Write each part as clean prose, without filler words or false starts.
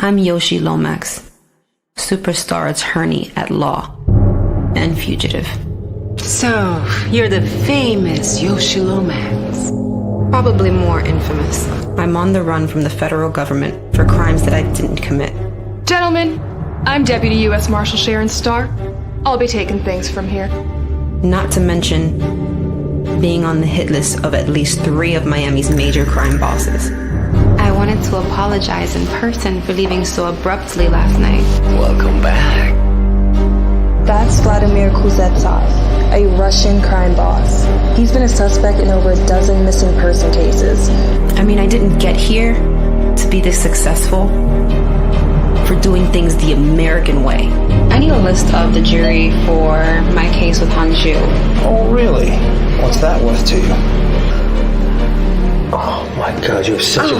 I'm Yoshi Lomax, superstar attorney at law and fugitive. So, you're the famous Yoshi Lomax. Probably more infamous. I'm on the run from the federal government for crimes that I didn't commit. Gentlemen, I'm Deputy U.S. Marshal Sharon Starr. I'll be taking things from here. Not to mention being on the hit list of at least 3 of Miami's major crime bosses. I wanted to apologize in person for leaving so abruptly last night. Welcome back. That's Vladimir Kuznetsov, a Russian crime boss. He's been a suspect in over a dozen missing person cases. I mean, I didn't get here to be this successful for doing things the American way. I need a list of the jury for my case with Hanju. Oh, really? What's that worth to you? Oh, my God, you're such a...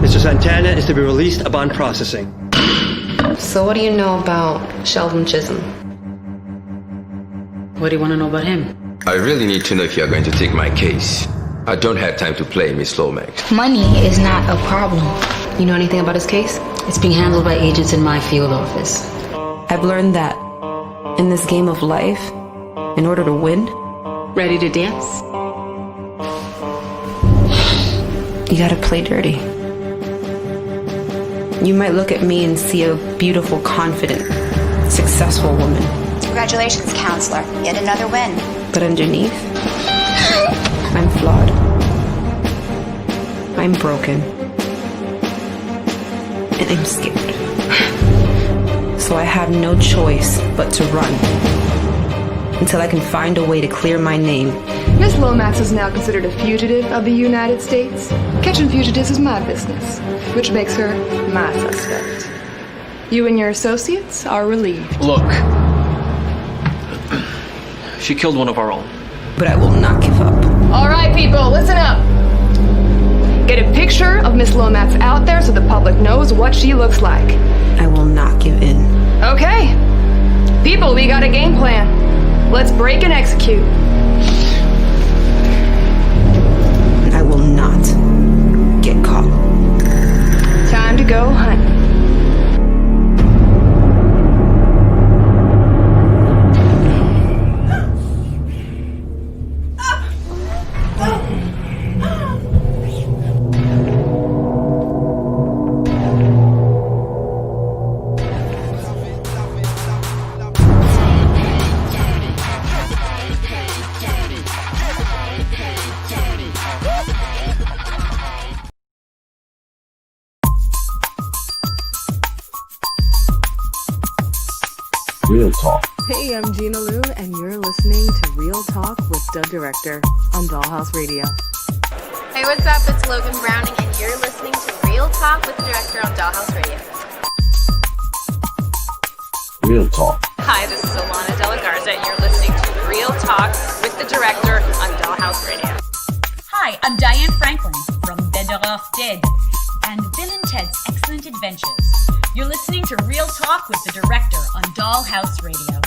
Mr. Santana is to be released upon processing. So what do you know about Sheldon Chisholm? What do you want to know about him? I really need to know if you're going to take my case. I don't have time to play, Miss Lomax. Money is not a problem. You know anything about his case? It's being handled by agents in my field office. I've learned that in this game of life, in order to win, Ready to dance? you gotta play dirty. You might look at me and see a beautiful, confident, successful woman. Congratulations, counselor. Yet another win. But underneath, I'm flawed. I'm broken. And I'm scared. So I have no choice but to run until I can find a way to clear my name. Miss Lomax is now considered a fugitive of the United States. Catching fugitives is my business, which makes her my suspect. You and your associates are relieved. Look. She killed one of our own. But I will not give up. All right, people, listen up. Get a picture of Miss Lomax out there so the public knows what she looks like. I will not give in. Okay. People, we got a game plan. Let's break and execute. I will not get caught. Time to go hunt. Real talk. Hey, I'm Gina Lou, and you're listening to Real Talk with the Director on Dollhouse Radio. Hey, what's up? It's Logan Browning, and you're listening to Real Talk with the Director on Dollhouse Radio. Real talk. Hi, this is Alana De La Garza, and you're listening to Real Talk with the Director on Dollhouse Radio. Hi, I'm Diane Franklin from Better Off Dead and Bill and Ted's Excellent Adventures. You're listening to Real Talk with the Director on Dollhouse Radio.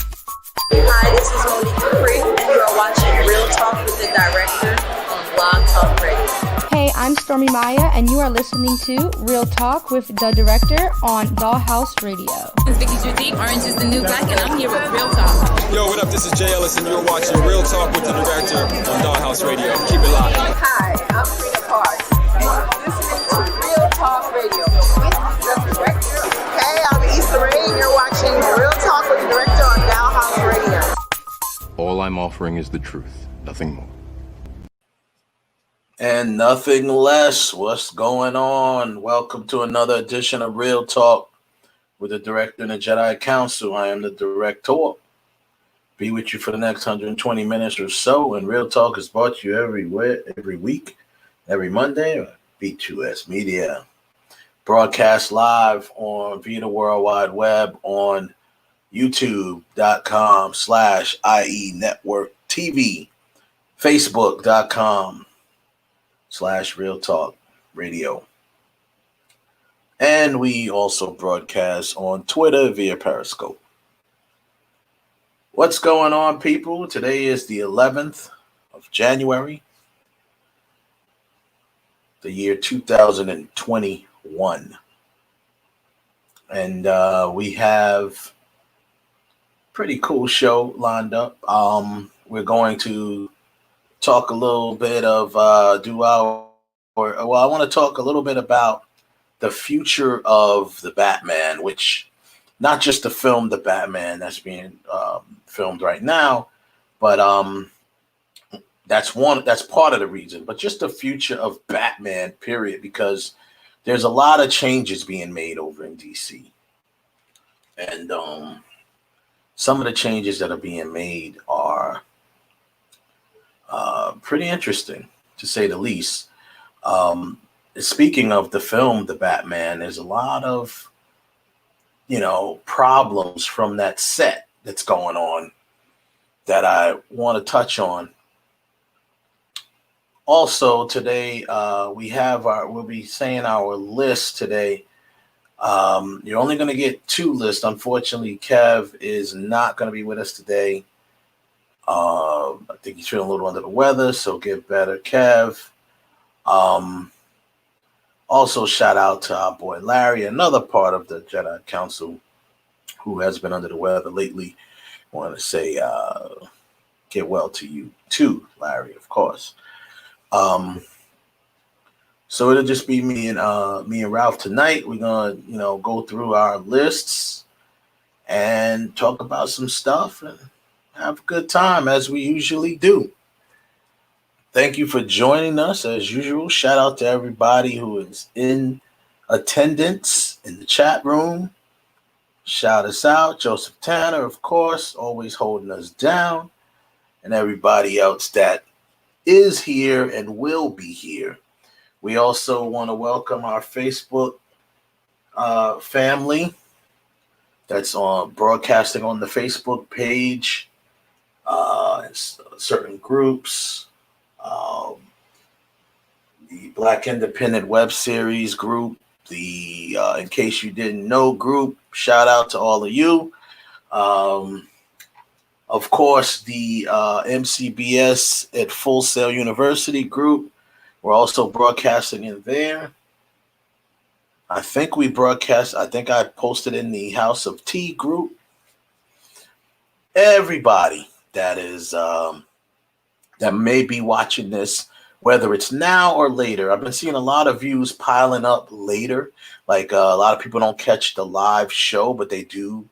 Hi, this is Monique Dupree, and you are watching Real Talk with the Director on Blog Talk Radio. Hey, I'm Stormy Maya, and you are listening to Real Talk with the Director on Dollhouse Radio. It's Vicky Judy, Orange is the New Black, and I'm here with Real Talk. Yo, what up? This is Jay Ellis, and you're watching Real Talk with the Director on Dollhouse Radio. Keep it locked. Hi, I'm Frida Parks, and you're listening to Real Talk Radio with the Director. Hey, I'm Issa Rae, and you're watching Real Talk with the Director on Dollhouse Radio. All I'm offering is the truth, nothing more. And nothing less. What's going on? Welcome to another edition of Real Talk with the Director and the Jedi Council. I am the Director. Be with you for the next 120 minutes or so. And Real Talk is brought to you every week, every Monday by B2S Media. Broadcast live via the World Wide Web on youtube.com/IE Network TV, facebook.com/Real Talk Radio. And we also broadcast on Twitter via Periscope. What's going on, people? Today is the 11th of January, the year 2021. and we have pretty cool show lined up. We're going to talk a little bit of I want to talk a little bit about the future of the Batman, which not just the film The Batman that's being filmed right now, but that's part of the reason, but just the future of Batman, period, because there's a lot of changes being made over in DC. And some of the changes that are being made are pretty interesting, to say the least. Speaking of the film The Batman, there's a lot of, problems from that set that's going on that I want to touch on. Also, today we'll be saying our list today. You're only going to get 2 lists. Unfortunately, Kev is not going to be with us today. I think he's feeling a little under the weather, so get better, Kev. Also, shout out to our boy Larry, another part of the Jedi Council who has been under the weather lately. I want to say get well to you too, Larry, of course. So it'll just be me and Ralph tonight. We're gonna, go through our lists and talk about some stuff and have a good time as we usually do. Thank you for joining us as usual. Shout out to everybody who is in attendance in the chat room. Shout us out. Joseph Tanner, of course, always holding us down. And everybody else that is here and will be here. We also want to welcome our Facebook family that's broadcasting on the Facebook page, certain groups, the Black Independent Web Series group, the In Case You Didn't Know group. Shout out to all of you. Of course, the MCBS at Full Sail University group. We're also broadcasting in there. I think I posted in the House of Tea group. Everybody that is that may be watching this, whether it's now or later. I've been seeing a lot of views piling up later. Like a lot of people don't catch the live show, but they do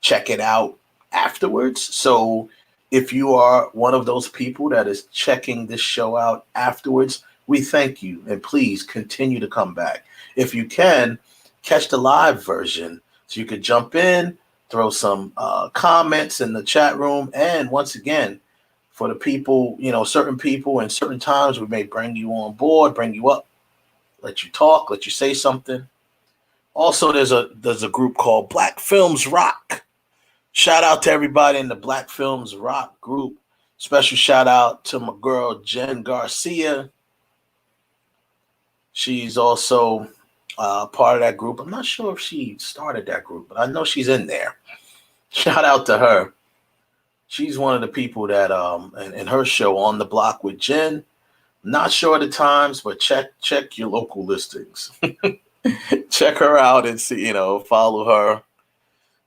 check it out afterwards. So if you are one of those people that is checking this show out afterwards, we thank you, and please continue to come back. If you can, catch the live version so you could jump in, throw some comments in the chat room, and once again, for the people, certain people and certain times, we may bring you on board, bring you up, let you talk, let you say something. Also, there's a group called Black Films Rock. Shout out to everybody in the Black Films Rock group. Special shout out to my girl Jen Garcia. She's also part of that group. I'm not sure if she started that group, but I know she's in there. Shout out to her. She's one of the people that in her show On the Block with Jen. Not sure of the times, but check your local listings. Check her out and see, follow her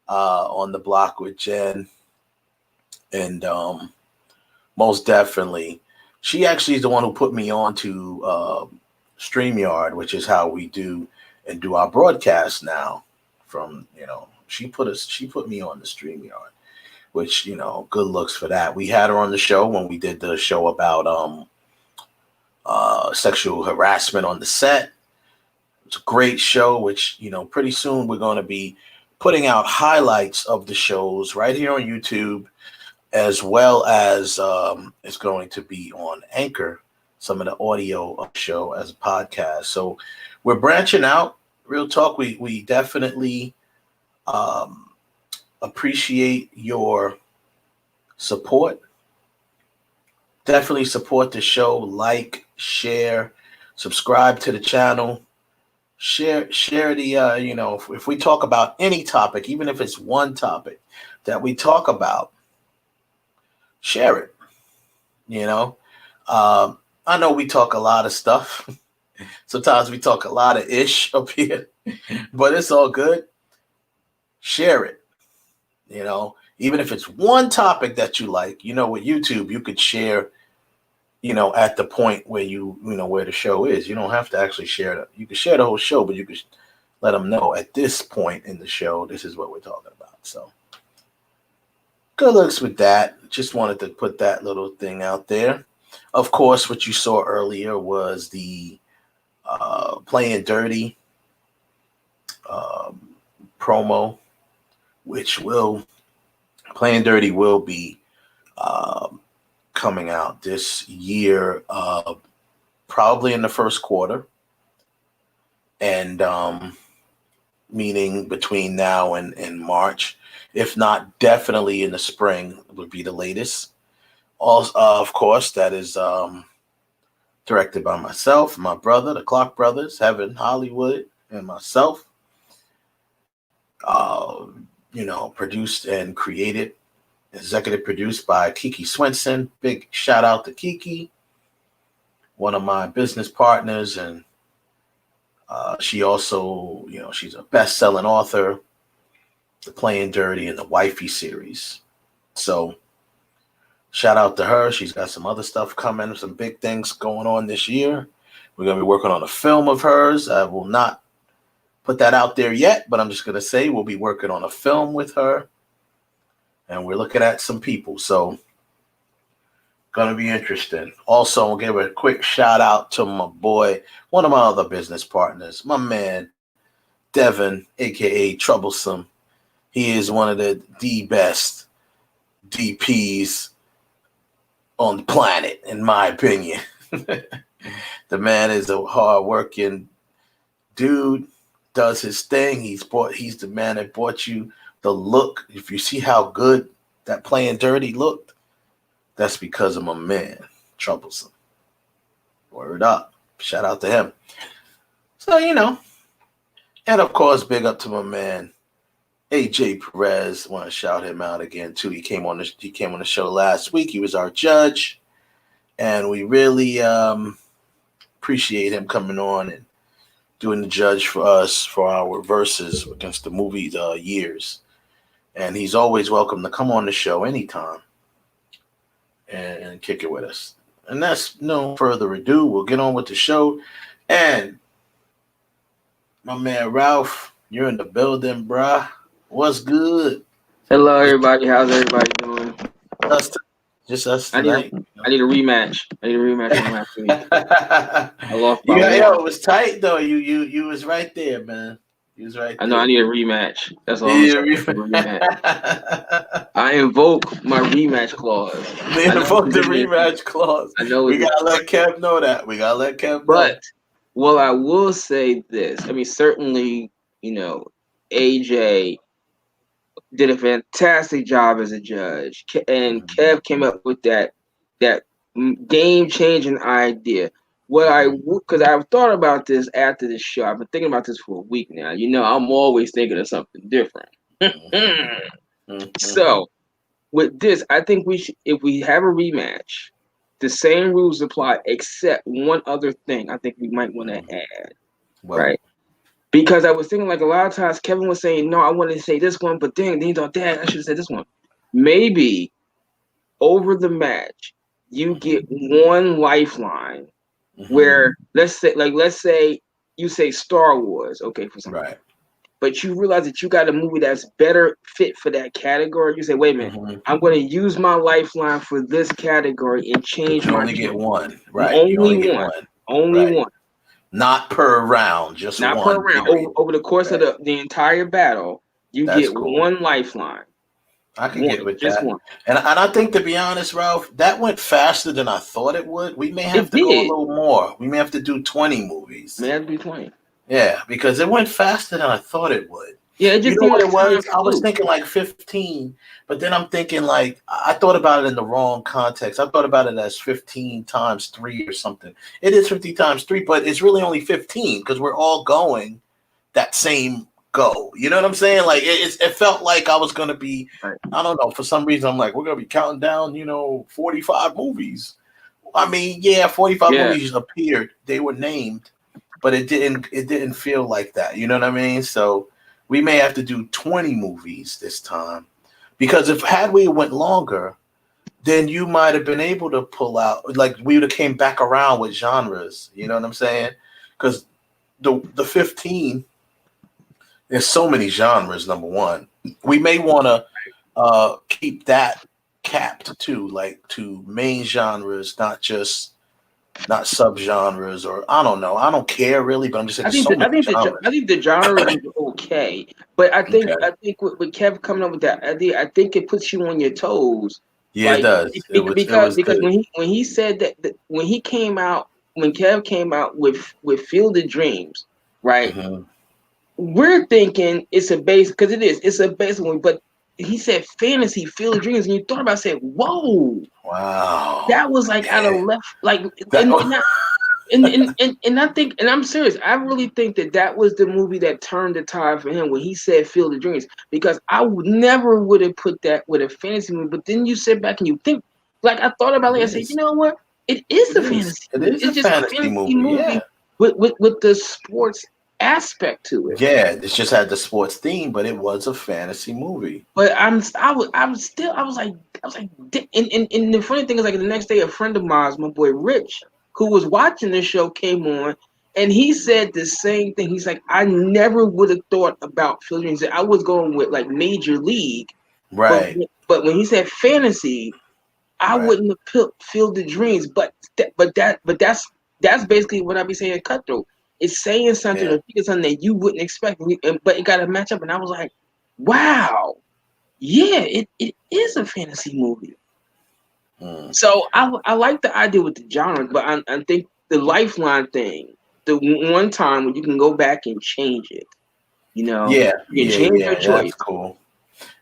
On the Block with Jen. And most definitely, she actually is the one who put me on to StreamYard, which is how we do our broadcast now. From she put me on the StreamYard, which good looks for that. We had her on the show when we did the show about sexual harassment on the set. It's a great show, which pretty soon we're going to be putting out highlights of the shows right here on YouTube, as well as it's going to be on Anchor, some of the audio of the show as a podcast. So we're branching out. Real talk, we definitely appreciate your support. Definitely support the show. Like, share, subscribe to the channel. Share the if we talk about any topic, even if it's one topic that we talk about, share it. I know we talk a lot of stuff. Sometimes we talk a lot of ish up here, but it's all good. share it. You know, even if it's one topic that you like, you know, with YouTube, you could share, you know, at the point where you know, where the show is. You don't have to actually share it. You can share the whole show, but you could let them know at this point in the show, this is what we're talking about. So good looks with that. Just wanted to put that little thing out there. Of course, what you saw earlier was the Playing Dirty promo, which Playing Dirty will be coming out this year, probably in the first quarter, and meaning between now and March, if not definitely in the spring would be the latest. Also, of course, that is directed by myself, my brother, the Clock Brothers, Heaven Hollywood, and myself. You know, produced and created, executive produced by Kiki Swenson. Big shout out to Kiki, one of my business partners, and she also, you know, she's a best-selling author, the Playing Dirty and the Wifey series. So shout out to her. She's got some other stuff coming, some big things going on this year. We're going to be working on a film of hers. I will not put that out there yet, but I'm just going to say we'll be working on a film with her, and we're looking at some people. So going to be interesting. Also, I'll give a quick shout out to my boy, one of my other business partners, my man, Devin, a.k.a. Troublesome. He is one of the best DPs on the planet, in my opinion. The man is a hard-working dude, does his thing. He's the man that brought you the look. If you see how good that Playing Dirty looked, that's because of my man, Troublesome. Word up. Shout out to him. So, you know, and of course, big up to my man, AJ Perez. Want to shout him out again too. He came on the show last week. He was our judge, and we really appreciate him coming on and doing the judge for us for our verses against the movie Years. And he's always welcome to come on the show anytime and kick it with us. And that's no further ado. We'll get on with the show. And my man Ralph, you're in the building, bruh. What's good? Hello, everybody. How's everybody doing? Just us tonight. I need a rematch. From last week. I lost by it was tight though. You was right there, man. You was right there. I know. I need a rematch. That's all. I invoke my rematch clause. Invoke the rematch clause. I know. We gotta let Kev know that. But well, I will say this. I mean, certainly, you know, AJ did a fantastic job as a judge, and Kev came up with that game-changing idea. Because I've thought about this after the show. I've been thinking about this for a week now. You know, I'm always thinking of something different. So with this, I think we should, if we have a rematch, the same rules apply except one other thing. I think we might want to add, right? Because I was thinking, like, a lot of times Kevin was saying, no, I wanted to say this one, but then he thought, dang, I should have said this one. Maybe over the match, you get one lifeline where, let's say you say Star Wars, okay, for something. Right. But you realize that you got a movie that's better fit for that category. You say, wait a minute, I'm going to use my lifeline for this category and change my. You only get one, right? Only one. Only one. Not per round, just not one. Per round. Over the course of the entire battle, that's get cool. One lifeline. I can get with that. One. And I think, to be honest, Ralph, that went faster than I thought it would. We may have to go a little more. We may have to do 20 movies. May have to do 20. Yeah, because it went faster than I thought it would. Yeah, it just you know what it was? I was thinking like 15, but then I'm thinking like I thought about it in the wrong context. I thought about it as 15 times 3 or something. It is 50 times 3, but it's really only 15 because we're all going that same go. You know what I'm saying? Like it felt like I was going to be, I don't know, for some reason I'm like, we're going to be counting down, 45 movies. I mean, yeah, 45 movies appeared. They were named, but it didn't feel like that. You know what I mean? So we may have to do 20 movies this time, because had we went longer, then you might have been able to pull out, like we would have came back around with genres. You know what I'm saying? Because the 15, there's so many genres. Number one, we may want to keep that capped too, like to main genres, not subgenres, or I don't know. I don't care really, but I'm just saying. I think the genre is okay, but I think with Kev coming up with that, I think it puts you on your toes. Yeah, like, it does. Because when he said that when Kev came out with Field of Dreams, right? Mm-hmm. We're thinking it's a base, because it's a basic one, but he said fantasy Field of Dreams, and you thought about saying, "Whoa, wow, that was like out of left." Like, and I think, and I'm serious, I really think that was the movie that turned the tide for him when he said Field of Dreams, because I never would have put that with a fantasy movie. But then you sit back and you think, like, I thought about it, I said, you know what? It is a fantasy. It's just a fantasy movie, yeah. with the sports aspect to it. Yeah, it just had the sports theme, but it was a fantasy movie. But I was like, and the funny thing is, like, the next day, a friend of mine, my boy Rich, who was watching this show, came on, and he said the same thing. He's like, I never would have thought about Field of Dreams. I was going with like Major League, right? But when he said fantasy, I wouldn't have put Field of Dreams. But that's basically what I be saying. Cutthroat. It's saying something or thinking something that you wouldn't expect, but it got to match up. And I was like, wow, yeah, it is a fantasy movie. So I like the idea with the genre, but I think the Lifeline thing, the one time when you can go back and change it, you know, change your choice. That's cool.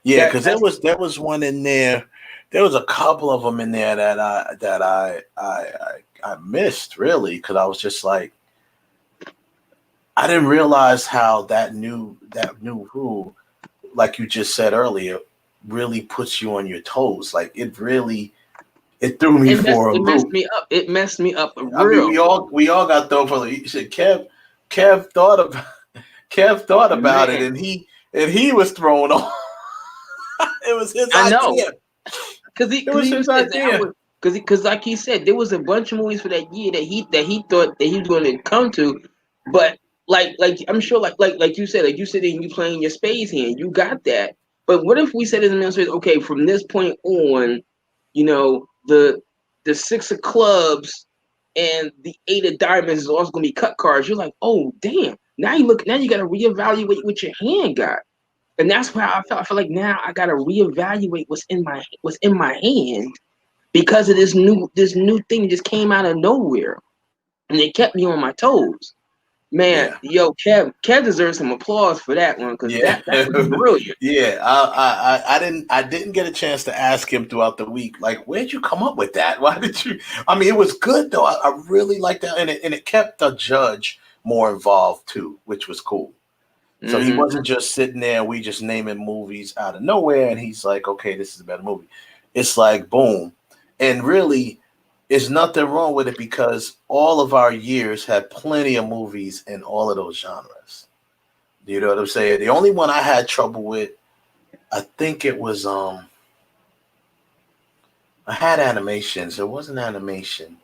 Yeah, because there was one in there. There was a couple of them in there that I missed, really, because I was just like, I didn't realize how that new rule, like you just said earlier, really puts you on your toes. Like it threw me for a loop. It messed me up. I mean, we all got thrown for. You said Kev thought about it, and he was thrown off. It was his idea. I know, because his idea. Because like he said, there was a bunch of movies for that year that he thought that he was going to come to, but like I'm sure like you said, like you sitting and you playing your spades hand, you got that. But what if we said as administrators, okay, from this point on, you know, the 6 of clubs and the 8 of diamonds is also going to be cut cards. You're like, oh damn! Now you got to reevaluate what your hand got, and that's where I felt. I feel like now I got to reevaluate what's in my hand, because of this new thing just came out of nowhere, and it kept me on my toes. Man, yo, Kev deserves some applause for that one, because that was brilliant. Yeah, I didn't get a chance to ask him throughout the week, like, where'd you come up with that? Why did you? I mean, it was good though. I really liked that, and it kept the judge more involved too, which was cool. So he wasn't just sitting there, we just naming movies out of nowhere, and he's like, okay, this is a better movie. It's like boom, and really. There's nothing wrong with it, because all of our years had plenty of movies in all of those genres. You know what I'm saying? The only one I had trouble with, I think it was I had animations. It wasn't animation.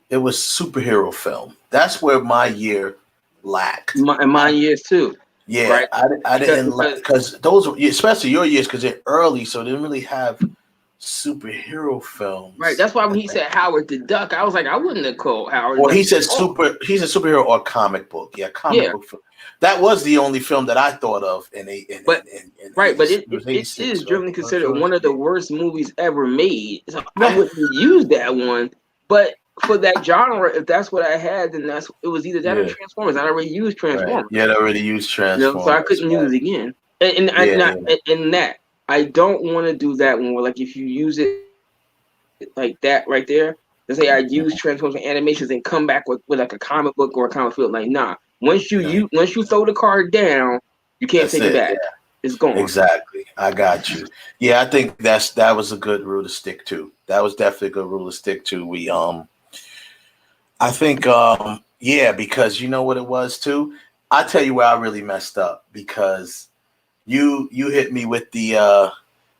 It was superhero film. That's where my year lacked. My years too. Yeah, right? I didn't like, because those, especially your years, because they're early, so they didn't really have superhero films. Right. That's why when he said Howard the Duck, I was like, I wouldn't have called Howard. Well, he's a superhero or comic book. Yeah, comic book film. That was the only film that I thought of but it is generally considered one of the worst movies ever made. So I wouldn't use that one. But for that genre, if that's what I had, then it was either that or Transformers. I already used Transformers. Right. Yeah, I already used Transformers. So I couldn't use it again. And that. I don't want to do that one where, like, if you use it like that right there, let's say I use Transformers animations and come back with like a comic book or a comic film. Like, nah. Once you throw the card down, you can't take it back. Yeah. It's gone. Exactly. I got you. Yeah, I think that was a good rule to stick to. That was definitely a good rule to stick to. I think because you know what it was too? I tell you where I really messed up, because you hit me with the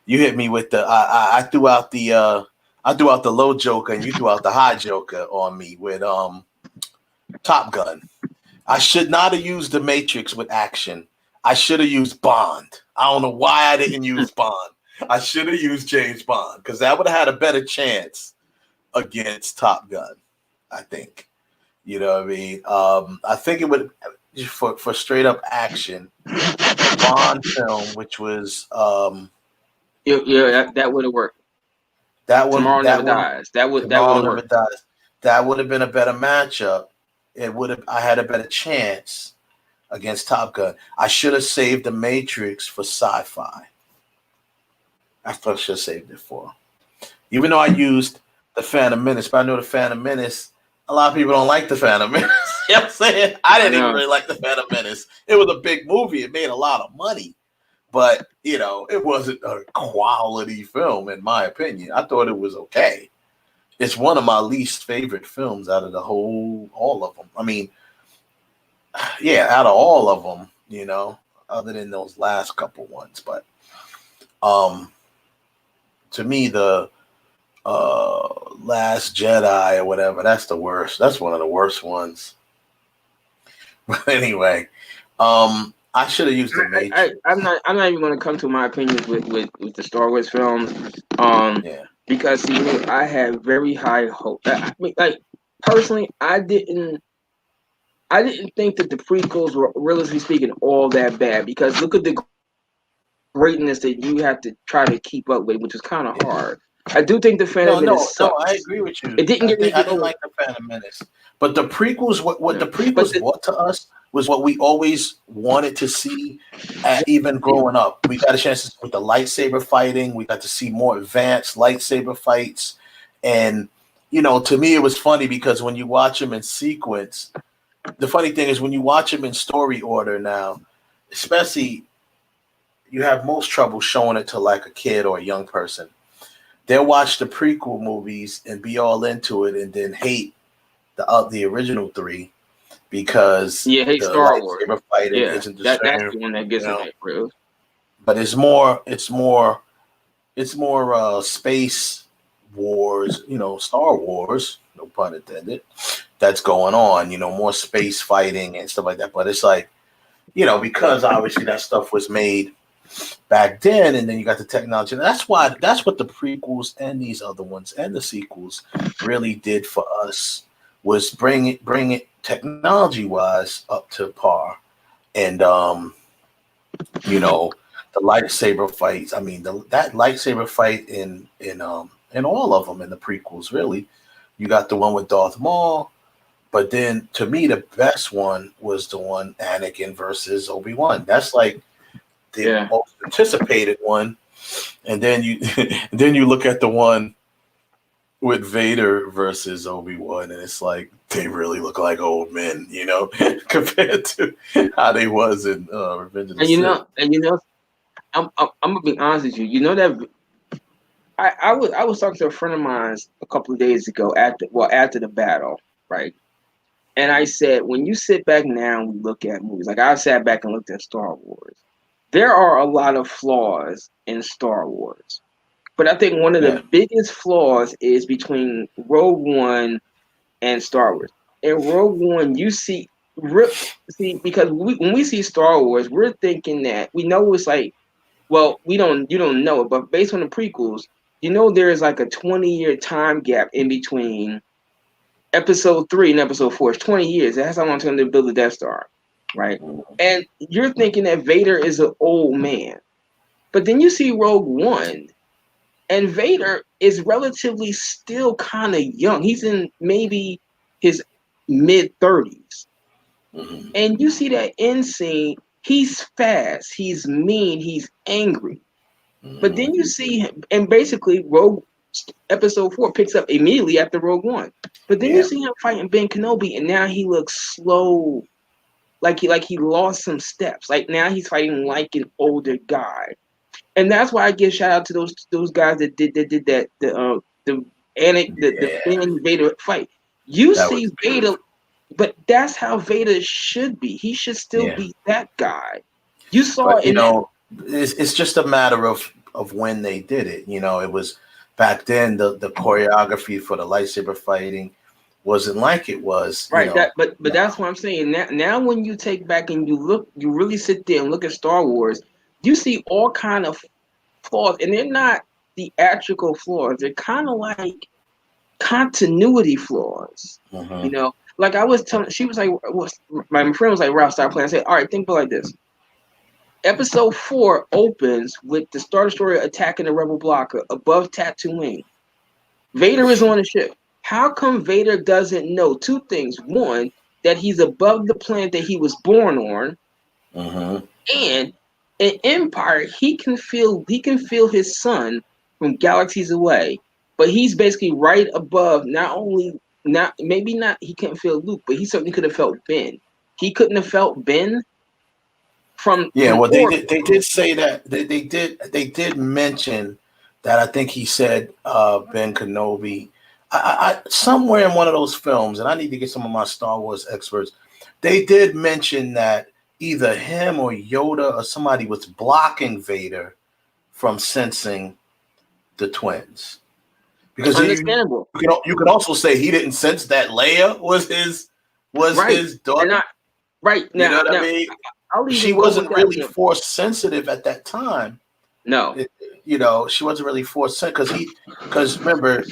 I threw out the low joker and you threw out the high joker on me with Top Gun. I should not have used the Matrix with action. I should have used Bond. I don't know why I didn't use Bond. I should have used James Bond, because that would have had a better chance against Top Gun, I think. You know what I mean? I think it would, for straight up action, Bond film, which was that would have worked. Tomorrow Never Dies. That would have worked. That would have been a better matchup. I had a better chance against Top Gun. I should have saved the Matrix for sci-fi. That's what I should have saved it for. Even though I used the Phantom Menace, but I know the Phantom Menace, a lot of people don't like the Phantom Menace. You know what I'm saying? I didn't even really like the Phantom Menace. It was a big movie. It made a lot of money. But, it wasn't a quality film, in my opinion. I thought it was okay. It's one of my least favorite films out of all of them. I mean, yeah, out of all of them, other than those last couple ones. But to me, the Last Jedi or whatever, that's the worst. That's one of the worst ones. But anyway, I should have used the Matrix. I'm not even going to come to my opinions with the Star Wars films. Because see, I had very high hope. I mean, like, personally, I didn't think that the prequels were, relatively speaking, all that bad, because look at the greatness that you have to try to keep up with, which is kind of hard. I do think the Phantom Menace sucks. I agree with you. It didn't I didn't like the Phantom Menace, but the prequels, what the prequels brought to us was what we always wanted to see. Even growing up, we got a chance with the lightsaber fighting. We got to see more advanced lightsaber fights, and to me, it was funny because when you watch them in sequence, the funny thing is when you watch them in story order now, especially, you have most trouble showing it to like a kid or a young person. They'll watch the prequel movies and be all into it, and then hate the original three because hate Star Wars. Fighting isn't that's the one that gets me, bro. But it's more space wars, Star Wars, no pun intended, that's going on. More space fighting and stuff like that. But it's like, because obviously that stuff was made back then, and then you got the technology. And that's what the prequels and these other ones and the sequels really did for us, was bring it technology wise up to par. And the lightsaber fights. I mean, that lightsaber fight in all of them in the prequels, really. You got the one with Darth Maul, but then to me the best one was the one Anakin versus Obi-Wan. That's like the most anticipated one, and then you look at the one with Vader versus Obi-Wan, and it's like they really look like old men, compared to how they was in Revenge of the Sith. I'm gonna be honest with you. That I was talking to a friend of mine a couple of days ago after the battle, right? And I said, when you sit back now and look at movies, like I sat back and looked at Star Wars, there are a lot of flaws in Star Wars. But I think one of the biggest flaws is between Rogue One and Star Wars. In Rogue One, you see because when we see Star Wars, we're thinking that we know it's like, well, you don't know it, but based on the prequels, there is like a 20-year time gap in between Episode 3 and Episode 4. It's 20 years. That's how long it's going to build the Death Star, right? And you're thinking that Vader is an old man, but then you see Rogue One, and Vader is relatively still kind of young. He's in maybe his mid-30s. Mm-hmm. And you see that end scene, he's fast, he's mean, he's angry. Mm-hmm. But then you see him, and basically Episode 4 picks up immediately after Rogue One. But then you see him fighting Ben Kenobi, and now he looks slow, like he lost some steps. Like now he's fighting like an older guy. And that's why I give shout out to those guys that did that the Vader fight. You see Vader but that's how Vader should be. He should still be that guy. You saw but, it's just a matter of when they did it. It was back then the choreography for the lightsaber fighting wasn't like it was. Right. But that's what I'm saying. Now when you take back and you really sit there and look at Star Wars, you see all kind of flaws, and they're not theatrical flaws. They're kind of like continuity flaws. Like I was telling, she was like, my friend was like, Ralph, stop playing. I said, all right, think about it like this. Episode 4 opens with the Star Destroyer attacking the Rebel blocker above Tatooine. Vader is on the ship. How come Vader doesn't know two things? One, that he's above the planet that he was born on, and in Empire, he can feel his son from galaxies away, but he's basically right above. Maybe not. He couldn't feel Luke, but he certainly could have felt Ben. He couldn't have felt Ben. They did say that they did mention that. I think he said Ben Kenobi. I somewhere in one of those films, and I need to get some of my Star Wars experts. They did mention that either him or Yoda or somebody was blocking Vader from sensing the twins. Because understandable. You could also say he didn't sense that Leia was his daughter. Right now, you know what I mean? She wasn't really force sensitive at that time. No, she wasn't really force sensitive because remember,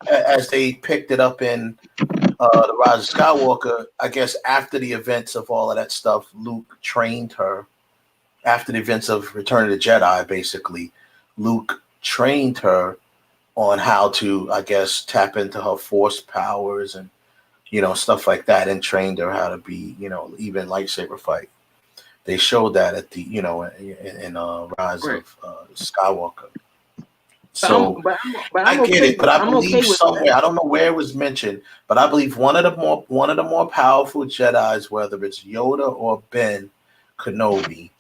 as they picked it up in the Rise of Skywalker, I guess after the events of all of that stuff, Luke trained her. After the events of Return of the Jedi, basically, Luke trained her on how to, I guess, tap into her force powers and stuff like that, and trained her how to be, even lightsaber fight. They showed that at the, in Rise of Skywalker. So I get it, but I believe somewhere, I don't know where it was mentioned, but I believe one of the more powerful Jedis, whether it's Yoda or Ben Kenobi,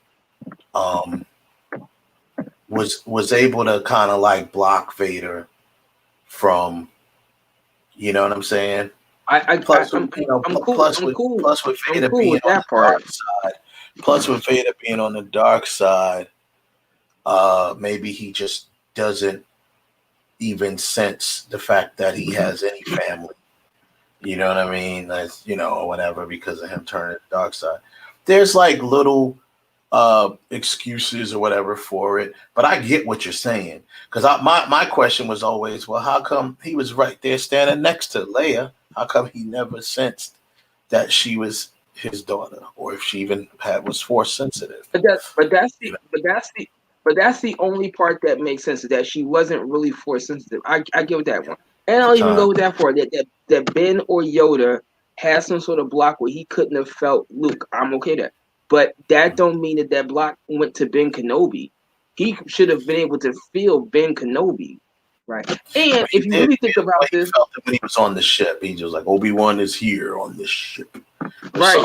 was able to kind of like block Vader from, you know what I'm saying? Plus with Vader being on the dark side. Plus, with Vader being on the dark side, maybe he just doesn't even sense the fact that he has any family. You know what I mean? That's, or whatever, because of him turning to the dark side. There's like little excuses or whatever for it, but I get what you're saying. Because my question was always, well, how come he was right there standing next to Leia? How come he never sensed that she was his daughter, or if she even was force sensitive? But that's the only part that makes sense, is that she wasn't really force sensitive. I get with that one, and I'll even go with that part that Ben or Yoda had some sort of block where he couldn't have felt Luke. I'm okay with that, but that don't mean that block went to Ben Kenobi. He should have been able to feel Ben Kenobi, right? And if you really think about this, he felt it when he was on the ship. He was like, Obi-Wan is here on this ship. Right.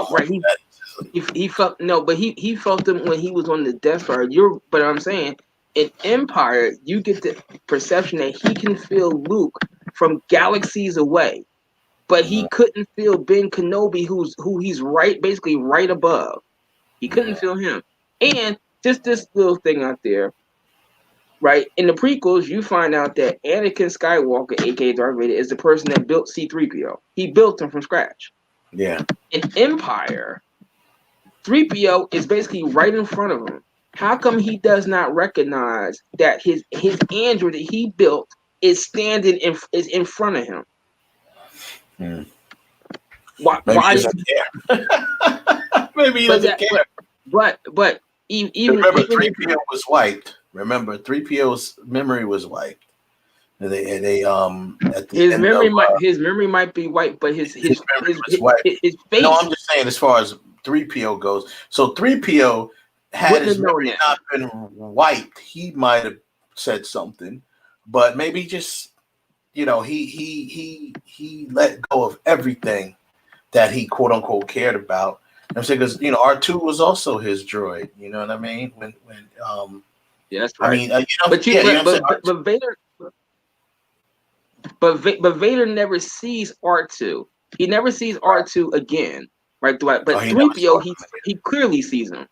He felt but he felt them when he was on the Death Star. But I'm saying in Empire, you get the perception that he can feel Luke from galaxies away, but he couldn't feel Ben Kenobi, who he's basically right above. He couldn't feel him. And just this little thing out there, right? In the prequels, you find out that Anakin Skywalker, aka Darth Vader, is the person that built C-3PO. He built him from scratch. Yeah. In Empire, 3PO is basically right in front of him. How come he does not recognize that his android that he built is in front of him? Why he doesn't care. Maybe he doesn't care. But even remember, 3PO was wiped. Remember, 3PO's memory was wiped. And they at the his memory might be wiped, but his face. No, I'm just saying as far as 3PO goes. So 3PO had his memory not been wiped, he might have said something, but maybe just he let go of everything that he quote unquote cared about. I'm saying because R2 was also his droid. You know what I mean? When yeah, that's right. I mean, But Vader never sees R2. He never sees R2 again, right? But 3PO, he clearly sees him,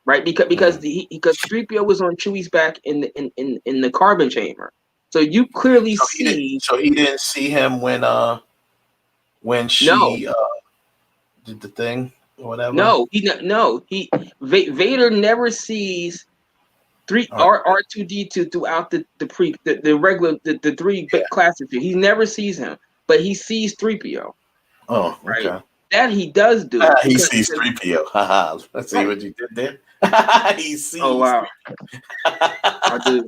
right? Because 3PO was on Chewie's back in the carbon chamber, so you clearly see. So he didn't see him when she did the thing or whatever. Vader never sees R2D2 throughout the regular the three classics. He never sees him, but he sees 3PO. Oh, okay. Right? That he does do. He sees 3PO. Haha. Let's see what you did there. He sees. Oh wow. I do.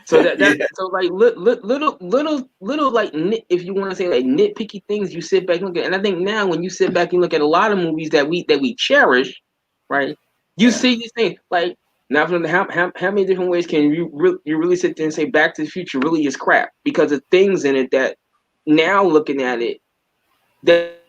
So so like little like if you want to say like nitpicky things, you sit back and look at. And I think now when you sit back and look at a lot of movies that we cherish, right? You see these things like now from how many different ways can you really sit there and say Back to the Future really is crap because of things in it that now looking at it that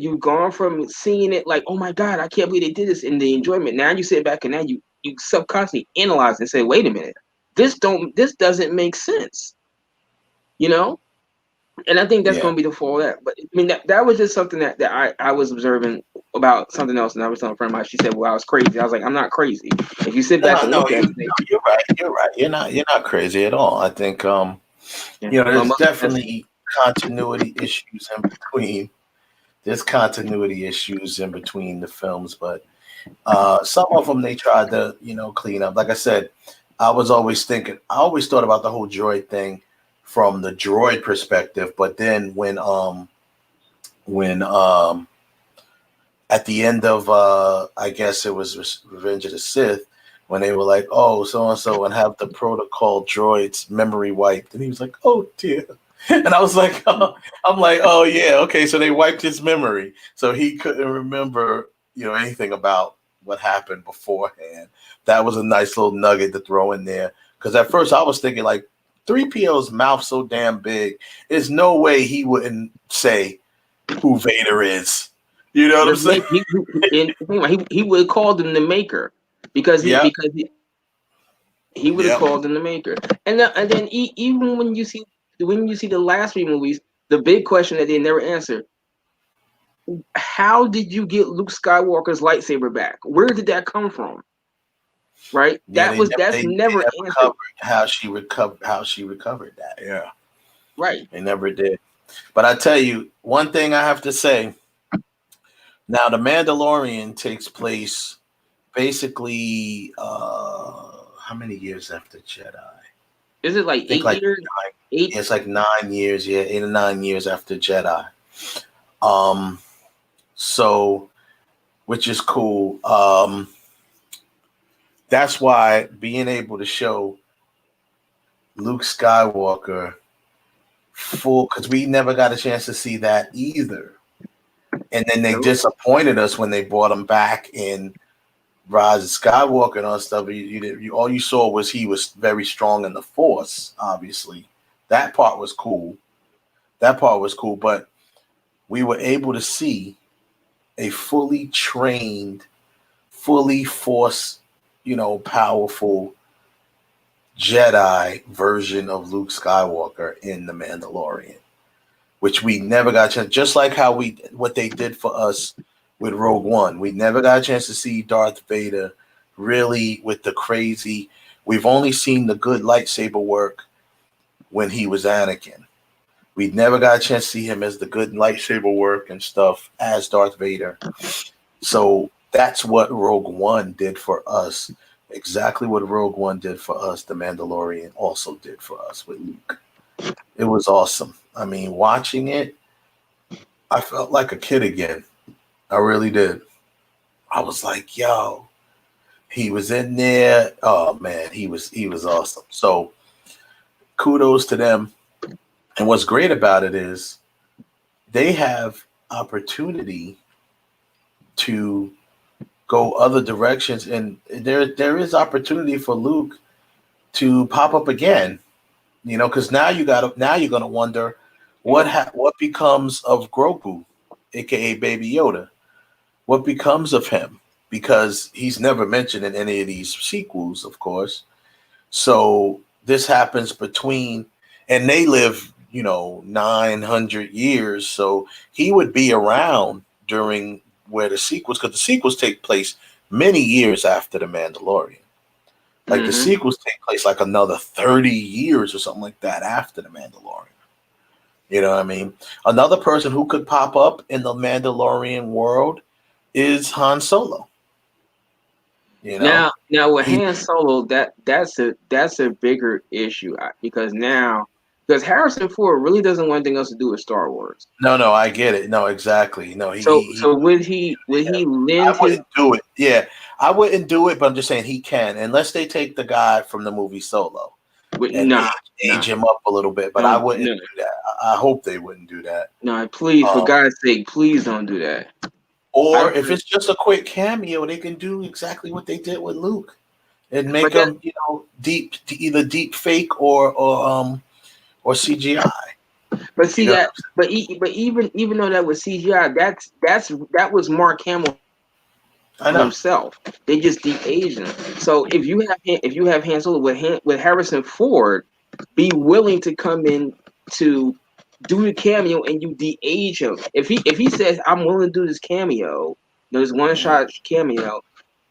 you've gone from seeing it like, oh my God, I can't believe they did this in the enjoyment. Now you sit back and now you subconsciously analyze and say, wait a minute, this doesn't make sense, you know? And I think that's going to be the fall of that. But I mean, that was just something that I was observing about something else, and I was telling a friend of mine. She said, "Well, I was crazy." I was like, "I'm not crazy." If you sit back and look at it, you're right. You're not crazy at all. I think there's definitely continuity issues in between. There's continuity issues in between the films, but some of them they tried to clean up. Like I said, I always thought about the whole droid thing from the droid perspective, but then when at the end of I guess it was Revenge of the Sith, when they were like, oh, so and so, and have the protocol droids memory wiped, and he was like, oh dear, and I was like, I'm like, oh yeah, okay, so they wiped his memory, so he couldn't remember anything about what happened beforehand. That was a nice little nugget to throw in there, because at first I was thinking like 3PO's mouth so damn big, there's no way he wouldn't say who Vader is. You know what I'm saying? He would have called him the Maker because he would have called him the Maker. And then even when you see the last three movies, the big question that they never answered: how did you get Luke Skywalker's lightsaber back? Where did that come from? Right? Yeah, that's never answered. How she recovered that. Yeah. Right. They never did. But I tell you, one thing I have to say. Now, The Mandalorian takes place basically how many years after Jedi? Is it like 8 years? It's like 9 years, 8 or 9 years after Jedi. So, which is cool. That's why being able to show Luke Skywalker full, because we never got a chance to see that either. And then they disappointed us when they brought him back in Rise of Skywalker and all stuff. All you saw was he was very strong in the Force, obviously. That part was cool. But we were able to see a fully trained, fully Force, powerful Jedi version of Luke Skywalker in The Mandalorian, which we never got a chance. Just like what they did for us with Rogue One, we never got a chance to see Darth Vader really with the crazy. We've only seen the good lightsaber work when he was Anakin. We never got a chance to see him as the good lightsaber work and stuff as Darth Vader. So that's what Rogue One did for us. Exactly what Rogue One did for us, The Mandalorian also did for us with Luke. It was awesome. I mean, watching it, I felt like a kid again. I really did. I was like, yo, he was in there. Oh man, he was awesome. So kudos to them. And what's great about it is they have opportunity to go other directions, and there is opportunity for Luke to pop up again. Because now you're gonna wonder what becomes of Grogu, aka Baby Yoda. What becomes of him? Because he's never mentioned in any of these sequels, of course. So this happens between, and they live, 900 years. So he would be around during where the sequels, because the sequels take place many years after The Mandalorian. Like the sequels take place like another 30 years or something like that after The Mandalorian. You know what I mean? Another person who could pop up in the Mandalorian world is Han Solo. You know? Now with Han Solo, that's a bigger issue because Harrison Ford really doesn't want anything else to do with Star Wars. No, I get it. No, exactly. No, would he lend I wouldn't do it. Yeah, I wouldn't do it, but I'm just saying he can, unless they take the guy from the movie Solo and age him up a little bit. But I wouldn't do that. I hope they wouldn't do that. No, please, for God's sake, please don't do that. Or if it's just a quick cameo, they can do exactly what they did with Luke and make him, either deep fake or CGI. But see but even though that was CGI, that was Mark Hamill himself. They just de-aged him. So if you have Han Solo with Harrison Ford, be willing to come in to do the cameo and you de-age him. If he says I'm willing to do this cameo, there's one shot cameo,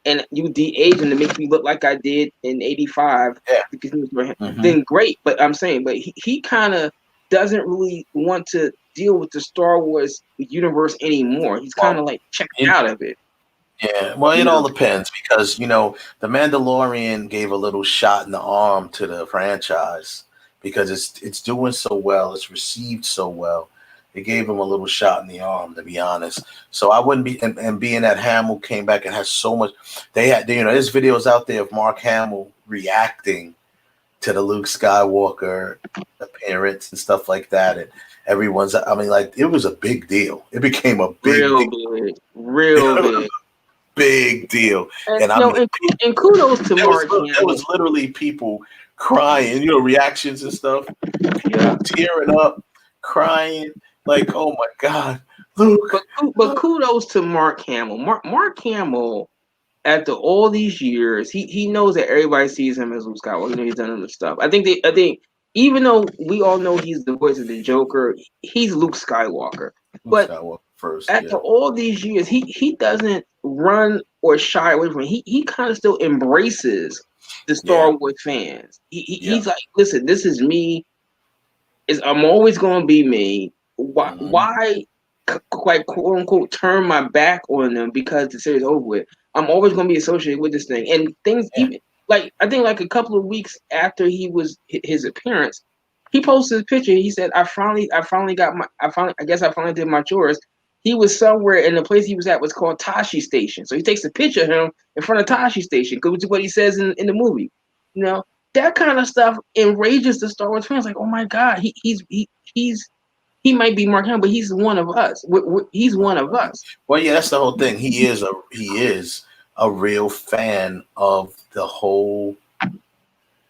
and you de-age him to make me look like I did in '85, then great. But I'm saying, he kind of doesn't really want to deal with the Star Wars universe anymore. He's kind of like checked out of it. Yeah, well, it all depends because The Mandalorian gave a little shot in the arm to the franchise because it's doing so well, it's received so well. It gave him a little shot in the arm, to be honest. So I wouldn't be, and being that Hamill came back and has so much, there's videos out there of Mark Hamill reacting to the Luke Skywalker appearance and stuff like that, and everyone's, it was a big deal. It became a real big deal. And kudos to Mark Hamill. There was literally people crying, reactions and stuff, people tearing up, crying, like, oh my God, Luke. But kudos to Mark Hamill. Mark Hamill, after all these years, he knows that everybody sees him as Luke Skywalker. He's done other stuff. I think even though we all know he's the voice of the Joker, he's Luke Skywalker. But after all these years, he doesn't run or shy away from it. He kind of still embraces the Star Wars fans. He's like, listen, this is me. I'm always going to be me. Why, quote unquote, turn my back on them because the series is over with? I'm always going to be associated with this thing. And things, even I think a couple of weeks after his appearance, he posted a picture. He said, I finally did my chores. He was somewhere, and the place he was at was called Tashi Station. So he takes a picture of him in front of Tashi Station, which is what he says in the movie. That kind of stuff enrages the Star Wars fans. Like, oh my God, he might be Mark Hamill, but he's one of us. He's one of us. Well, yeah, that's the whole thing. He is a real fan of the whole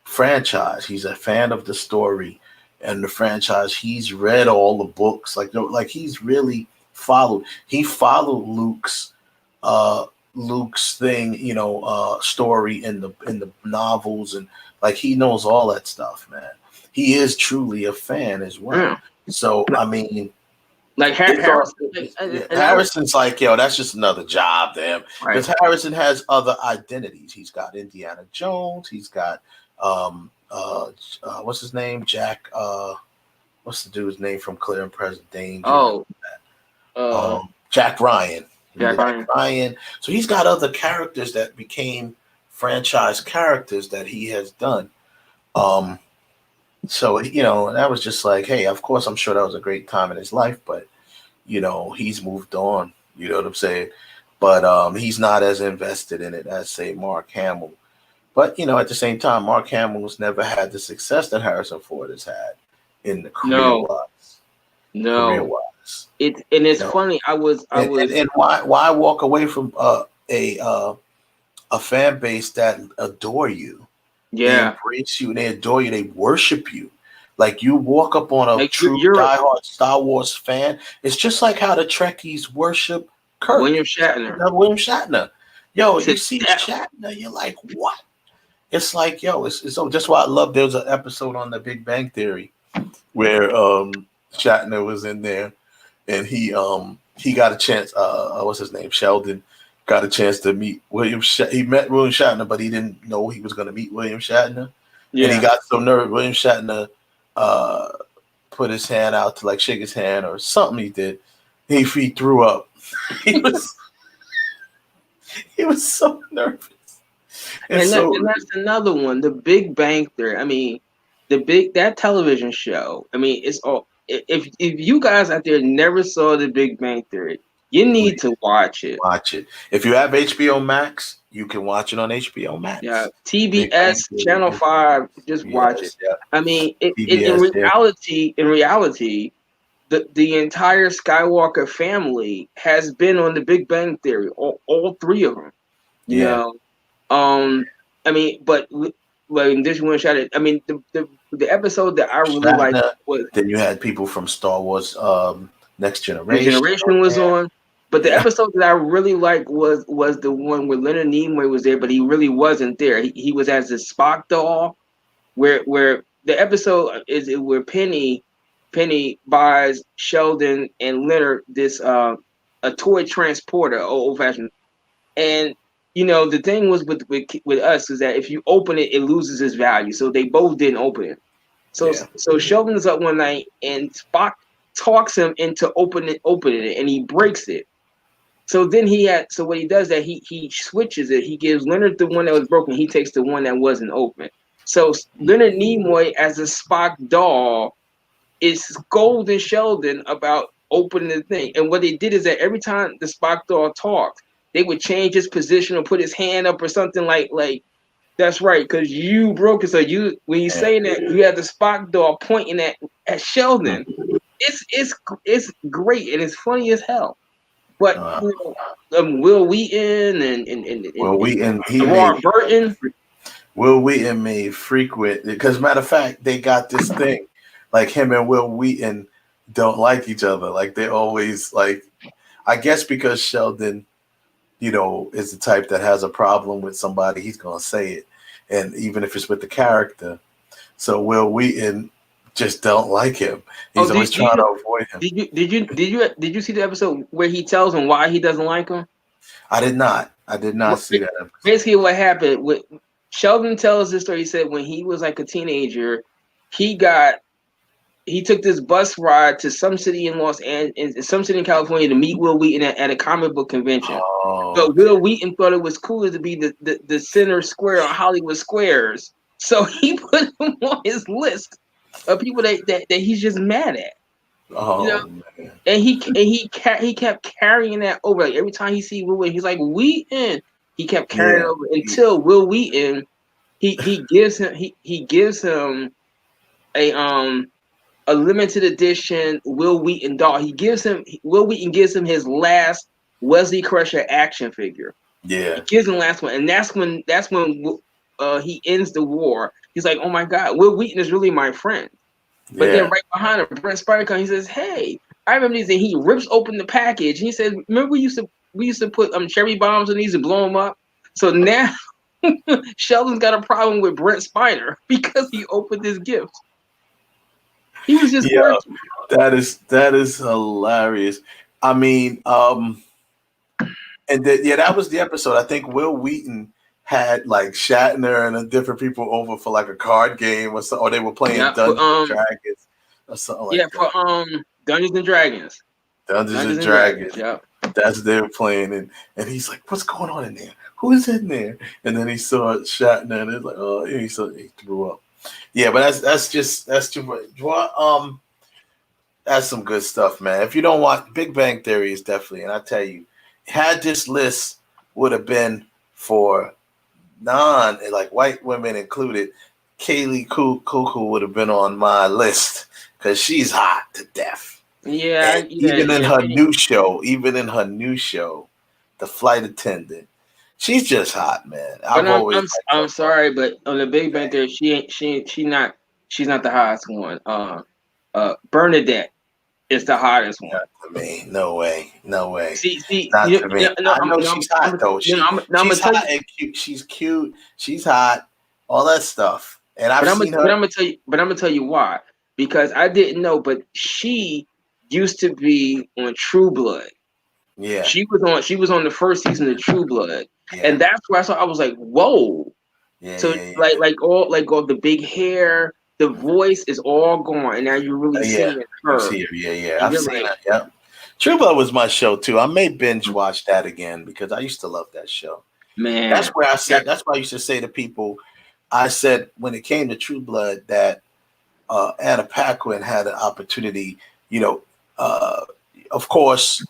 franchise. He's a fan of the story and the franchise. He's read all the books. Like he's really followed. He followed Luke's thing, story in the novels, and he knows all that stuff, man. He is truly a fan as well. Yeah. So Harrison's like, that's just another job to him. Because Harrison has other identities. He's got Indiana Jones. He's got what's his name? Jack. What's the dude's name from Clear and Present Danger? Jack Ryan. Jack Ryan. So he's got other characters that became franchise characters that he has done. So, that was just like, hey, of course, I'm sure that was a great time in his life, but, he's moved on, you know what I'm saying? But he's not as invested in it as, say, Mark Hamill. But, at the same time, Mark Hamill's never had the success that Harrison Ford has had in the career-wise. No. Career-wise. It's funny. And why walk away from a fan base that adore you? Yeah, they embrace you, and they adore you, they worship you. Like, you walk up on a true diehard Star Wars fan. It's just like how the Trekkies worship Kirk. William Shatner. Yo, you see Shatner, you're like, what? It's like, it's just why I love. There's an episode on The Big Bang Theory where Shatner was in there, and he got a chance. What's his name? Sheldon got a chance to meet William. He met William Shatner, but he didn't know he was going to meet William Shatner. Yeah. And he got so nervous. William Shatner put his hand out to like shake his hand or something. He did. He threw up. He was so nervous. And that's another one, The Big Bang Theory. I mean, that television show. I mean, it's all. If you guys out there never saw The Big Bang Theory, you need to watch it. Watch it. If you have HBO Max, you can watch it on HBO Max. Yeah, TBS Channel 5. Just watch it. Yeah. I mean, in reality, the entire Skywalker family has been on The Big Bang Theory. All three of them. You know. I mean, but like this one shot it. I mean, the episode that I really liked was. Then you had people from Star Wars, Next Generation. Next Generation was on, but the episode that I really liked was the one where Leonard Nimoy was there, but he really wasn't there. He was as a Spock doll, where the episode is where Penny buys Sheldon and Leonard this a toy transporter, old fashioned, and. You know, the thing was with us is that if you open it, it loses its value. So they both didn't open it. So Sheldon's up one night and Spock talks him into opening it, and he breaks it. So then what he does that he switches it. He gives Leonard the one that was broken. He takes the one that wasn't open. So Leonard Nimoy as a Spock doll is scolding Sheldon about opening the thing. And what they did is that every time the Spock doll talked, they would change his position or put his hand up or something like that's right, because you broke it. So when you say that, you have the Spock doll pointing at Sheldon. It's great and it's funny as hell. But Will Wheaton and Will Wheaton, Burton. Will Wheaton made frequent because matter of fact, they got this thing like him and Will Wheaton don't like each other. Like they always like, I guess because Sheldon. You know, is the type that has a problem with somebody, he's gonna say it, and even if it's with the character. So Will Wheaton just don't like him. He's always trying to avoid him. Did you see the episode where he tells him why he doesn't like him? I did not see that episode. Basically, what happened with Sheldon tells this story. He said when he was like a teenager, he took this bus ride to some city in some city in California to meet Will Wheaton at a comic book convention. But Will Wheaton thought it was cooler to be the center square on Hollywood Squares, so he put him on his list of people that he's just mad at. Man. And he kept carrying that over. Like every time he see Will Wheaton, he's like Wheaton. He kept carrying it over until Will Wheaton he gives him a limited edition Will Wheaton doll. Will Wheaton gives him his last Wesley Crusher action figure. Yeah, he gives him the last one, and that's when he ends the war. He's like, "Oh my God, Will Wheaton is really my friend." But then right behind him, Brent Spiner comes. He says, "Hey, I remember these." And he rips open the package. And he says, "Remember we used to put cherry bombs in these and blow them up." So now Sheldon's got a problem with Brent Spiner because he opened this gift. He was just that is hilarious. I mean, that was the episode. I think Will Wheaton had like Shatner and different people over for like a card game or something, or they were playing Dungeons and Dragons or something like that. Yeah, for Dungeons and Dragons. Dungeons and Dragons. Yeah. That's what they were playing, and he's like, "What's going on in there? Who is in there?" And then he saw Shatner, and it's like, "Oh," he threw up. Yeah, but that's too much. That's some good stuff, man. If you don't watch Big Bang Theory, is definitely, and I tell you, had this list would have been for like white women included, Kaylee Cuoco would have been on my list because she's hot to death. Yeah, even in her new show, The Flight Attendant, she's just hot, man. I'm sorry, but on the Big Bang Theory, she's not the hottest one. Bernadette is the hottest one. Not to me. No way. See, not to me. I know she's hot though. She's hot and cute. She's cute. She's hot. All that stuff. And I'm gonna tell you why. because I didn't know, but she used to be on True Blood. Yeah. She was on the first season of True Blood. Yeah. And that's where I was like, whoa. Yeah, So yeah. like all the big hair, the voice is all gone, and now you're really seeing her. You see her. Yeah. And I've seen that. Yep. True Blood was my show too. I may binge watch that again because I used to love that show. Man, that's where I said. That's why I used to say to people, I said when it came to True Blood that Anna Paquin had an opportunity. You know, of course,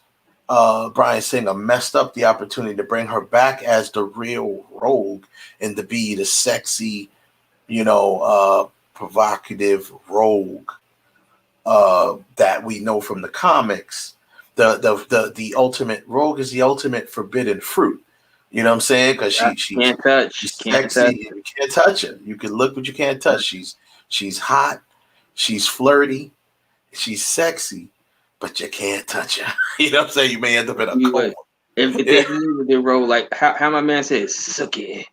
Bryan Singer messed up the opportunity to bring her back as the real Rogue and to be the sexy, provocative Rogue that we know from the comics. The ultimate Rogue is the ultimate forbidden fruit. You know what I'm saying? Because she's sexy. You can't touch her. You can look, but you can't touch. She's hot. She's flirty. She's sexy, but you can't touch her. You know what I'm saying? You may end up in a coma. If they did the role like how my man says, Suki.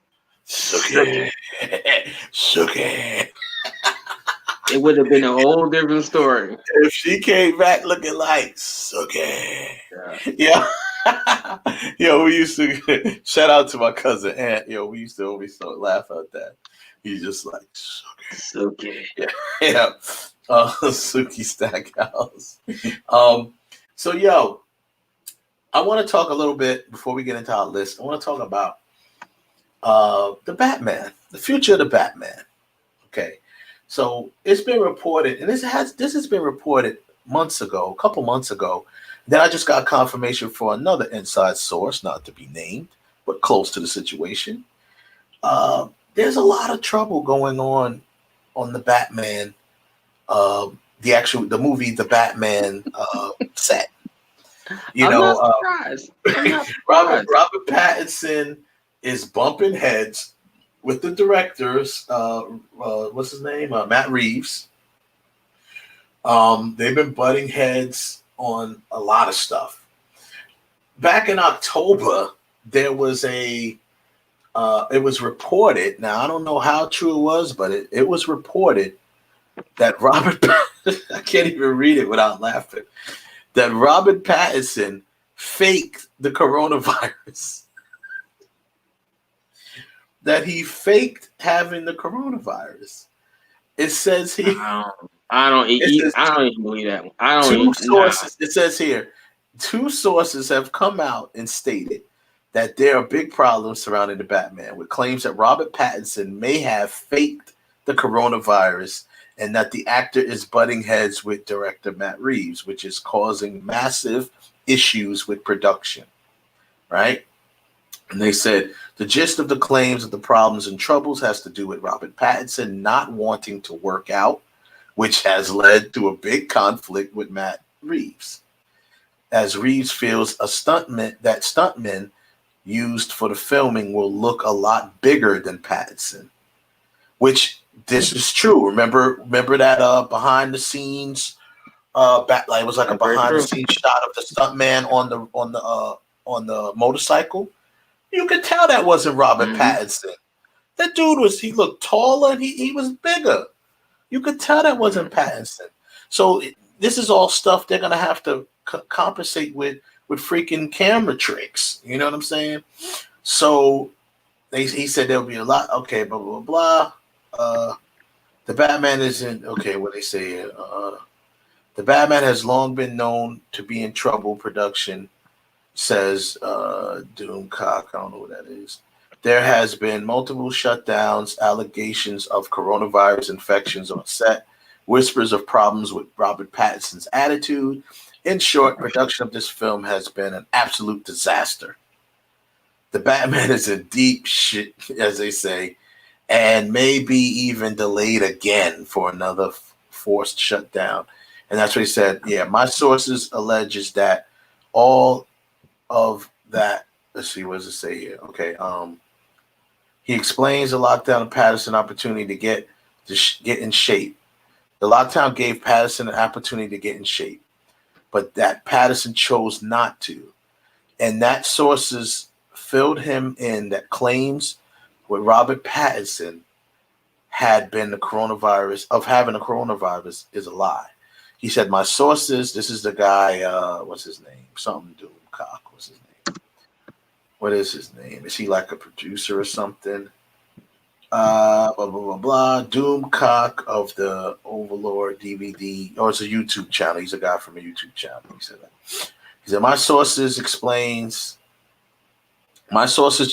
It would have been a whole different story. If she came back looking like Suki. Yeah. Yo, we used to shout out to my cousin Ant. Yo, we used to always laugh at that. He's just like Suki. Yeah. Suki Stackhouse. So yo, I want to talk a little bit before we get into our list. I want to talk about the Batman, the future of the Batman. Okay. So it's been reported, and this has been reported a couple months ago. Then I just got confirmation for another inside source, not to be named, but close to the situation. There's a lot of trouble going on the Batman, the movie, The Batman set. I'm not surprised. Robert Pattinson is bumping heads with the directors, what's his name? Matt Reeves. They've been butting heads on a lot of stuff. Back in October, there was it was reported, now I don't know how true it was, but it was reported that I can't even read it without laughing, that Robert Pattinson faked the coronavirus. That he faked having the coronavirus. It says here. I don't even believe that one. It says here, 2 sources have come out and stated that there are big problems surrounding the Batman, with claims that Robert Pattinson may have faked the coronavirus and that the actor is butting heads with director Matt Reeves, which is causing massive issues with production. Right? And they said the gist of the claims of the problems and troubles has to do with Robert Pattinson not wanting to work out, which has led to a big conflict with Matt Reeves, as Reeves feels that stuntmen used for the filming will look a lot bigger than Pattinson, which this is true. Remember that behind the scenes, it was like a behind the scenes shot of the stuntman on the motorcycle. You could tell that wasn't Robert Pattinson. That dude he looked taller and he was bigger. You could tell that wasn't Pattinson. So this is all stuff they're going to have to compensate with freaking camera tricks. You know what I'm saying? So he said there'll be a lot. Okay, blah, blah, blah. The Batman isn't, okay, what they say here. The Batman has long been known to be in trouble. Production says Doomcock. I don't know what that is. There has been multiple shutdowns, allegations of coronavirus infections on set, whispers of problems with Robert Pattinson's attitude. In short, production of this film has been an absolute disaster. The Batman is in deep shit, as they say, and may be even delayed again for another forced shutdown. And that's what he said. Yeah, my sources alleges that all of that. Let's see, what does it say here? Okay. He explains the lockdown of Pattinson opportunity to get in shape. The lockdown gave Pattinson an opportunity to get in shape, but that Pattinson chose not to. And that sources filled him in that claims with Robert Pattinson had been the coronavirus, of having a coronavirus, is a lie. He said, my sources, this is the guy, what's his name? Something Doomcock. What's his name? What is his name? Is he like a producer or something? Blah, blah, blah, blah. Doomcock of the Overlord DVD. Oh, it's a YouTube channel. He's a guy from a YouTube channel. He said that. He said, my sources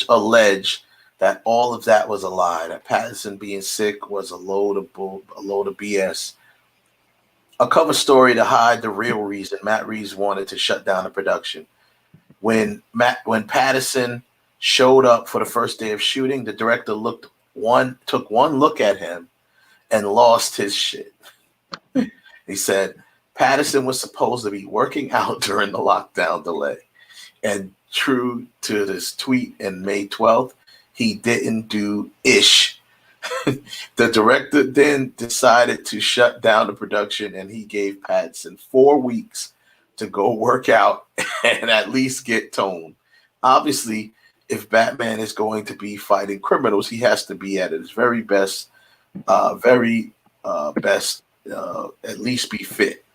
allege that all of that was a lie, that Pattinson being sick was a load of BS. A cover story to hide the real reason Matt Reeves wanted to shut down the production. When Pattinson showed up for the first day of shooting, the director took one look at him and lost his shit. He said Pattinson was supposed to be working out during the lockdown delay. And true to this tweet in May 12th, he didn't do ish. The director then decided to shut down the production, and he gave Pattinson 4 weeks to go work out and at least get toned. Obviously, if Batman is going to be fighting criminals, he has to be at his very best, at least be fit.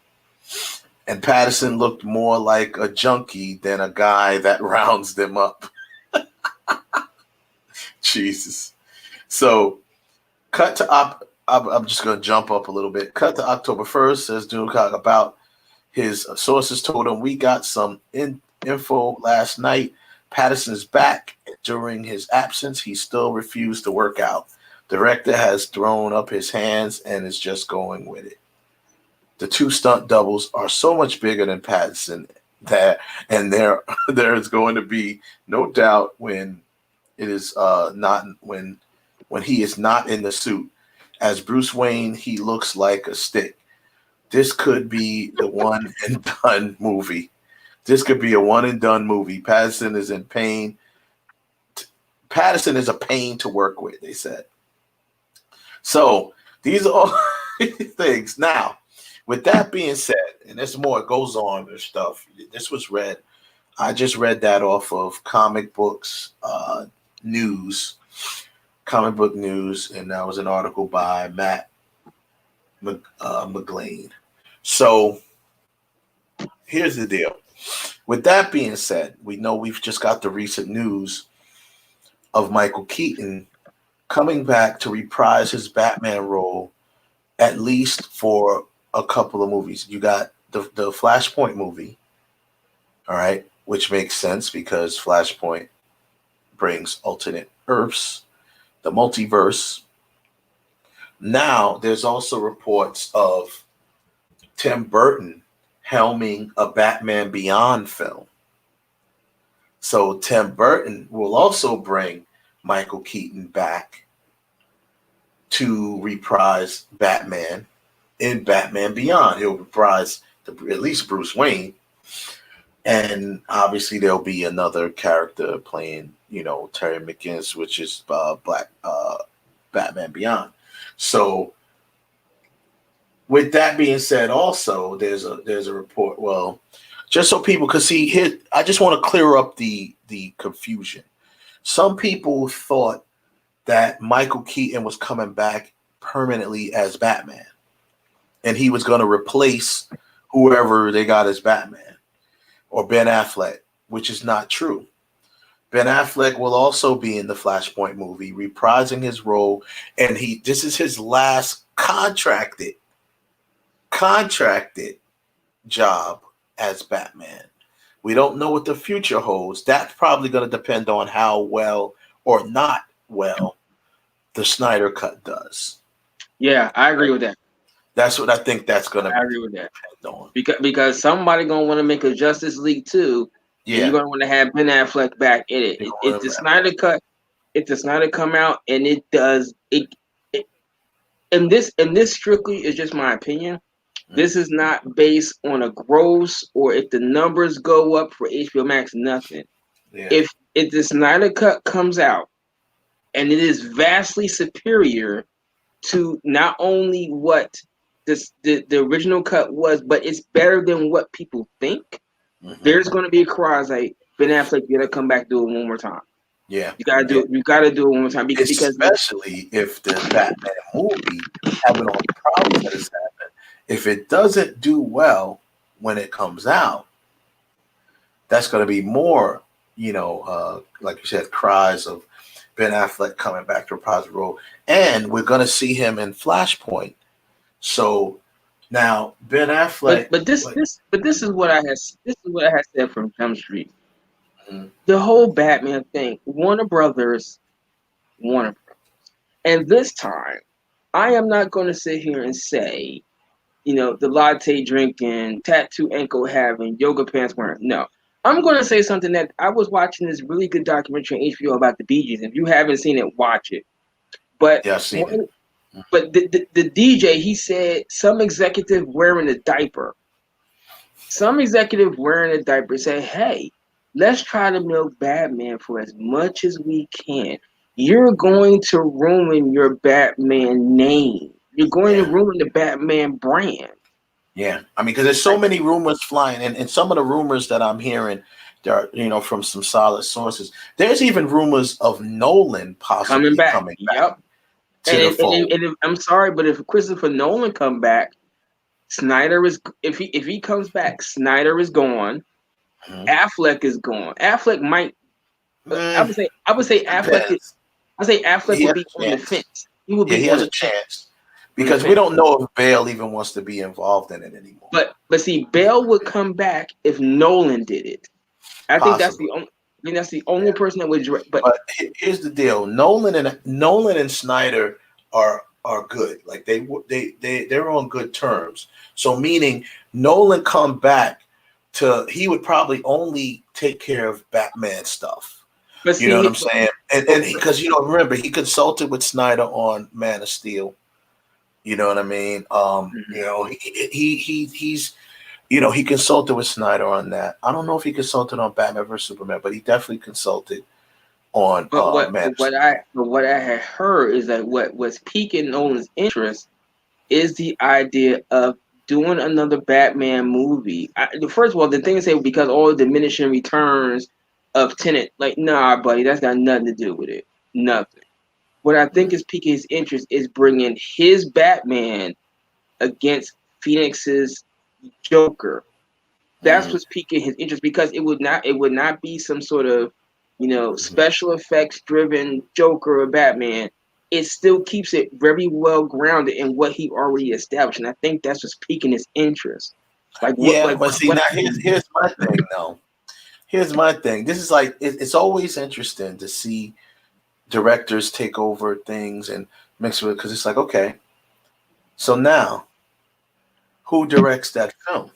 And Pattinson looked more like a junkie than a guy that rounds them up. Jesus. So, cut to I'm just going to jump up a little bit. Cut to October 1st, says Doomcock about his sources told him, we got some info last night. Pattinson's back. During his absence, he still refused to work out. Director has thrown up his hands and is just going with it. The two stunt doubles are so much bigger than Pattinson and there is going to be no doubt when it is when he is not in the suit. As Bruce Wayne, he looks like a stick. This could be the one and done movie. This could be a one and done movie. Pattinson is in pain. Pattinson is a pain to work with, they said. So these are all things. Now, with that being said, and there's more, it goes on and stuff. This was read. I just read that off of Comic Book News, and that was an article by Matt McGlane. So here's the deal. With that being said, we know we've just got the recent news of Michael Keaton coming back to reprise his Batman role, at least for a couple of movies. You got the Flashpoint movie, all right, which makes sense because Flashpoint brings alternate Earths, the multiverse. Now, there's also reports of Tim Burton helming a Batman Beyond film. So Tim Burton will also bring Michael Keaton back to reprise Batman in Batman Beyond. He'll reprise at least Bruce Wayne. And obviously there'll be another character playing, Terry McGinnis, which is Batman Beyond. So with that being said, also there's a report. Well, just so people can see here, I just want to clear up the confusion. Some people thought that Michael Keaton was coming back permanently as Batman, and he was going to replace whoever they got as Batman, or Ben Affleck, which is not true. Ben Affleck will also be in the Flashpoint movie, reprising his role, and this is his last contracted job as Batman. We don't know what the future holds. That's probably going to depend on how well or not well the Snyder Cut does. Yeah, I agree with that. That's what I think that's going to I agree with that. Because somebody going to want to make a Justice League 2. Yeah. You're going to want to have Ben Affleck back in it. If the Snyder Cut, come out and it does it, and this strictly is just my opinion. This is not based on a gross or if the numbers go up for HBO Max, nothing. Yeah. If the Snyder Cut comes out and it is vastly superior to not only what the original cut was, but it's better than what people think, there's going to be a cry like, Ben Affleck, you got to come back and do it one more time. Yeah, you gotta do it. You gotta do it one more time because especially if the Batman movie, having all the problems that has happened, if it doesn't do well when it comes out, that's going to be more, like you said, cries of Ben Affleck coming back to a positive role, and we're going to see him in Flashpoint. So now Ben Affleck, but this is what I had said from Jump Street. The whole Batman thing, Warner Brothers, and this time, I am not going to sit here and say, the latte drinking, tattoo ankle having, yoga pants wearing. No, I'm going to say something that I was watching this really good documentary on HBO about the Bee Gees. If you haven't seen it, watch it. But yeah, I've seen it. But the DJ, he said some executive wearing a diaper. Some executive wearing a diaper said, hey, let's try to milk Batman for as much as we can. You're going to ruin your Batman name. You're going to ruin the Batman brand. Yeah, I mean, because there's so many rumors flying, and some of the rumors that I'm hearing, there are, from some solid sources. There's even rumors of Nolan possibly coming back. Yep. And I'm sorry, but if Christopher Nolan come back, Snyder is if he comes back, Snyder is gone. Affleck is gone. Affleck might. I would say Affleck. Affleck would be on the fence. He would be. He has a chance because we don't know if Bale even wants to be involved in it anymore. But see, Bale would come back if Nolan did it. I think that's the only. That's the only person that would direct. But here's the deal: Nolan and Snyder are good. Like they're on good terms. So meaning Nolan come back he would probably only take care of Batman stuff. You know what I'm saying? And because remember he consulted with Snyder on Man of Steel. You know what I mean? He consulted with Snyder on that. I don't know if he consulted on Batman vs Superman, but he definitely consulted on Man of Steel. What I had heard is that what was piquing Nolan's interest is the idea of doing another Batman movie. First of all, the thing is that because all the diminishing returns of Tenet, like, nah, buddy, that's got nothing to do with it. Nothing. What I think is piquing his interest is bringing his Batman against Phoenix's Joker. That's what's piquing his interest because it would not be some sort of special effects driven Joker or Batman. It still keeps it very well grounded in what he already established, and I think that's what's piquing his interest. But see, now here's my thing, though. Here's my thing. This is like it's always interesting to see directors take over things and mix with it because it's like, okay, so now who directs that film?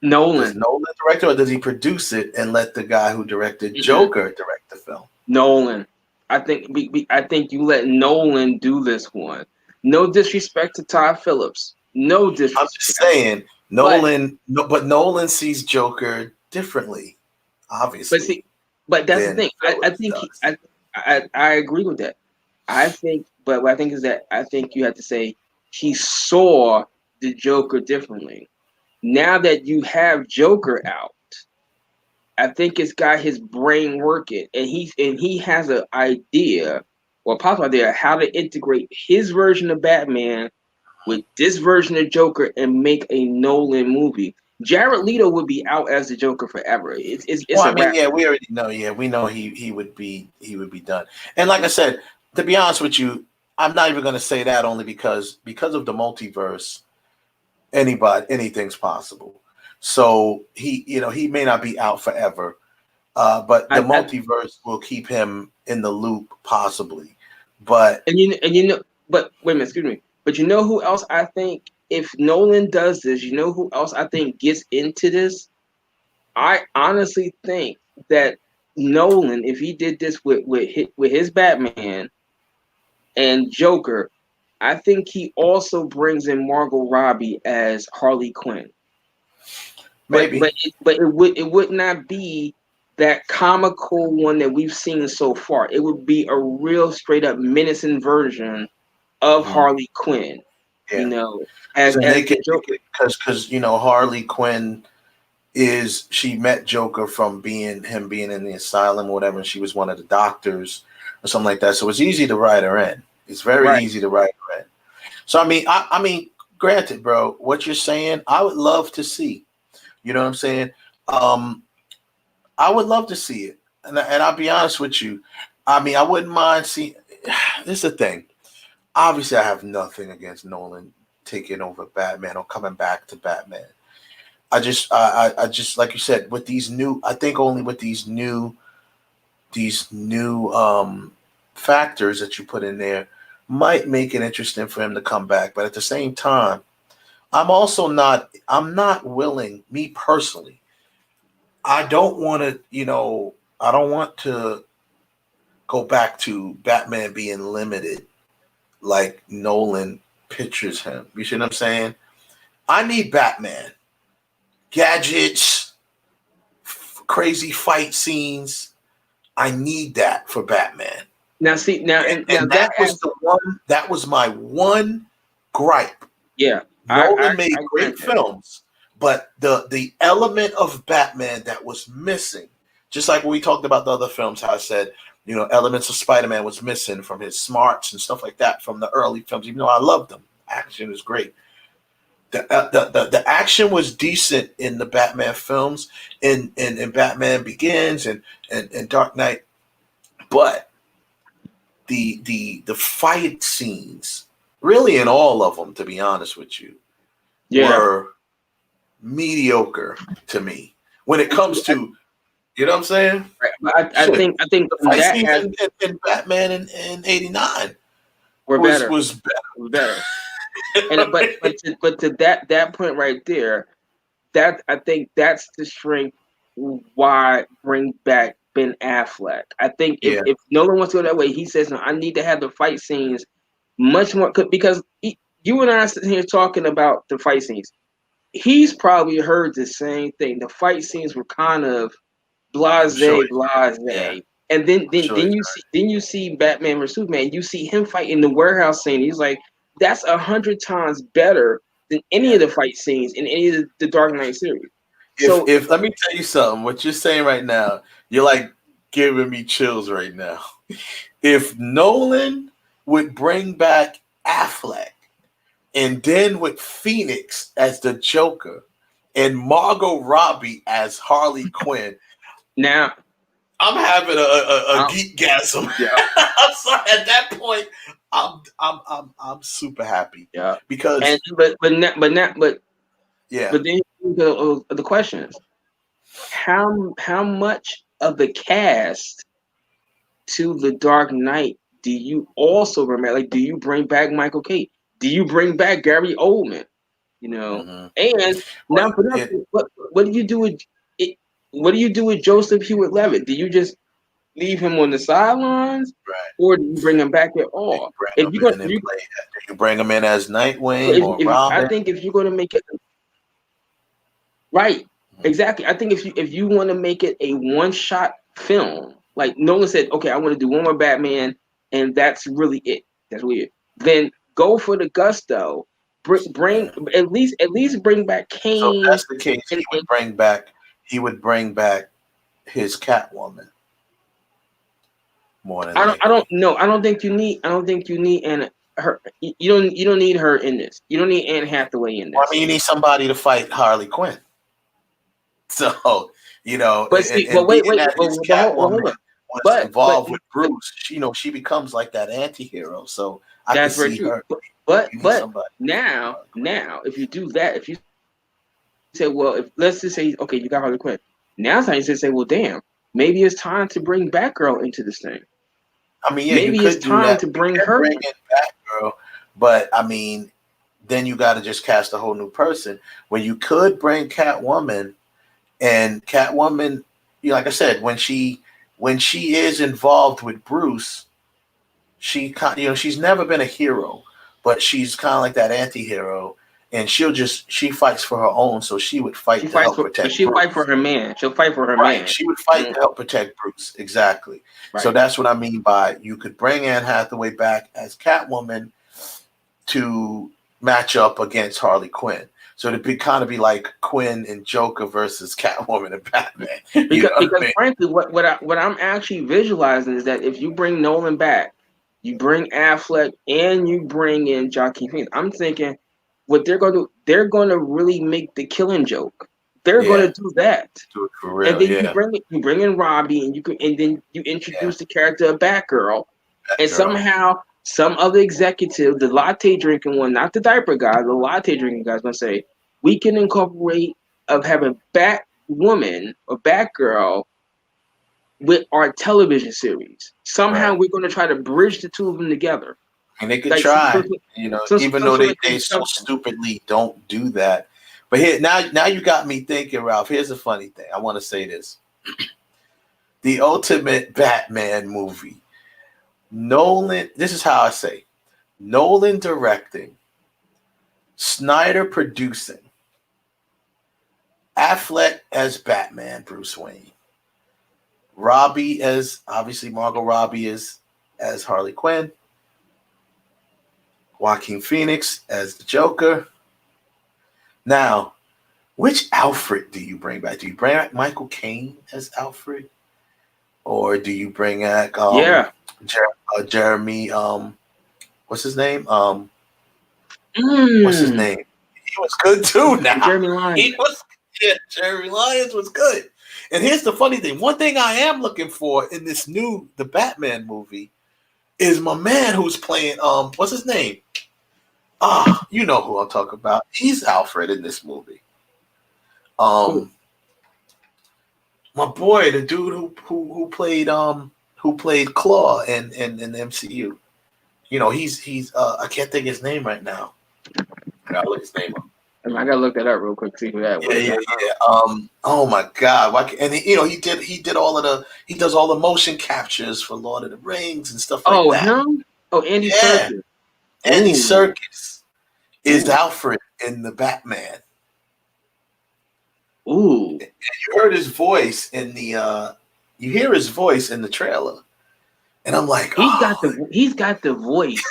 Nolan. Does Nolan direct it, or does he produce it and let the guy who directed Joker direct the film? Nolan. I think I think you let Nolan do this one. No disrespect to Todd Phillips. No disrespect. I'm just saying, but Nolan sees Joker differently, obviously. But that's the thing. I agree with that. I think, but what I think is that I think you have to say he saw the Joker differently. Now that you have Joker out, I think it's got his brain working, and he has an idea, or a possible idea, how to integrate his version of Batman with this version of Joker and make a Nolan movie. Jared Leto would be out as the Joker forever. It's well, we already know. Yeah, we know he would be done. And like I said, to be honest with you, I'm not even going to say that only because of the multiverse. Anything's possible. So he may not be out forever, but the multiverse will keep him in the loop possibly. But but wait a minute, excuse me. But you know who else I think if Nolan does this, you know who else I think gets into this? I honestly think that Nolan, if he did this with his Batman and Joker, I think he also brings in Margot Robbie as Harley Quinn. Maybe, but it would not be that comical one that we've seen so far. It would be a real straight up menacing version of Harley Quinn. Yeah. Because Harley Quinn, is she met Joker from him being in the asylum or whatever, and she was one of the doctors or something like that. So it's easy to write her in. It's very easy to write her in. So I mean, granted, bro, what you're saying, I would love to see. You know what I'm saying? I would love to see it, and I'll be honest with you. I mean, I wouldn't mind seeing. This is the thing. Obviously, I have nothing against Nolan taking over Batman or coming back to Batman. I just like you said, with these new, I think only with these new factors that you put in there might make it interesting for him to come back. But at the same time, I'm not willing, me personally, I don't want to go back to Batman being limited like Nolan pictures him. You see what I'm saying? I need Batman. Gadgets, crazy fight scenes. I need that for Batman. Now, see, and that was my one gripe. Yeah, Nolan made great films, but the element of Batman that was missing, just like when we talked about the other films, how I said, elements of Spider-Man was missing from his smarts and stuff like that from the early films, even though I loved them. Action is great. The action was decent in the Batman films, in Batman Begins and Dark Knight, but the fight scenes, really in all of them, to be honest with you, were mediocre to me when it comes to, you know what I'm saying? Right. I think fight scenes in Batman in '89 was better. And but to that point right there, that I think that's the strength why bring back Ben Affleck. I think if Nolan wants to go that way, he says, no, I need to have the fight scenes much more, because you and I are sitting here talking about the fight scenes. He's probably heard the same thing. The fight scenes were kind of blase. Yeah. And then you see Batman vs Superman. You see him fight in the warehouse scene. He's like, that's 100 times better than any of the fight scenes in any of the Dark Knight series. If let me tell you something, what you're saying right now, you're like giving me chills right now. If Nolan would bring back Affleck, and then with Phoenix as the Joker, and Margot Robbie as Harley Quinn, now I'm having a geekgasm. Yeah. I'm sorry. At that point, I'm super happy. Yeah. Because but then the question is, how much of the cast to the Dark Knight do you also remember? Like, do you bring back Michael Caine? Do you bring back Gary Oldman? And now, what do you do with it? What do you do with Joseph Hewitt-Levitt? Do you just leave him on the sidelines, or do you bring him back at all? Do you bring him in as Nightwing or Robin? I think if you're going to make it right, exactly. I think if you want to make it a one-shot film, like Nolan said, okay, I want to do one more Batman, and that's really it. That's weird. Then go for the gusto. Bring at least bring back Caine. So if that's the case, he would bring back his Catwoman. More than I don't know. I don't think you need her. You don't need her in this. You don't need Anne Hathaway in this. Well, I mean, you need somebody to fight Harley Quinn. So but see, wait. Catwoman was involved with Bruce. She becomes like that anti-hero. So I can see her. But now, if you do that, if you say, well, let's just say, okay, you got Harley Quinn. Now it's time to say, well, damn, maybe it's time to bring Batgirl into this thing. I mean, yeah, maybe it's time to bring her. Bring in Batgirl, but I mean, then you got to just cast a whole new person. When you could bring Catwoman, and Catwoman, like I said, when she is involved with Bruce, she's never been a hero, but she's kind of like that anti-hero, and she fights for her own, so she would fight to help protect. She'll fight for her man. She'll fight for her man. She would fight to help protect Bruce. Exactly. Right. So that's what I mean by you could bring Anne Hathaway back as Catwoman to match up against Harley Quinn. So it'd be kind of be like Quinn and Joker versus Catwoman and Batman. Because frankly, what I'm actually visualizing is that if you bring Nolan back, you bring Affleck, and you bring in Joaquin Phoenix, I'm thinking what they're going to do, they're going to really make the Killing Joke. They're going to do that. Do it for real, and then you bring in Robbie, and then you introduce the character of Batgirl, and somehow some other executive, the latte drinking one, not the diaper guy, the latte drinking guy, is going to say, we can incorporate of having Batwoman or Batgirl with our television series. Somehow we're going to try to bridge the two of them together. And they could try, even though they so stupidly don't do that. But here now you got me thinking, Ralph. Here's the funny thing. I want to say this. The ultimate Batman movie. Nolan, this is how I say. Nolan directing, Snyder producing, Affleck as Batman, Bruce Wayne, Robbie as, obviously Margot Robbie as Harley Quinn, Joaquin Phoenix as the Joker. Now, which Alfred do you bring back? Do you bring back Michael Caine as Alfred? Or do you bring back Jeremy, what's his name? What's his name? He was good too now. Jeremy Lyons. Jeremy Lyons was good. And here's the funny thing. One thing I am looking for in the Batman movie is my man who's playing, what's his name? You know who I'm talking about. He's Alfred in this movie. My boy, the dude who played Claw in the MCU. You know, he's I can't think his name right now. I gotta look his name up. I gotta look that up real quick, see who that was. Yeah. Oh my God! He did all of he does all the motion captures for Lord of the Rings and stuff like that. Him? Oh, Andy Serkis. Andy Serkis is Alfred in the Batman. Ooh! And you heard his voice in the you hear his voice in the trailer, and I'm like, he's got the voice.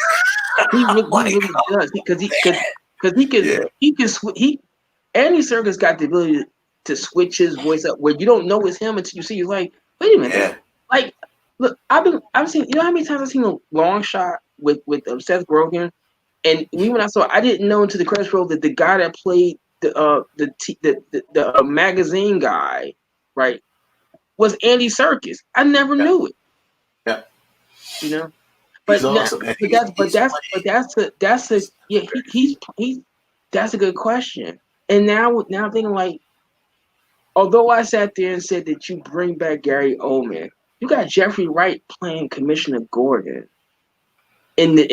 He really does because Andy Serkis got the ability to switch his voice up where you don't know it's him until you see. You're like, wait a minute. Yeah. Like, look, I've seen. You know how many times I've seen a long shot with Seth Rogen, and when I saw, I didn't know until the credits rolled that the guy that played the magazine guy, right, was Andy Serkis. I never knew it. Yeah. You know. That's a good question. And now I'm thinking, like, although I sat there and said that you bring back Gary Oldman, you got Jeffrey Wright playing Commissioner Gordon in this.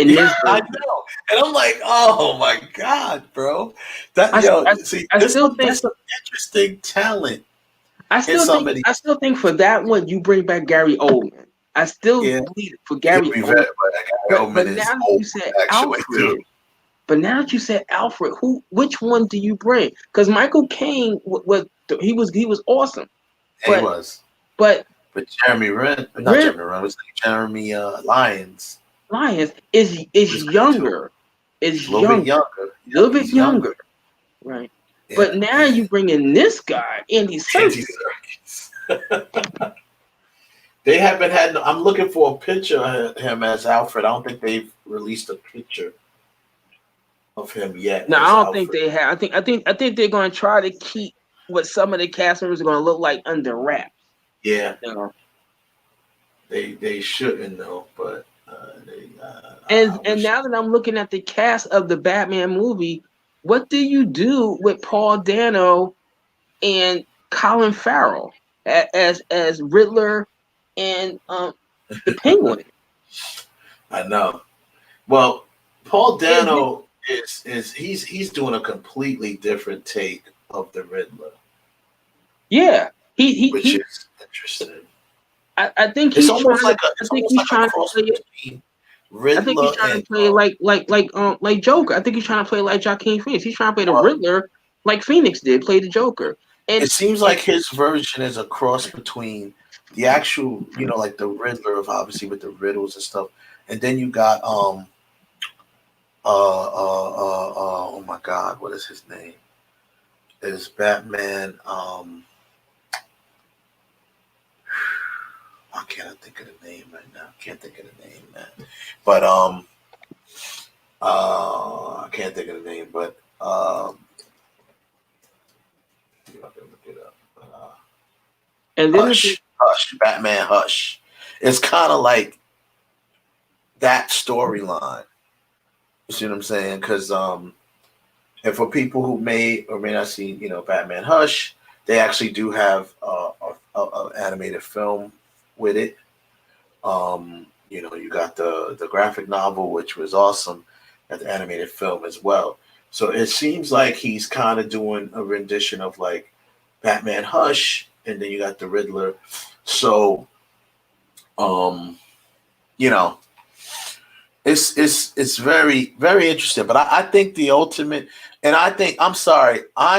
I know, and I'm like, oh my God, bro! That's some interesting talent. I still think for that one you bring back Gary Oldman. I still believe it for Gary Oldman. But now that you said Alfred, which one do you bring? Because Michael Caine he was awesome. He was. But Jeremy Lyons. Lyons is younger. Is a little bit younger. Right. Yeah. But now you bring in this guy, Andy Serkis. They haven't had. I'm looking for a picture of him as Alfred. I don't think they've released a picture of him yet. No, I don't think they have. I think they're going to try to keep what some of the cast members are going to look like under wraps. Yeah, you know? They shouldn't though. But and now that I'm looking at the cast of the Batman movie, what do you do with Paul Dano and Colin Farrell as Riddler and the Penguin? I know. Well, Paul Dano he's doing a completely different take of the Riddler. Yeah, which is interesting. I think he's trying to play like Joker. I think he's trying to play like Joaquin Phoenix. He's trying to play the Riddler like Phoenix did, play the Joker. And it seems like his version is a cross between the actual, like the Riddler of obviously with the riddles and stuff, and then you got oh my God, what is his name? is Batman. Why can't I think of the name right now? Can't think of the name, man. But I can't think of the name. But see if I can look it up. And then Hush, Batman Hush. It's kind of like that storyline. You see what I'm saying? Because and for people who may or may not see, Batman Hush, they actually do have an animated film with it. You got the graphic novel, which was awesome, and the animated film as well. So it seems like he's kind of doing a rendition of like Batman Hush, and then you got the Riddler. So, it's very, very interesting. But I think the ultimate, and I'm sorry, I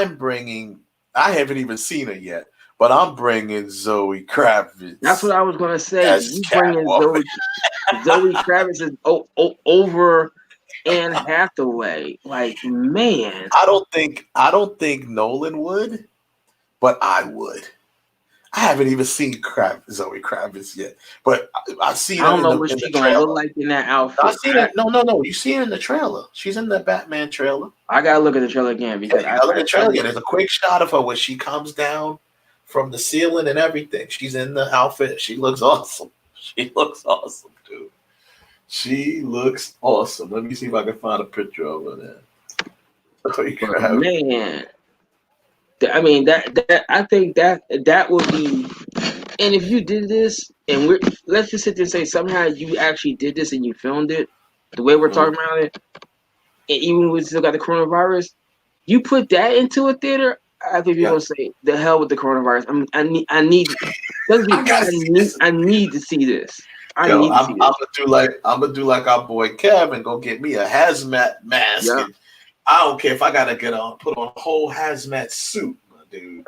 haven't even seen it yet, but I'm bringing Zoe Kravitz. That's what I was gonna say. You bringing Zoe Kravitz is over Anne Hathaway. Like, man, I don't think Nolan would, but I would. I haven't even seen Zoe Kravitz yet, but I've seen her. I don't know what she's gonna look like in that outfit. I've seen it. No. You see her in the trailer. She's in the Batman trailer. I gotta look at the trailer again because I look at the trailer again. There's a quick shot of her where she comes down from the ceiling and everything. She's in the outfit. She looks awesome. She looks awesome, dude. She looks awesome. Let me see if I can find a picture of her there. Man. I mean that I think that would be, and if you did this and let's just sit there and say somehow you actually did this and you filmed it the way we're talking about it, and even we still got the coronavirus, you put that into a theater, I think you're gonna say the hell with the coronavirus. I need to see this. I'm gonna do like our boy Kevin, go get me a hazmat mask. Yeah. I don't care if I gotta put on a whole hazmat suit, my dude.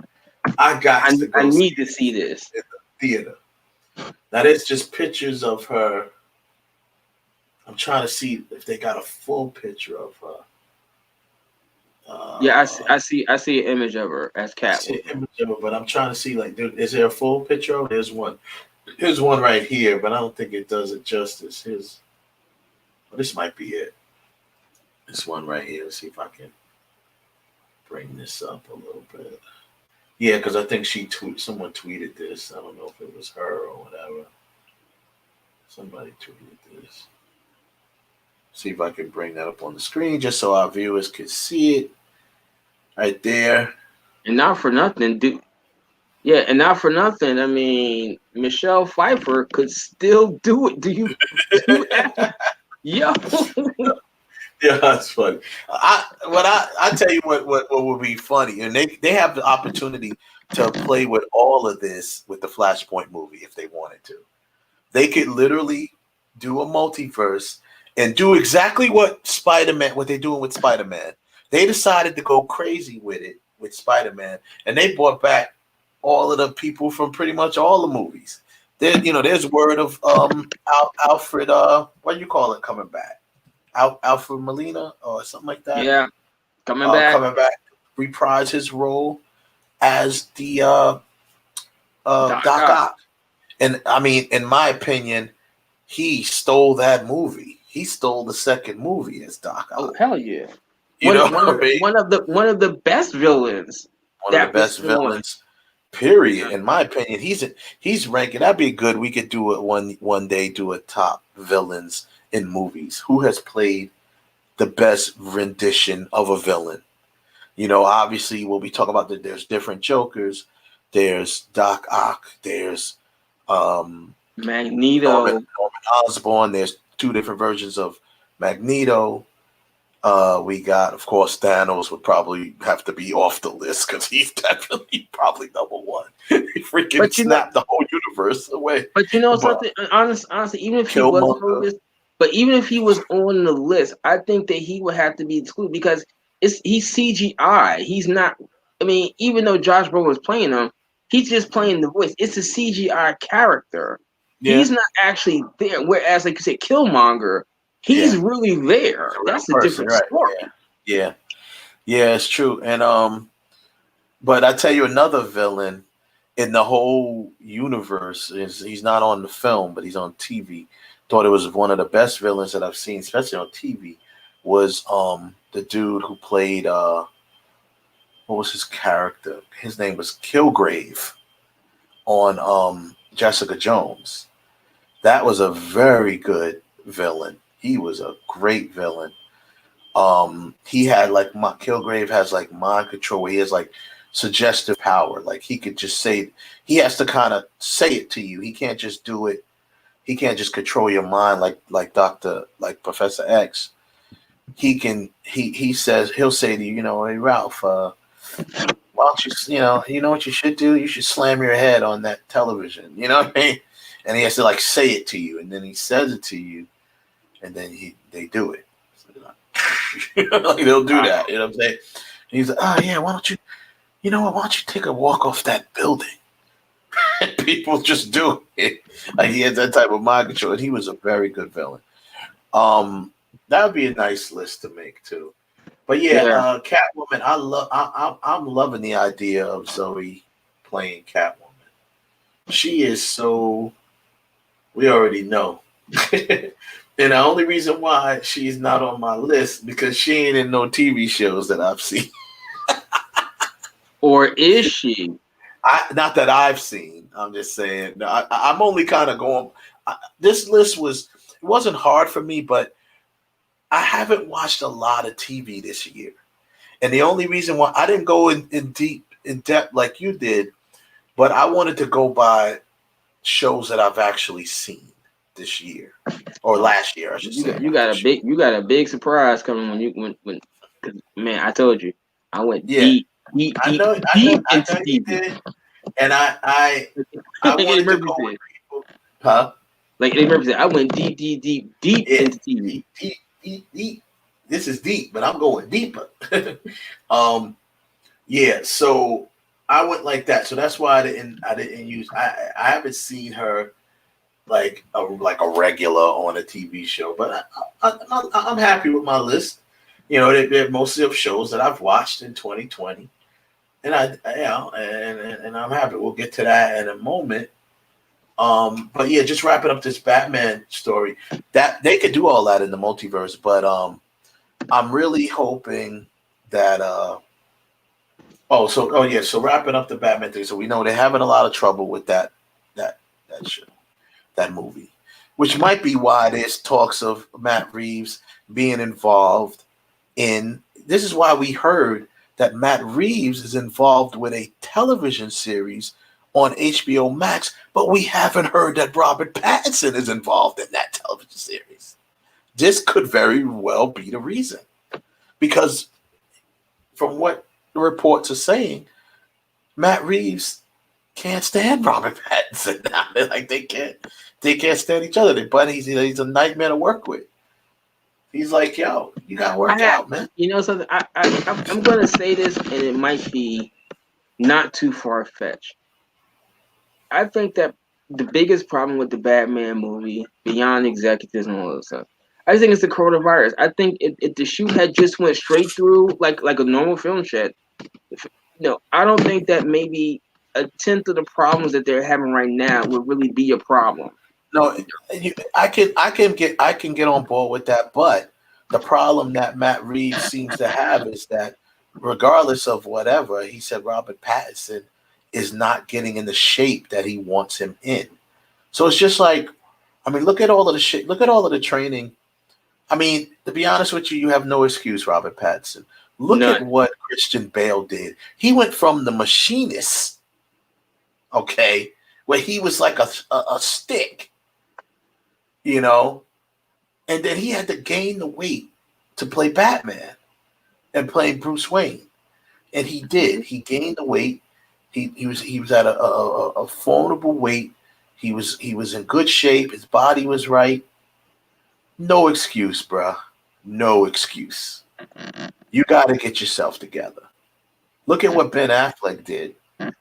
I need to see this in the theater. Now there's just pictures of her. I'm trying to see if they got a full picture of her. I see an image of her as Catwoman. But I'm trying to see, like, dude, is there a full picture of her? There's one right here, but I don't think it does it justice. This might be it. This one right here. Let's see if I can bring this up a little bit. Yeah, because I think someone tweeted this. I don't know if it was her or whatever. Somebody tweeted this. See if I can bring that up on the screen just so our viewers can see it right there. And not for nothing, I mean, Michelle Pfeiffer could still do it. Do you? Yo. Yeah, that's funny. I tell you what would be funny, and they have the opportunity to play with all of this with the Flashpoint movie if they wanted to. They could literally do a multiverse and do exactly what they're doing with Spider-Man. They decided to go crazy with it with Spider-Man, and they brought back all of the people from pretty much all the movies. There's word of Alfred. What do you call it? Coming back. Alfred Molina or something like that. Yeah, coming back, reprise his role as the Doc Ock. And I mean, in my opinion, he stole that movie. He stole the second movie as Doc Ock. Oh hell yeah! One of the best villains. One of the best villains. Period. In my opinion, he's ranking. That'd be good. We could do it one day. Do a top villains in movies. Who has played the best rendition of a villain? Obviously, when we talk about there's different Jokers. There's Doc Ock. There's Magneto. Norman Osborn. There's two different versions of Magneto. We got, of course, Thanos would probably have to be off the list because he's definitely probably number one. He freaking snapped the whole universe away. But something, honestly, even if he was on the list, even if he was on the list, I think that he would have to be excluded because he's CGI. He's not. I mean, even though Josh Brolin was playing him, he's just playing the voice. It's a CGI character. Yeah. He's not actually there. Whereas, like you said, Killmonger. He's really there. That's a different story. Yeah, it's true. And But I tell you another villain in the whole universe is he's not on the film, but he's on TV. Thought it was one of the best villains that I've seen, especially on TV, was the dude who played what was his character? His name was Kilgrave on Jessica Jones. That was a very good villain. He was a great villain. He had like Kilgrave has like mind control where he has like suggestive power. Like he could just say, he has to kind of say it to you. He can't just do it. He can't just control your mind like Professor X. He can, he says, he'll say to you, hey Ralph, why don't you know what you should do? You should slam your head on that television. You know what I mean? And he has to like say it to you, and then he says it to you, and then they do it. Like they'll do that. You know what I'm saying? And he's like, oh yeah, why don't you take a walk off that building? And people just do it. Like he has that type of mind control, and he was a very good villain. That would be a nice list to make too. But yeah. Catwoman. I'm loving the idea of Zoe playing Catwoman. She is so. We already know. And the only reason why she's not on my list because she ain't in no TV shows that I've seen. Or is she? Not that I've seen. I'm just saying. I'm only kind of going. This list wasn't hard for me, but I haven't watched a lot of TV this year. And the only reason why I didn't go in depth like you did, but I wanted to go by shows that I've actually seen this year or last year, I should say. You got a big surprise coming when man, I told you I went deep into TV. And I wanted to go with people, huh? Like Eddie Murphy said, I went deep into TV. Deep. This is deep, but I'm going deeper. Yeah. So I went like that. So that's why I didn't use. I haven't seen her like a regular on a TV show, but I'm happy with my list. They're mostly of shows that I've watched in 2020, and and I'm happy. We'll get to that in a moment. But yeah, just wrapping up this Batman story. That they could do all that in the multiverse, but I'm really hoping that so wrapping up the Batman thing. So we know they're having a lot of trouble with that show, that movie, which might be why there's talks of Matt Reeves being involved in. This is why we heard that Matt Reeves is involved with a television series on HBO Max, but we haven't heard that Robert Pattinson is involved in that television series. This could very well be the reason, because from what the reports are saying, Matt Reeves can't stand Robert Pattinson now. They're like they can't stand each other. They're buddies. He's a nightmare to work with. He's like, yo, you gotta work out, man. You know something? I'm gonna say this, and it might be not too far fetched. I think that the biggest problem with the Batman movie, beyond executives and all that stuff, I think it's the coronavirus. I think if the shoot had just went straight through like a normal film set, I don't think that maybe a tenth of the problems that they're having right now would really be a problem. No, I can get on board with that, but the problem that Matt Reeves seems to have is that regardless of whatever, he said Robert Pattinson is not getting in the shape that he wants him in. So it's just like, I mean, look at all of the shit. Look at all of the training. I mean, to be honest with you, you have no excuse, Robert Pattinson. Look at what Christian Bale did. He went from The Machinist, okay, where he was like a stick, and then he had to gain the weight to play Batman and play Bruce Wayne. And he did. He gained the weight. He was at a formidable weight. He was in good shape. His body was right. No excuse, bruh. No excuse. You got to get yourself together. Look at what Ben Affleck did. Ben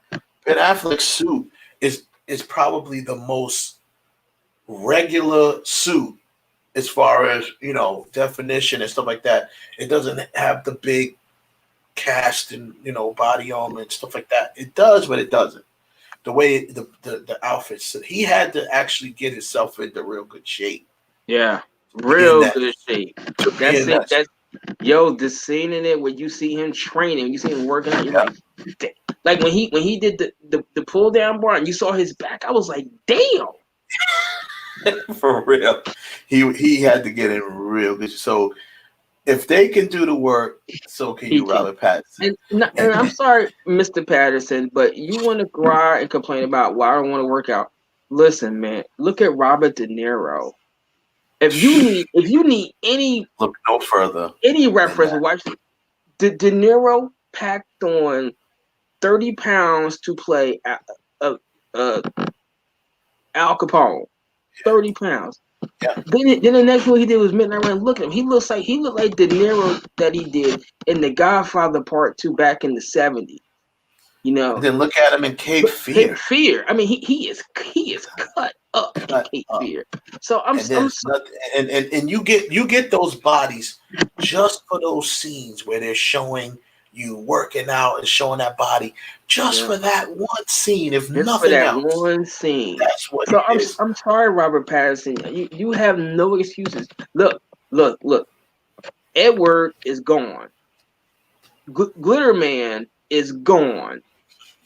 Affleck's suit is probably the most regular suit as far as definition and stuff like that. It doesn't have the big cast and body armor and stuff like that. It does, but it doesn't. The way the outfits, he had to actually get himself into real good shape. Yeah, real good shape. That's it. That's the scene in it where you see him training, you see him working out. You're like when he did the pull down bar and you saw his back, I was like, damn. For real, he had to get in real good. So if they can do the work, so can you, Robert Pattinson. And I'm sorry, Mr. Patterson, but you want to cry and complain about why I don't want to work out. Listen, man, look at Robert De Niro. If you need any look no further, any reference, watch De Niro packed on 30 pounds to play Al Capone. 30 pounds. Yeah. Then the next one he did was Midnight Run. Look at him. He looked like De Niro that he did in The Godfather Part 2 back in the 70s. And then look at him in Cape Fear. Cape Fear. I mean, he is cut up in Cape Fear. So and you get those bodies just for those scenes where they're showing you working out and showing that body just for that one scene, if just nothing for that else. One scene. That's what. So I'm sorry, Robert Pattinson. You have no excuses. Look. Edward is gone. Glitter Man is gone.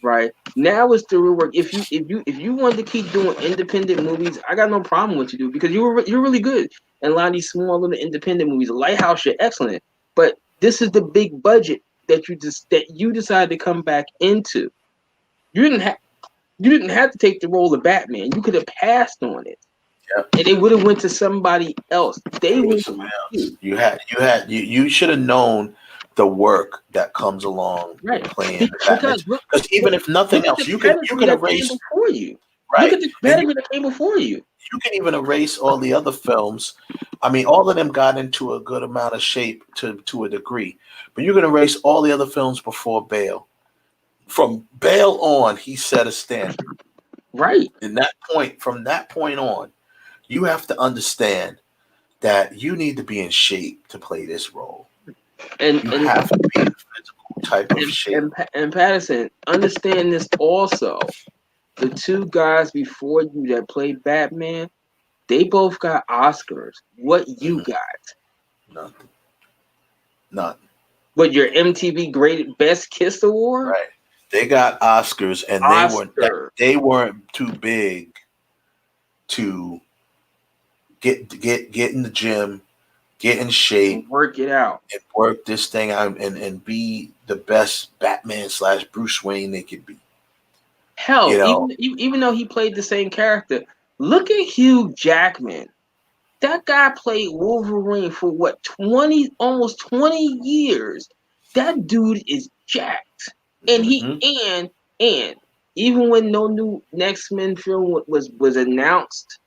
Right now, it's the real work. If you want to keep doing independent movies, I got no problem with you do because you're really good. And a lot of these small little independent movies, Lighthouse, you're excellent. But this is the big budget that you decided to come back into. You didn't have to take the role of Batman. You could have passed on it. Yep. And it would have went to somebody else. You should have known the work that comes along playing Batman. Because even if nothing else, you can erase before you. Right. Look at the Batman that came before you. You can even erase all the other films. I mean, all of them got into a good amount of shape to a degree. But you can erase all the other films before Bale. From Bale on, he set a standard. Right. From that point on, you have to understand that you need to be in shape to play this role. And you have to be in a physical type of shape. And Patterson, understand this also. The two guys before you that played Batman, they both got Oscars. What you got? None. What, your MTV Great Best Kiss Award? Right. They got Oscars, and they weren't too big to get in the gym, get in shape, work it out, and work this thing out, and be the best Batman / Bruce Wayne they could be. Hell, even though he played the same character, look at Hugh Jackman. That guy played Wolverine for what, almost 20 years. That dude is jacked. And and even when no new X-Men film was announced,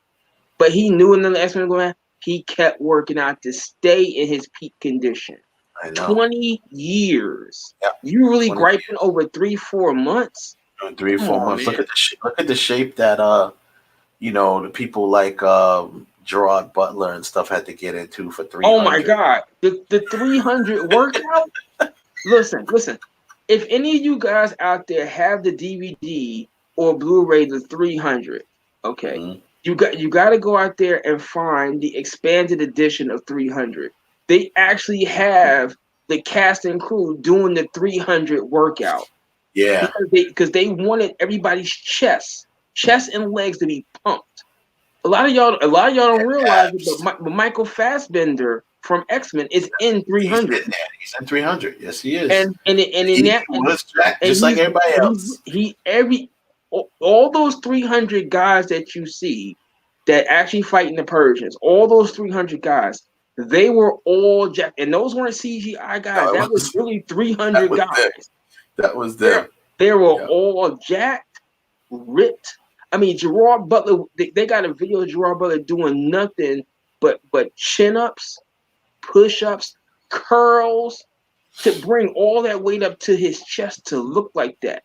but he knew another X-Men was going on, he kept working out to stay in his peak condition. I know. 20 years. Yep. You really griping over 3-4 months? 3 or 4 months. Man. Look at the shape that the people like Gerard Butler and stuff had to get into for 300. Oh my God, the 300 workout. Listen. If any of you guys out there have the DVD or Blu-ray, the 300, okay, you got to go out there and find the expanded edition of 300. They actually have the cast and crew doing the 300 workout. Yeah, because they wanted everybody's chest and legs to be pumped. A lot of y'all don't realize it, but Michael Fassbender from X-Men is in 300. He's in 300. Yes, he is. And just like everybody else. All those 300 guys that you see that actually fighting the Persians, all those 300 guys, they were all jacked, and those weren't CGI guys. That was really 300 guys. That was them. They were all jacked, ripped. I mean, Gerard Butler, they got a video of Gerard Butler doing nothing but chin-ups, push-ups, curls to bring all that weight up to his chest to look like that.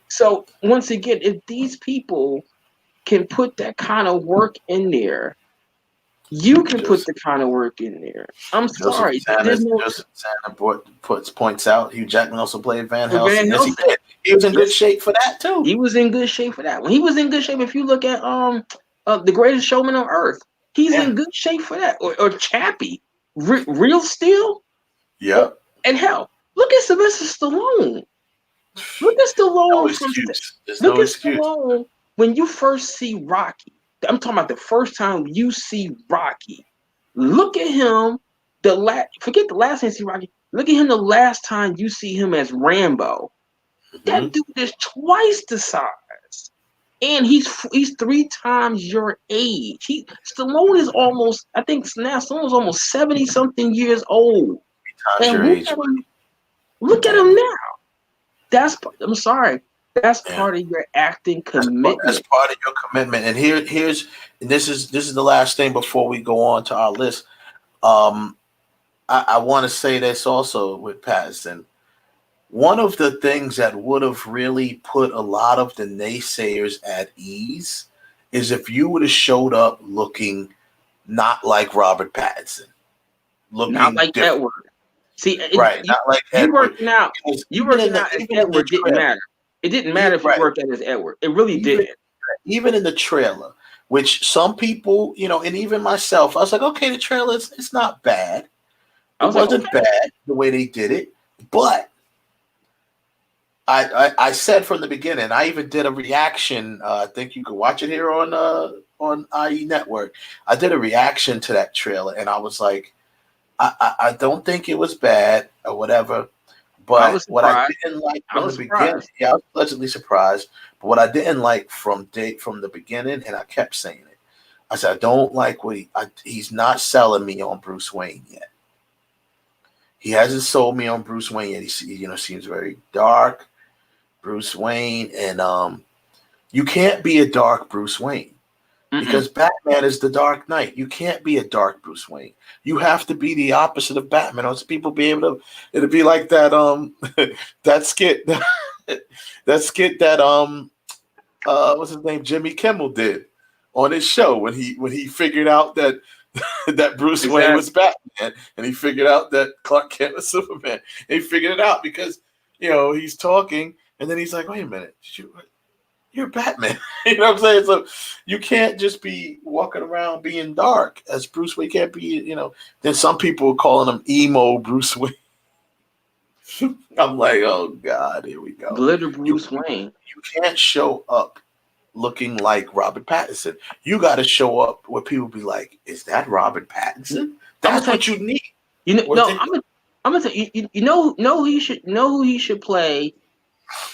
So, once again, if these people can put that kind of work in there, You can put the kind of work in there. I'm sorry. Joseph Santa points out Hugh Jackman also played Van Helsing. Van Yes, he did. He was in good shape for that too. He was in good shape for that. When he was in good shape, if you look at The Greatest Showman on Earth, he's in good shape for that. Or Chappie, Real Steel. Yeah. And hell, look at Sylvester Stallone. Look at Stallone. No excuse. There's no excuse. Stallone when you first see Rocky. I'm talking about the first time you see Rocky. Look at him. Forget the last time you see Rocky. Look at him the last time you see him as Rambo. That dude is twice the size, and he's 3 times your age. Stallone is almost. I think now Stallone's almost 70-something years old. And look at him now. I'm sorry. That's part of your acting commitment. That's part of your commitment. And this is the last thing before we go on to our list. I want to say this also with Pattinson. One of the things that would have really put a lot of the naysayers at ease is if you would have showed up looking not like Robert Pattinson, looking not like different. Edward. See, not like Edward. You working out as Edward didn't matter. It didn't matter if you worked out as Edward. It really didn't. Even in the trailer, which some people, and even myself, I was like, okay, the trailer it's not bad. It wasn't bad the way they did it, but I said from the beginning. I even did a reaction. I think you can watch it here on IE Network. I did a reaction to that trailer, and I was like, I don't think it was bad or whatever. But what I didn't like from the beginning, I was pleasantly surprised. But what I didn't like from the beginning, and I kept saying it, I said I don't like what he's not selling me on Bruce Wayne yet. He hasn't sold me on Bruce Wayne yet. He seems very dark, Bruce Wayne, and you can't be a dark Bruce Wayne because Batman is the Dark Knight. You can't be a dark Bruce Wayne. You have to be the opposite of Batman. Or else people be able to. It'll be like that that skit that what's his name, Jimmy Kimmel did on his show when he figured out that that Bruce Wayne was Batman, and he figured out that Clark Kent was Superman. And he figured it out because he's talking, and then he's like, "Wait a minute, you're Batman." You know what I'm saying? So you can't just be walking around being dark as Bruce Wayne. Can't be, Then some people are calling him emo Bruce Wayne. I'm like, oh God, here we go. Glitter Bruce Wayne. You can't show up looking like Robert Pattinson. You got to show up where people be like, "Is that Robert Pattinson?" That's what you need. I'm gonna tell you. You know who he should play.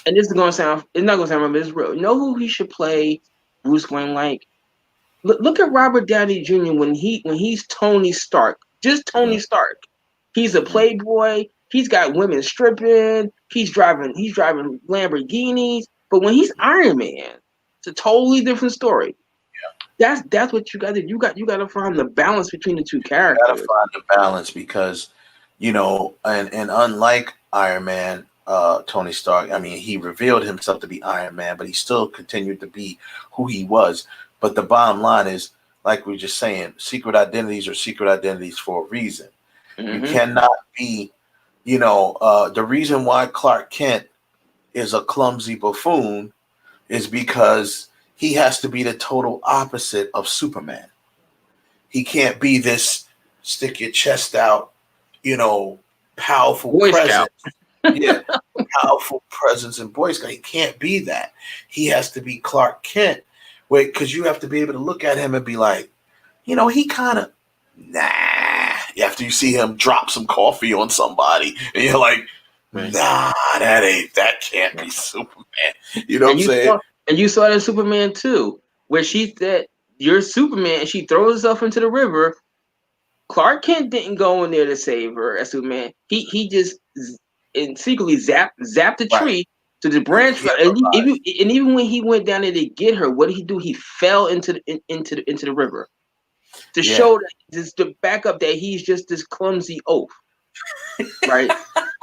And this is gonna sound. It's not gonna sound right, but it's real. Know who he should play Bruce Wayne like? Look at Robert Downey Jr. when he's Tony Stark. Just Tony Stark. He's a playboy. He's got women stripping. He's driving Lamborghinis. But when he's Iron Man, it's a totally different story. Yeah. That's what you got to do. You got to find the balance between the two characters. You got to find the balance because, and unlike Iron Man, Tony Stark, I mean, he revealed himself to be Iron Man, but he still continued to be who he was. But the bottom line is, like we were just saying, secret identities are secret identities for a reason. You cannot be, the reason why Clark Kent is a clumsy buffoon is because he has to be the total opposite of Superman. He can't be this stick your chest out, powerful presence. Yeah, powerful presence and Boy Scout. He can't be that. He has to be Clark Kent. Because you have to be able to look at him and be like, he kind of After you see him drop some coffee on somebody, and you're like, that can't be Superman. You know what I'm saying? And you saw that in Superman 2, where she said, "You're Superman," and she throws herself into the river. Clark Kent didn't go in there to save her as Superman. He just secretly zapped the tree to the branch. And even when he went down there to get her, what did he do? He fell into the river to show that to back up that he's just this clumsy oaf. Right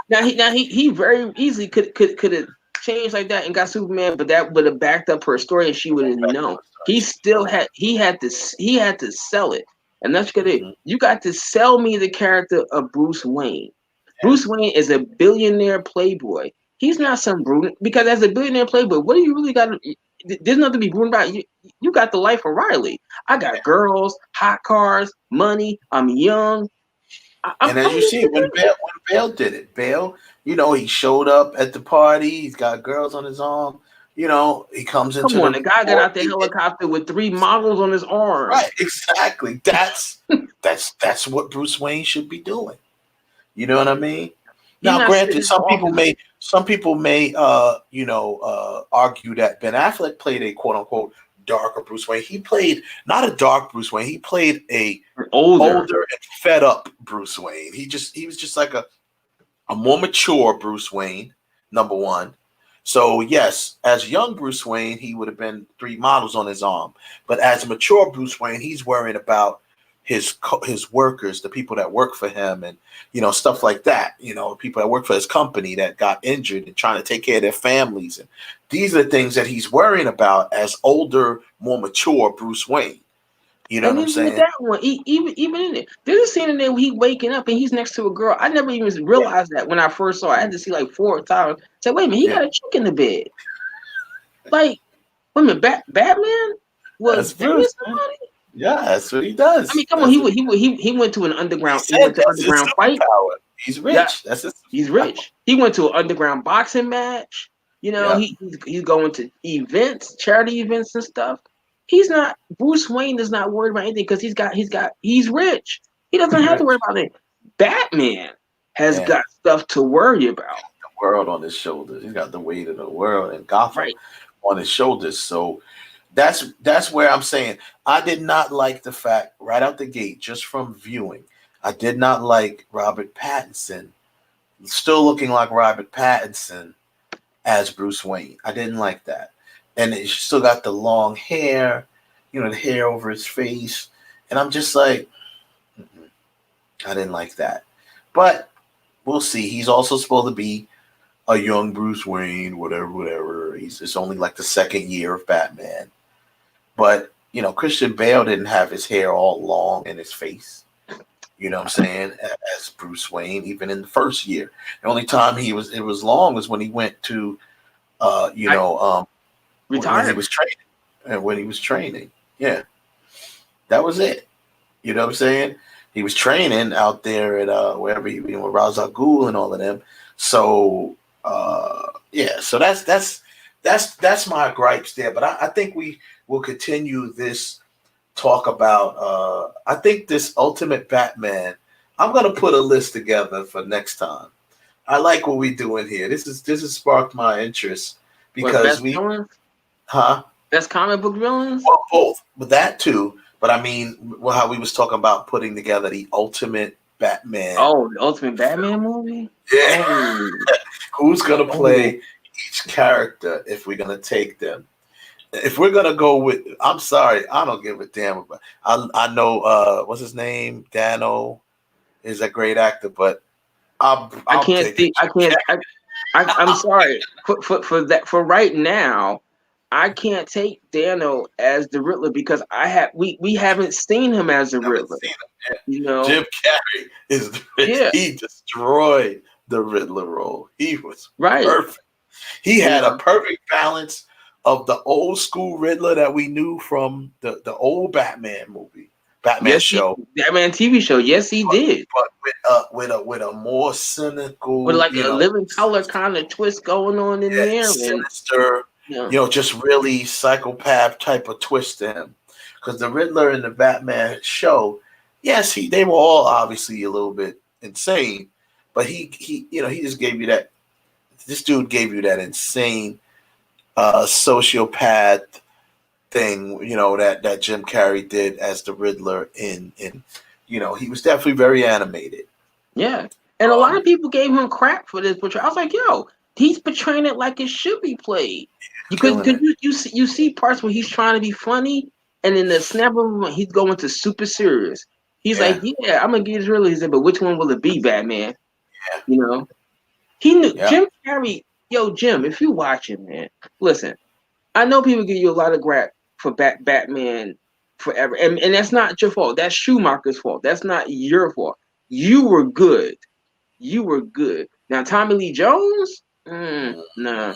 now he very easily could have changed like that and got Superman, but that would have backed up her story and she would have known. He had to sell it. And that's good. You got to sell me the character of Bruce Wayne. Bruce Wayne is a billionaire playboy. He's not some brute, because as a billionaire playboy, what do you really got? There's nothing to be brute about. You got the life of Riley. I got girls, hot cars, money. I'm young. And as you see, when Bale did it, Bale, he showed up at the party. He's got girls on his arm. He comes into. Come on, the guy got out the helicopter with 3 models on his arm. Right, exactly. That's what Bruce Wayne should be doing. You know what I mean? Now, granted, some people may argue that Ben Affleck played a quote unquote darker Bruce Wayne. He played not a dark Bruce Wayne. He played a older and fed up Bruce Wayne. He was just like a more mature Bruce Wayne. Number one. So yes, as young Bruce Wayne, he would have been 3 models on his arm. But as mature Bruce Wayne, he's worrying about his workers, the people that work for him, and stuff like that. People that work for his company that got injured and trying to take care of their families. And these are the things that he's worrying about as older, more mature Bruce Wayne. You know what I'm saying? That one, even in it, there's a scene in there where he's waking up and he's next to a girl. I never even realized that when I first saw it. I had to see like 4 times. Say, wait a minute, he got a chick in the bed. Like, wait a minute, Batman was dating somebody? Yeah, that's what he does. I mean, come on, he went to an underground. He went to underground fight. He's rich. Yeah, he's rich. He went to an underground boxing match. He's going to events, charity events and stuff. He's not. Bruce Wayne is not worried about anything because he's rich. He doesn't have to worry about it. Batman has got stuff to worry about. The world on his shoulders. He's got the weight of the world and Gotham on his shoulders. So that's where I'm saying I did not like the fact right out the gate, just from viewing. I did not like Robert Pattinson, still looking like Robert Pattinson as Bruce Wayne. I didn't like that. And he still got the long hair, the hair over his face. And I'm just like, I didn't like that. But we'll see. He's also supposed to be a young Bruce Wayne, whatever. It's only like the 2nd year of Batman. But, Christian Bale didn't have his hair all long in his face. You know what I'm saying? As Bruce Wayne, even in the 1st year. The only time it was long was when he went to, retired. When he was training. Yeah. That was it. You know what I'm saying? He was training out there at wherever he with Ra's al Ghul and all of them. So so that's my gripes there. But I think we will continue this talk about I think this Ultimate Batman. I'm gonna put a list together for next time. I like what we're doing here. This has sparked my interest because Best comic book villains? Well, both, but that too. But I mean, how we was talking about putting together the Ultimate Batman. Oh, the Ultimate Batman movie? Yeah. Oh. Who's gonna play each character if we're gonna take them? If we're gonna go with, I'm sorry, I don't give a damn about. I know what's his name? Dano is a great actor, but I'm sorry for that. For right now, I can't take Dano as the Riddler because we haven't seen him as the Riddler. Jim Carrey is he destroyed the Riddler role. He was perfect. He had a perfect balance of the old school Riddler that we knew from the old Batman movie, show, Batman TV show. Yes, he did. But with a more cynical, with like a living color kind of twist going on in there, sinister. Just really psychopath type of twist to him. Because the Riddler in the Batman show, yes, they were all obviously a little bit insane, but he just gave you that. This dude gave you that insane sociopath thing, that Jim Carrey did as the Riddler in he was definitely very animated. Yeah. And a lot of people gave him crap for this portrayal. I was like, yo, he's portraying it like it should be played. Because you see parts where he's trying to be funny, and in the snap of a moment, he's going to super serious. He's like, yeah, I'm gonna get his Riddler. He said, but which one will it be, Batman? Yeah. He knew Jim Carrey. Yo, Jim, if you watching, man, listen. I know people give you a lot of crap for Batman forever. And that's not your fault. That's Schumacher's fault. That's not your fault. You were good. You were good. Now Tommy Lee Jones, nah.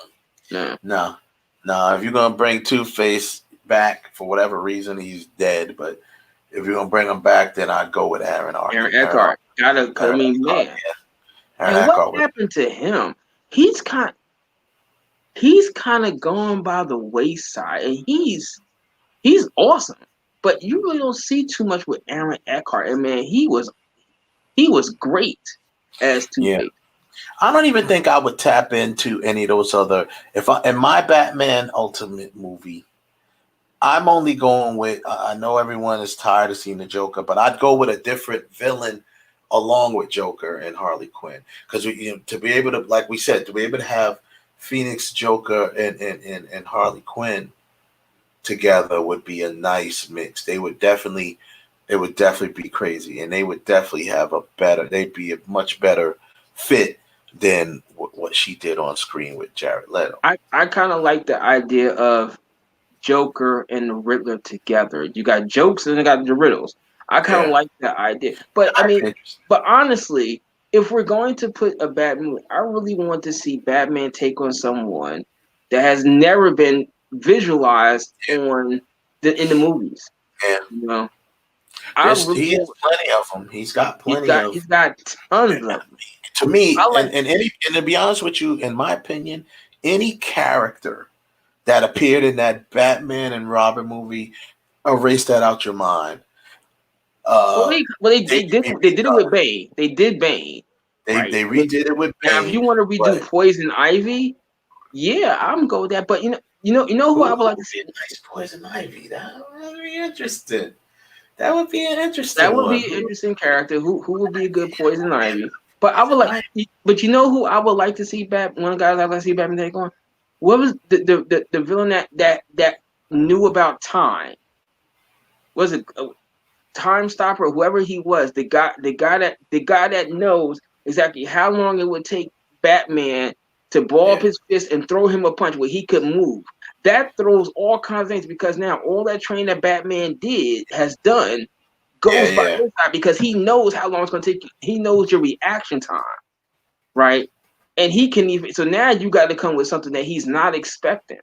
If you're gonna bring Two-Face back for whatever reason, he's dead. But if you're gonna bring him back, then I'd go with Aaron Eckhart. Man. And what happened to him? He's kind of going by the wayside, and he's awesome. But you really don't see too much with Aaron Eckhart. And man, he was great as Two-Face. Yeah. I don't even think I would tap into any of those other. In my Batman Ultimate movie, I'm only going with. I know everyone is tired of seeing the Joker, but I'd go with a different villain along with Joker and Harley Quinn, because to be able to, like we said, to be able to have Phoenix, Joker, and Harley Quinn together would be a nice mix. It would definitely be crazy, and they would definitely have they'd be a much better fit than what she did on screen with Jared Leto. I kind of like the idea of Joker and the Riddler together. You got jokes and you got the riddles. I kind of like that idea. But but honestly, if we're going to put a Batman, I really want to see Batman take on someone that has never been visualized in the movies. Yeah. You know? He has plenty of them. He's got plenty of. He's got tons of them. To me, and to be honest with you, in my opinion, any character that appeared in that Batman and Robin movie, erase that out your mind. They did it with Bane. They did Bane. They redid it with Bane. Now, if you want to redo Poison Ivy, yeah, I'm go with that. But you know who I would like to see? Nice Poison Ivy. That would be interesting. That would be an interesting. That would be an interesting character. Who would be a good Poison Ivy? But I would like. But you know who I would like to see one guy I'd like to see Batman take on? What was the villain that knew about time? Was it Time Stopper or whoever he was? The guy that knows exactly how long it would take Batman to ball up his fist and throw him a punch where he could move. That throws all kinds of things, because now all that training that Batman has done goes by his side, because he knows how long it's going to take you. He knows your reaction time, right? And he can even. So now you got to come with something that he's not expecting,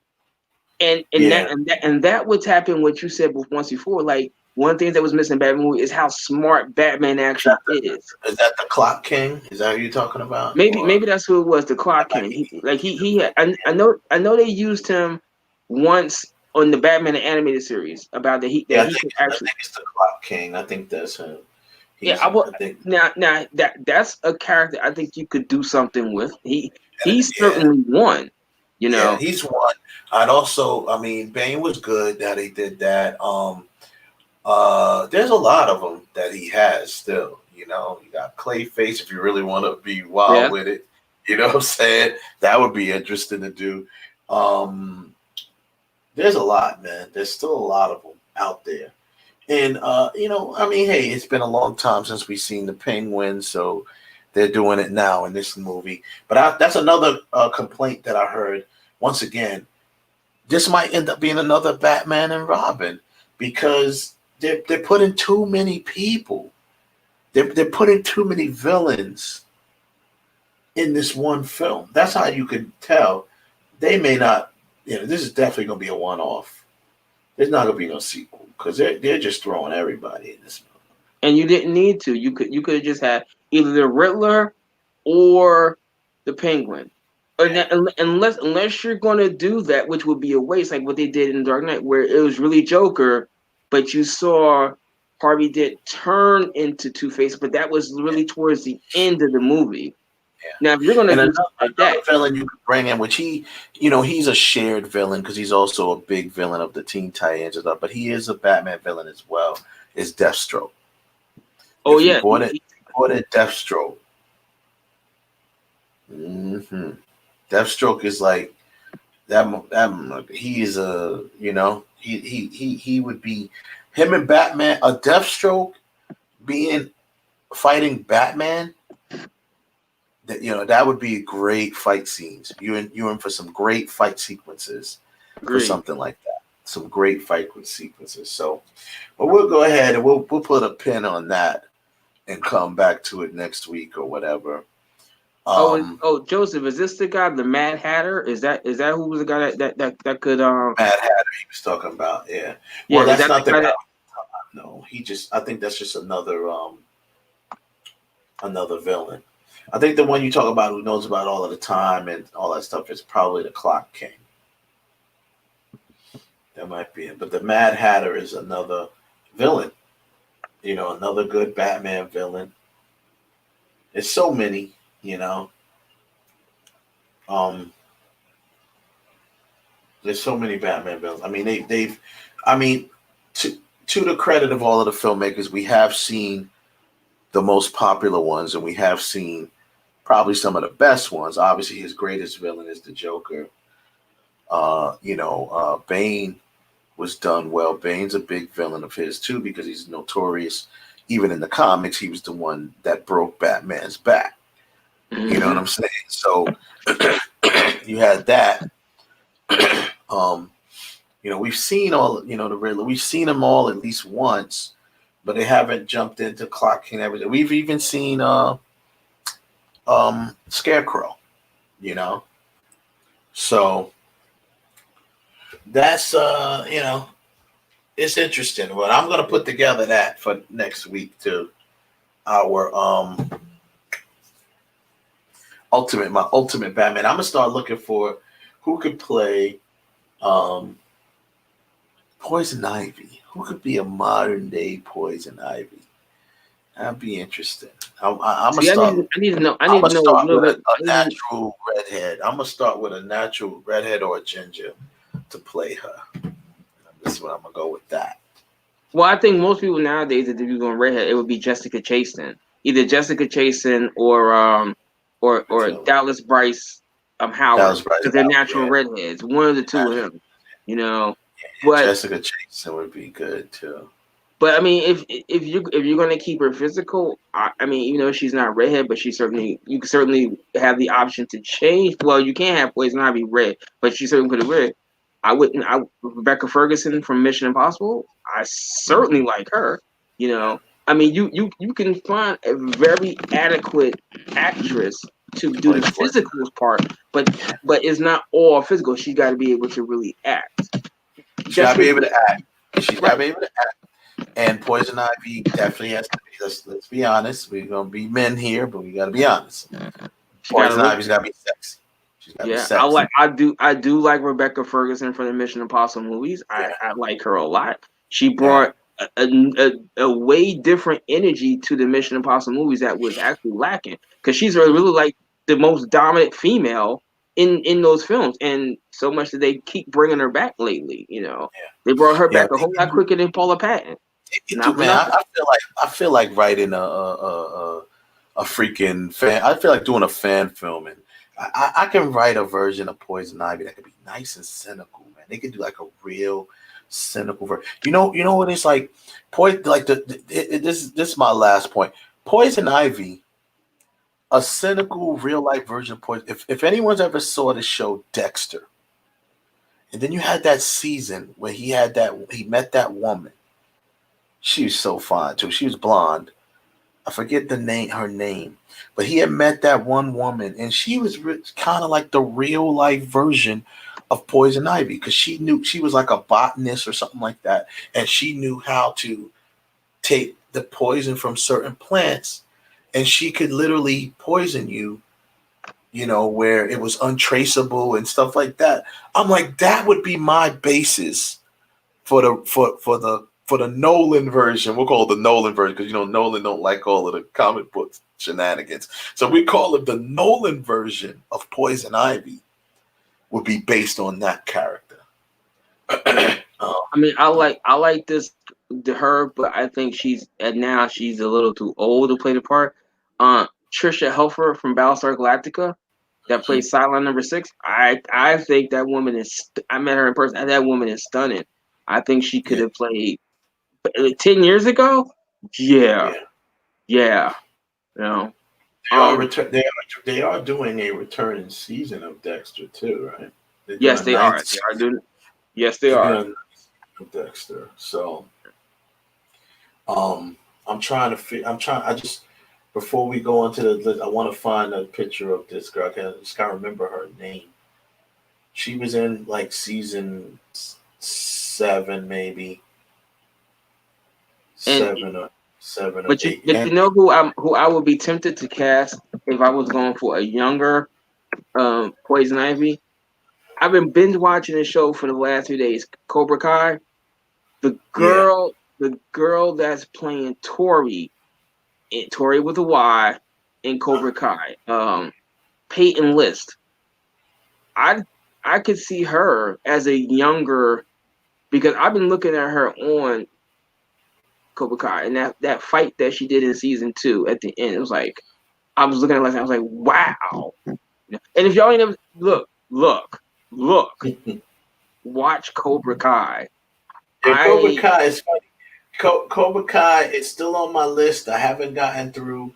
and that would tap in what you said once before. Like, one thing that was missing in Batman movie is how smart Batman actually is. Is that the Clock King? Is that who you're talking about? Maybe that's who it was. The Clock King. He had. I know they used him once on the Batman animated series about that he could actually. I think it's the Clock King. I think that's him. Now that's a character I think you could do something with. He's certainly one. You know, he's one. I'd also. I mean, Bane was good that he did that. There's a lot of them that he has still. You know, you got Clayface if you really want to be wild with it. You know what I'm saying? That would be interesting to do. There's a lot, man. There's still a lot of them out there. And, I mean, hey, it's been a long time since we've seen the Penguin, so they're doing it now in this movie. But that's another complaint that I heard. Once again, this might end up being another Batman and Robin, because they're putting too many people. They're putting too many villains in this one film. That's how you can tell they may not. This is definitely going to be a one-off. There's not going to be no sequel, because they're just throwing everybody in this movie. And you didn't need to. You could have just had either the Riddler or the Penguin. Unless you're going to do that, which would be a waste, like what they did in Dark Knight, where it was really Joker, but you saw Harvey Dent turn into Two-Face, but that was really towards the end of the movie. Yeah. Now, if you're going to do something like that, villain you could bring in, which he's a shared villain, because he's also a big villain of the Teen Titans and stuff, but he is a Batman villain as well, is Deathstroke. Oh, if yeah. You bought it Deathstroke. Mm-hmm. Deathstroke is like that. He is he would be him and Batman. A Deathstroke fighting Batman. That would be great fight scenes. You're in for some great fight sequences for something like that. some great fight sequences. So, but we'll go ahead and we'll put a pin on that and come back to it next week or whatever. Joseph, is this the guy, the Mad Hatter? Is that who was the guy that could Mad Hatter he was talking about? Yeah. Yeah, well, that's not the guy. that... No, I think that's just another villain. I think the one you talk about who knows about all of the time and all that stuff is probably the Clock King. That might be it. But the Mad Hatter is another villain. You know, another good Batman villain. There's so many, you know. There's so many Batman villains. I mean, to the credit of all of the filmmakers, we have seen the most popular ones, and we have seen probably some of the best ones. Obviously, his greatest villain is the Joker. Bane was done well. Bane's a big villain of his too, because he's notorious. Even in the comics, he was the one that broke Batman's back. You know what I'm saying? So you had that. We've seen all, the Riddler. We've seen them all at least once, but they haven't jumped into Clock King and everything. We've even seen Scarecrow, So that's it's interesting. But I'm gonna put together that for next week to our ultimate Batman. I'm gonna start looking for who could play Poison Ivy. Who could be a modern day Poison Ivy? That'd be interesting. I'm gonna start. I need to know. I need to know with a natural redhead. I'm gonna start with a natural redhead or a ginger to play her. This is what I'm gonna go with that. Well, I think most people nowadays, if you're going redhead, it would be Jessica Chastain. Either Jessica Chastain or Dallas Bryce Howard, because they're natural redheads. One of the two of them, But Jessica Chastain would be good too. But I mean, if you're gonna keep her physical, I mean, even though she's not redhead, but you can certainly have the option to change. Well, you can't have Poison Ivy red, but she certainly could have red. Rebecca Ferguson from Mission Impossible, I certainly like her. I mean, you can find a very adequate actress to do the physical part, but it's not all physical. She got to be able to really act. She's got to be able to act. She's got to be able to act. And Poison Ivy definitely has to be. Let's be honest. We're gonna be men here, but we got to be honest. Poison Ivy's got to be sexy. I do like Rebecca Ferguson from the Mission Impossible movies. I like her a lot. She brought a way different energy to the Mission Impossible movies that was actually lacking, because she's really like the most dominant female in those films, and so much that they keep bringing her back lately. They brought her back a whole lot quicker than Paula Patton. I feel like writing a freaking fan. I feel like doing a fan film, and I can write a version of Poison Ivy that could be nice and cynical, man. They could do like a real cynical version. You know what it's like? This is my last point. Poison Ivy, a cynical real life version of Poison. If anyone's ever saw the show Dexter, and then you had that season where he met that woman. She was so fine too. She was blonde. I forget her name, but he had met that one woman, and she was kind of like the real life version of Poison Ivy, because she knew, she was like a botanist or something like that, and she knew how to take the poison from certain plants, and she could literally poison you, where it was untraceable and stuff like that. I'm like, that would be my basis for the Nolan version. We'll call it the Nolan version, because Nolan don't like all of the comic book shenanigans. So we call it the Nolan version of Poison Ivy would be based on that character. I mean, I like her, but I think she's a little too old to play the part. Trisha Helfer from Battlestar Galactica that plays Cylon number 6. I think that woman is. I met her in person. That woman is stunning. I think she could have played 10 years ago. Yeah. They are doing a returning season of Dexter too, right? Yes, they are. Yes, they are. Dexter. So, I just before we go into the list, I want to find a picture of this girl. I just can't remember her name. She was in like season 7, maybe seven or But eight. you know who I would be tempted to cast if I was going for a younger Poison Ivy. I've been binge watching the show for the last 2 days. Cobra Kai. The girl that's playing Tori with a Y in Cobra Kai. Peyton List. I could see her as a younger, because I've been looking at her on Cobra Kai, and that fight that she did in season 2 at the end, it was like, I was looking at it last night, I was like, wow. And if y'all ain't ever look, watch Cobra Kai. Cobra Kai is funny. Cobra Kai is still on my list. I haven't gotten through.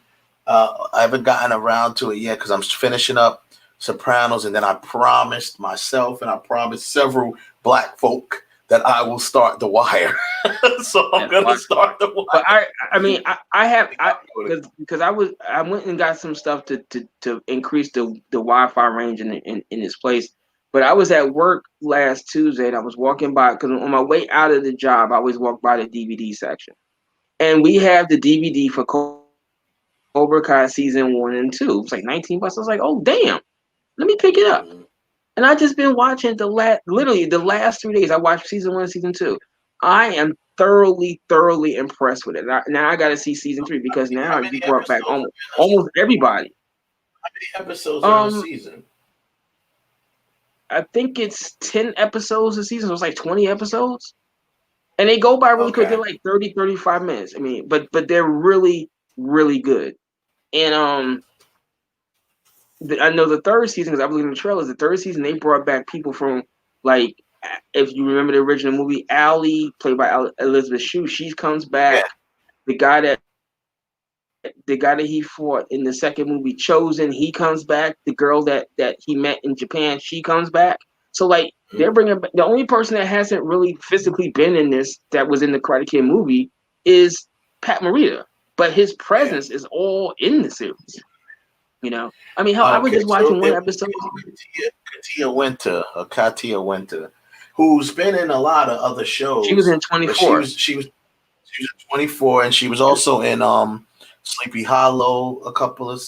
I haven't gotten around to it yet because I'm finishing up Sopranos, and then I promised myself and I promised several black folk that I will start The Wire. So I'm gonna start The Wire. But I went and got some stuff to increase the Wi-Fi range in this place. But I was at work last Tuesday and I was walking by, because on my way out of the job, I always walk by the DVD section, and we have the DVD for Cobra Kai season 1 and 2. It's like $19. I was like, oh damn, let me pick it up. And I just been watching literally the last 3 days. I watched season 1 and season 2. I am thoroughly impressed with it. Now I got to see season 3, because now you brought back almost everybody. How many episodes are in the season? I think it's 10 episodes a season. So it's like 20 episodes. And they go by really quick. They're like 30, 35 minutes. I mean, but they're really, really good. And I know the third season, because I believe in the trailers, the third season, they brought back people from, like, if you remember the original movie, Allie, played by Elizabeth Shue, she comes back. Yeah. The guy that he fought in the second movie, Chosen, he comes back. The girl that he met in Japan, she comes back. So, like, they're bringing back, the only person that hasn't really physically been in this that was in the Karate Kid movie is Pat Morita. But his presence is all in the series. You know? I mean, hell, I was just watching one episode. Katia Winter, who's been in a lot of other shows. She was in 24. She was in 24, and she was also in Sleepy Hollow a couple of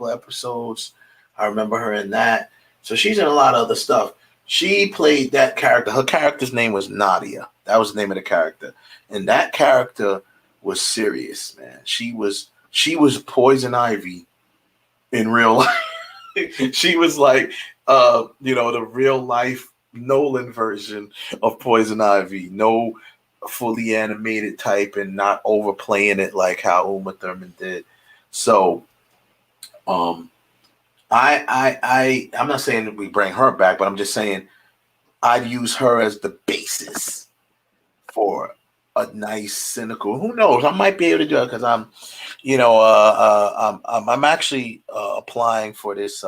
episodes. I remember her in that. So she's in a lot of other stuff. She played that character. Her character's name was Nadia. That was the name of the character. And that character was serious, man. She was Poison Ivy in real life. She was like the real life Nolan version of Poison Ivy. No fully animated type and not overplaying it like how Uma Thurman did. So I'm not saying that we bring her back, but I'm just saying I'd use her as the basis for a nice cynical. Who knows? I might be able to do it because I'm actually applying for this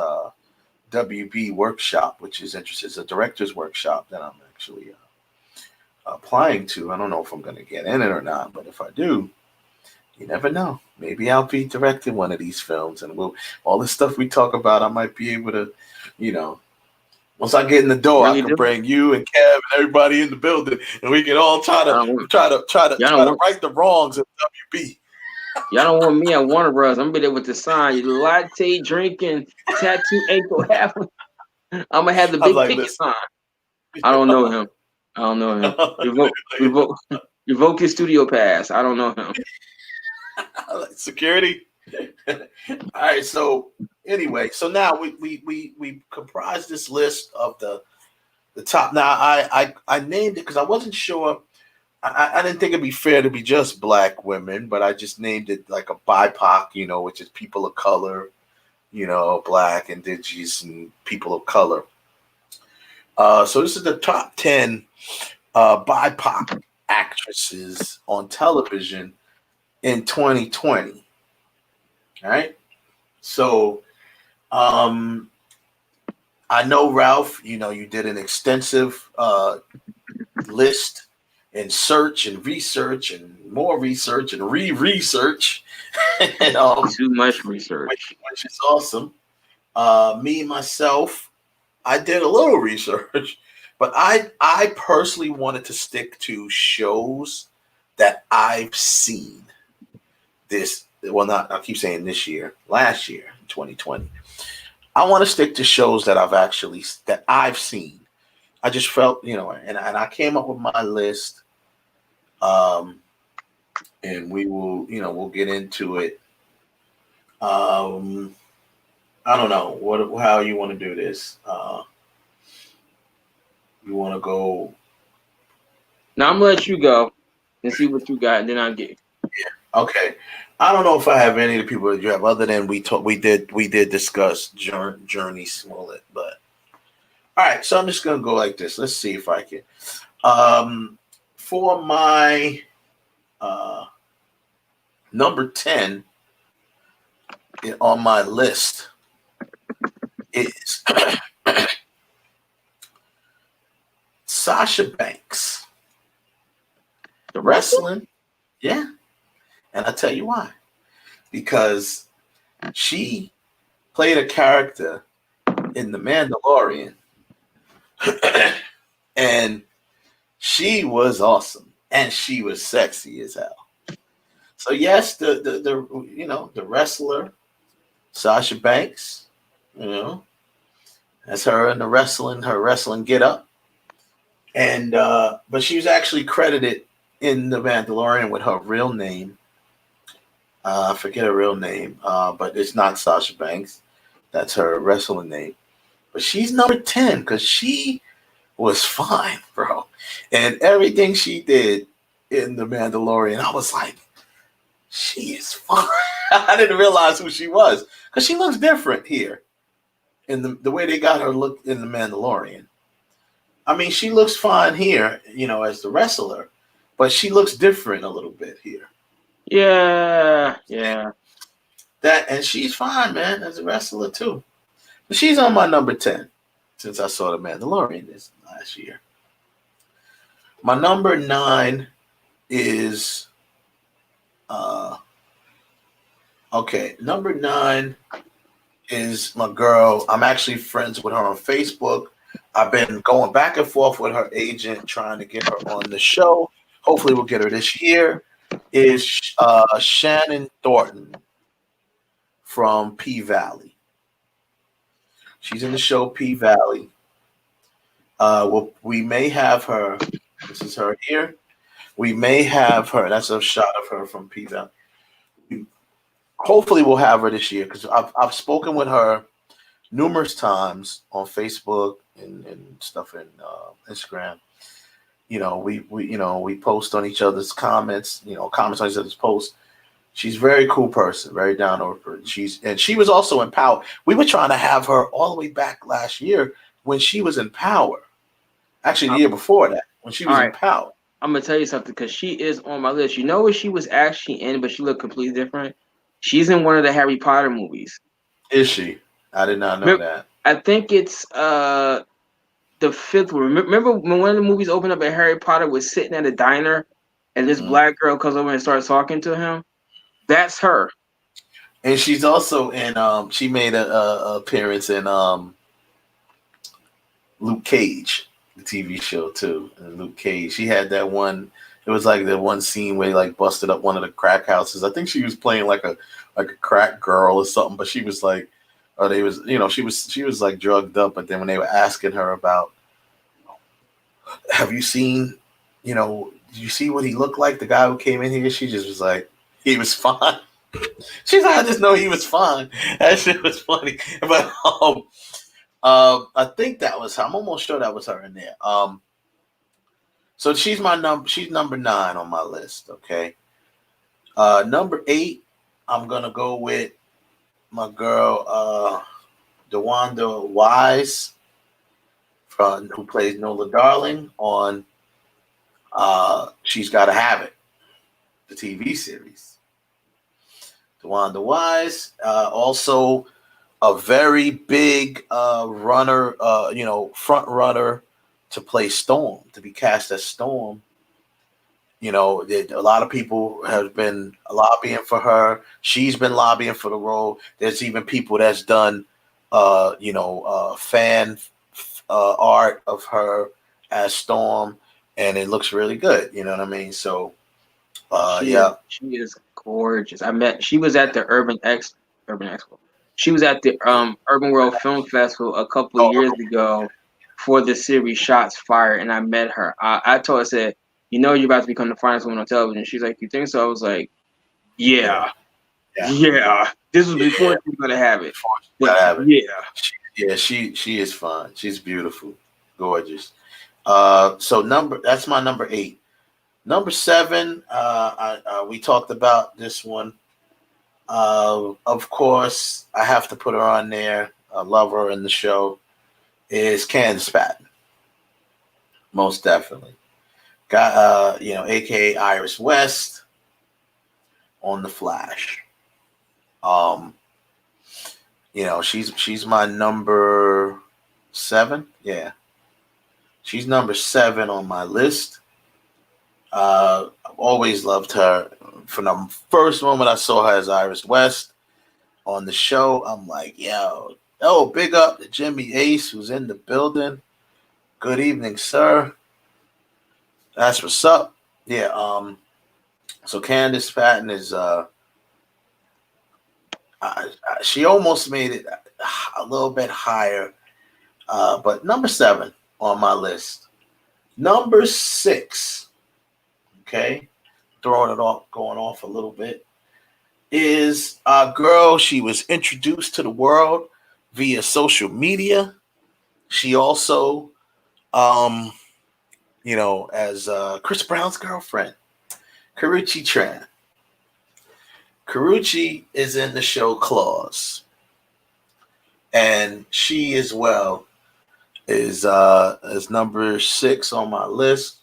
WB workshop, which is interesting. It's a director's workshop that I'm actually applying to. I don't know if I'm going to get in it or not, but if I do, you never know. Maybe I'll be directing one of these films, and all the stuff we talk about, I might be able to, once I get in the door, I can bring you and Kev and everybody in the building, and we can all try to right the wrongs of WB. Y'all don't want me at Warner Bros. I'm gonna be there with the sign, latte drinking, tattoo ankle half. I'm gonna have the big picket sign. I don't know him. Revoke his studio pass. I don't know him. Security. All right. So anyway, so now we comprise this list of the top. Now I named it because I wasn't sure. I didn't think it'd be fair to be just black women, but I just named it like a BIPOC, which is people of color, black, indigenous, and people of color. So this is the top 10 BIPOC actresses on television in 2020. All right. So I know, Ralph, you did an extensive list and search and research and more research and research. And, too much research, which is awesome. Me myself, I did a little research, but I personally wanted to stick to shows that I've seen I keep saying this year, last year, 2020. I want to stick to shows that I've seen. I just felt, and I came up with my list. And we will, we'll get into it. I don't know how you want to do this. You want to go? Now I'm gonna let you go and see what you got, and then I'll get. Yeah. Okay. I don't know if I have any of the people that you have, other than we did discuss Journey Smollett, but all right. So I'm just gonna go like this. Let's see if I can. For my number 10 on my list is Sasha Banks. The wrestling. Yeah. And I'll tell you why. Because she played a character in The Mandalorian. And she was awesome. And she was sexy as hell. So yes, the wrestler, Sasha Banks, that's her in her wrestling get up. And but she was actually credited in The Mandalorian with her real name. I forget her real name, but it's not Sasha Banks. That's her wrestling name. But she's number 10 because she was fine, bro. And everything she did in The Mandalorian, I was like, she is fine. I didn't realize who she was because she looks different here in the way they got her look in The Mandalorian. I mean, she looks fine here, as the wrestler, but she looks different a little bit here. Yeah. And she's fine, man, as a wrestler too. But she's on my number 10 since I saw The Mandalorian this last year. My number 9 is number 9 is my girl. I'm actually friends with her on Facebook. I've been going back and forth with her agent trying to get her on the show. Hopefully we'll get her this year. Is Shannon Thornton from P-Valley. She's in the show P-Valley. We may have her. This is her here. We may have her. That's a shot of her from P-Valley. Hopefully we'll have her this year because I've spoken with her numerous times on Facebook and stuff in Instagram. We post on each other's comments. Comments on each other's posts. She's a very cool person, very down to earth. She was also in Power. We were trying to have her all the way back last year when she was in Power. Actually, the year before that when she was in Power. I'm gonna tell you something because she is on my list. You know what she was actually in, but she looked completely different. She's in one of the Harry Potter movies. Is she? I did not know that. I think it's the 5th one. Remember when one of the movies opened up and Harry Potter was sitting at a diner and this black girl comes over and starts talking to him? That's her. And she's also in she made a appearance in Luke Cage, the TV show too. And Luke Cage. She had that one. It was like the one scene where they busted up one of the crack houses. I think she was playing like a crack girl or something, but she was like, or they was, she was like drugged up. But then when they were asking her about, have you seen, did you see what he looked like? The guy who came in here, she just was like, he was fine. She's like, I just know he was fine. That shit was funny. But I think that was her. I'm almost sure that was her in there. So she's number 9 on my list. Okay. Number 8, I'm gonna go with my girl Dewanda Wise, who plays Nola Darling on She's Gotta Have It, the TV series. Dewanda Wise, also a very big runner, front runner to play Storm, to be cast as Storm You know, a lot of people have been lobbying for her. She's been lobbying for the role. There's even people that's done, fan art of her as Storm, and it looks really good. You know what I mean? So, she is gorgeous. She was at the Urban Expo. She was at the Urban World Film Festival a couple of years ago for the series Shots Fired, and I met her. I told her, I said, you know, you're about to become the finest woman on television. She's like, you think so? I was like, yeah. This was before she was gonna have it. She is fun. She's beautiful, gorgeous. So that's my number 8. Number 7, we talked about this one. Of course, I have to put her on there. I love her in the show. Is Candace Patton, most definitely. Got aka Iris West on The Flash. She's my number 7. Yeah, she's number 7 on my list. I've always loved her. From the first moment I saw her as Iris West on the show, I'm like, big up to Jimmy Ace, who's in the building. Good evening, sir. That's what's up. Yeah. So Candace Patton is she almost made it a little bit higher, but number 7 on my list. Number 6, okay, throwing it off, going off a little bit, is a girl. She was introduced to the world via social media. She also, as Chris Brown's girlfriend, Karrueche Tran. Karrueche is in the show Claws, and she as well is number 6 on my list.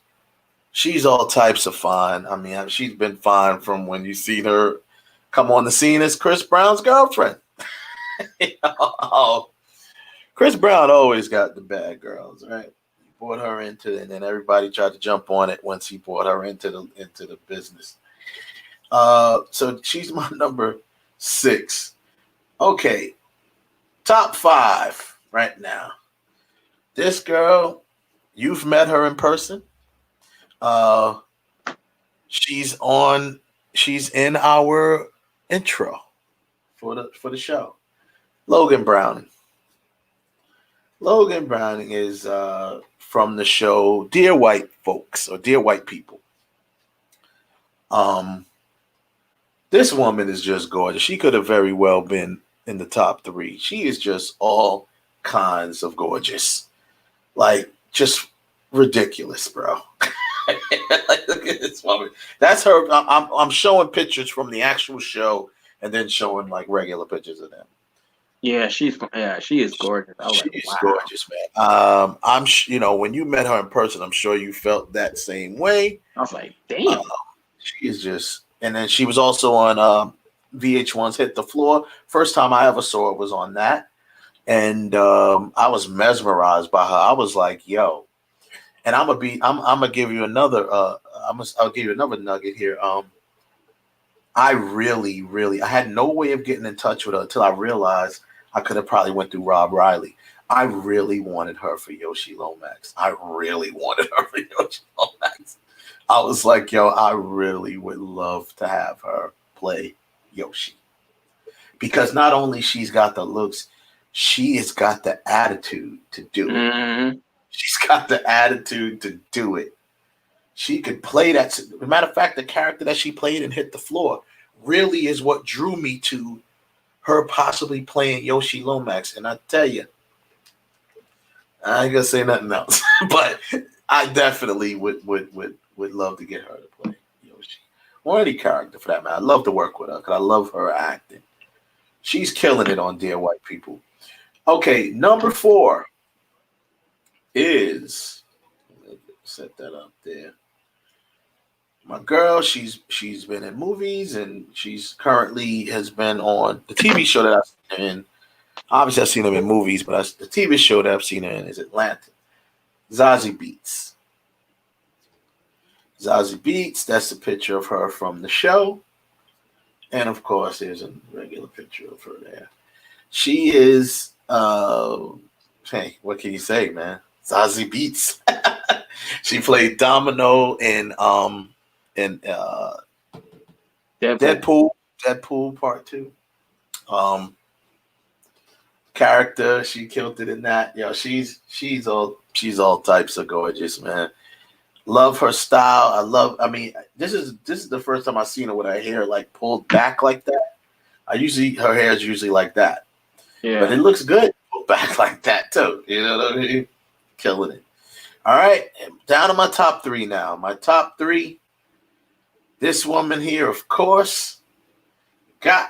She's all types of fine. I mean, she's been fine from when you see her come on the scene as Chris Brown's girlfriend. Chris Brown always got the bad girls, right? He brought her into it, and then everybody tried to jump on it once he brought her into the business. So she's my number 6. Okay, top 5 right now. This girl, you've met her in person. She's in our intro for the show. Logan Browning. Logan Browning is from the show Dear White Folks or Dear White People. This woman is just gorgeous. She could have very well been in the top 3. She is just all kinds of gorgeous. Like, just ridiculous, bro. Like, look at this woman. That's her. I'm showing pictures from the actual show and then showing like regular pictures of them. Yeah, she is gorgeous. She's gorgeous, man. When you met her in person, I'm sure you felt that same way. I was like, damn. She is just. And then she was also on VH1's Hit the Floor. First time I ever saw her was on that. And I was mesmerized by her. I was like, yo. And I'm gonna give you another I'll give you another nugget here. I really I had no way of getting in touch with her until I realized I could have probably went through Rob Riley. I really wanted her for Yoshi Lomax. I was like, yo, I really would love to have her play Yoshi. Because not only she's got the looks, she has got the attitude to do it. Mm-hmm. She's got the attitude to do it. She could play that. As a matter of fact, the character that she played in Hit the Floor really is what drew me to her possibly playing Yoshi Lomax. And I tell you, I ain't gonna say nothing else, but I definitely would love to get her to play Yoshi or any character for that matter. I'd love to work with her because I love her acting. She's killing it on Dear White People. Okay, number 4 is, set that up there. My girl, she's been in movies and she's currently has been on the TV show that I've seen her in. Obviously, I've seen her in movies, but the TV show that I've seen her in is Atlanta. Zazie Beetz. Zazie Beetz, that's a picture of her from the show. And of course, there's a regular picture of her there. She is, hey, what can you say, man? Zazie Beetz. She played Domino in Deadpool Part 2. Character, she killed it in that. Yo, she's all types of gorgeous, man. Love her style. This is the first time I've seen her with her hair like pulled back like that. Her hair is usually like that. Yeah. But it looks good pulled back like that too. You know what I mean? Killing it. All right, down to my top 3 now. My top 3. This woman here, of course,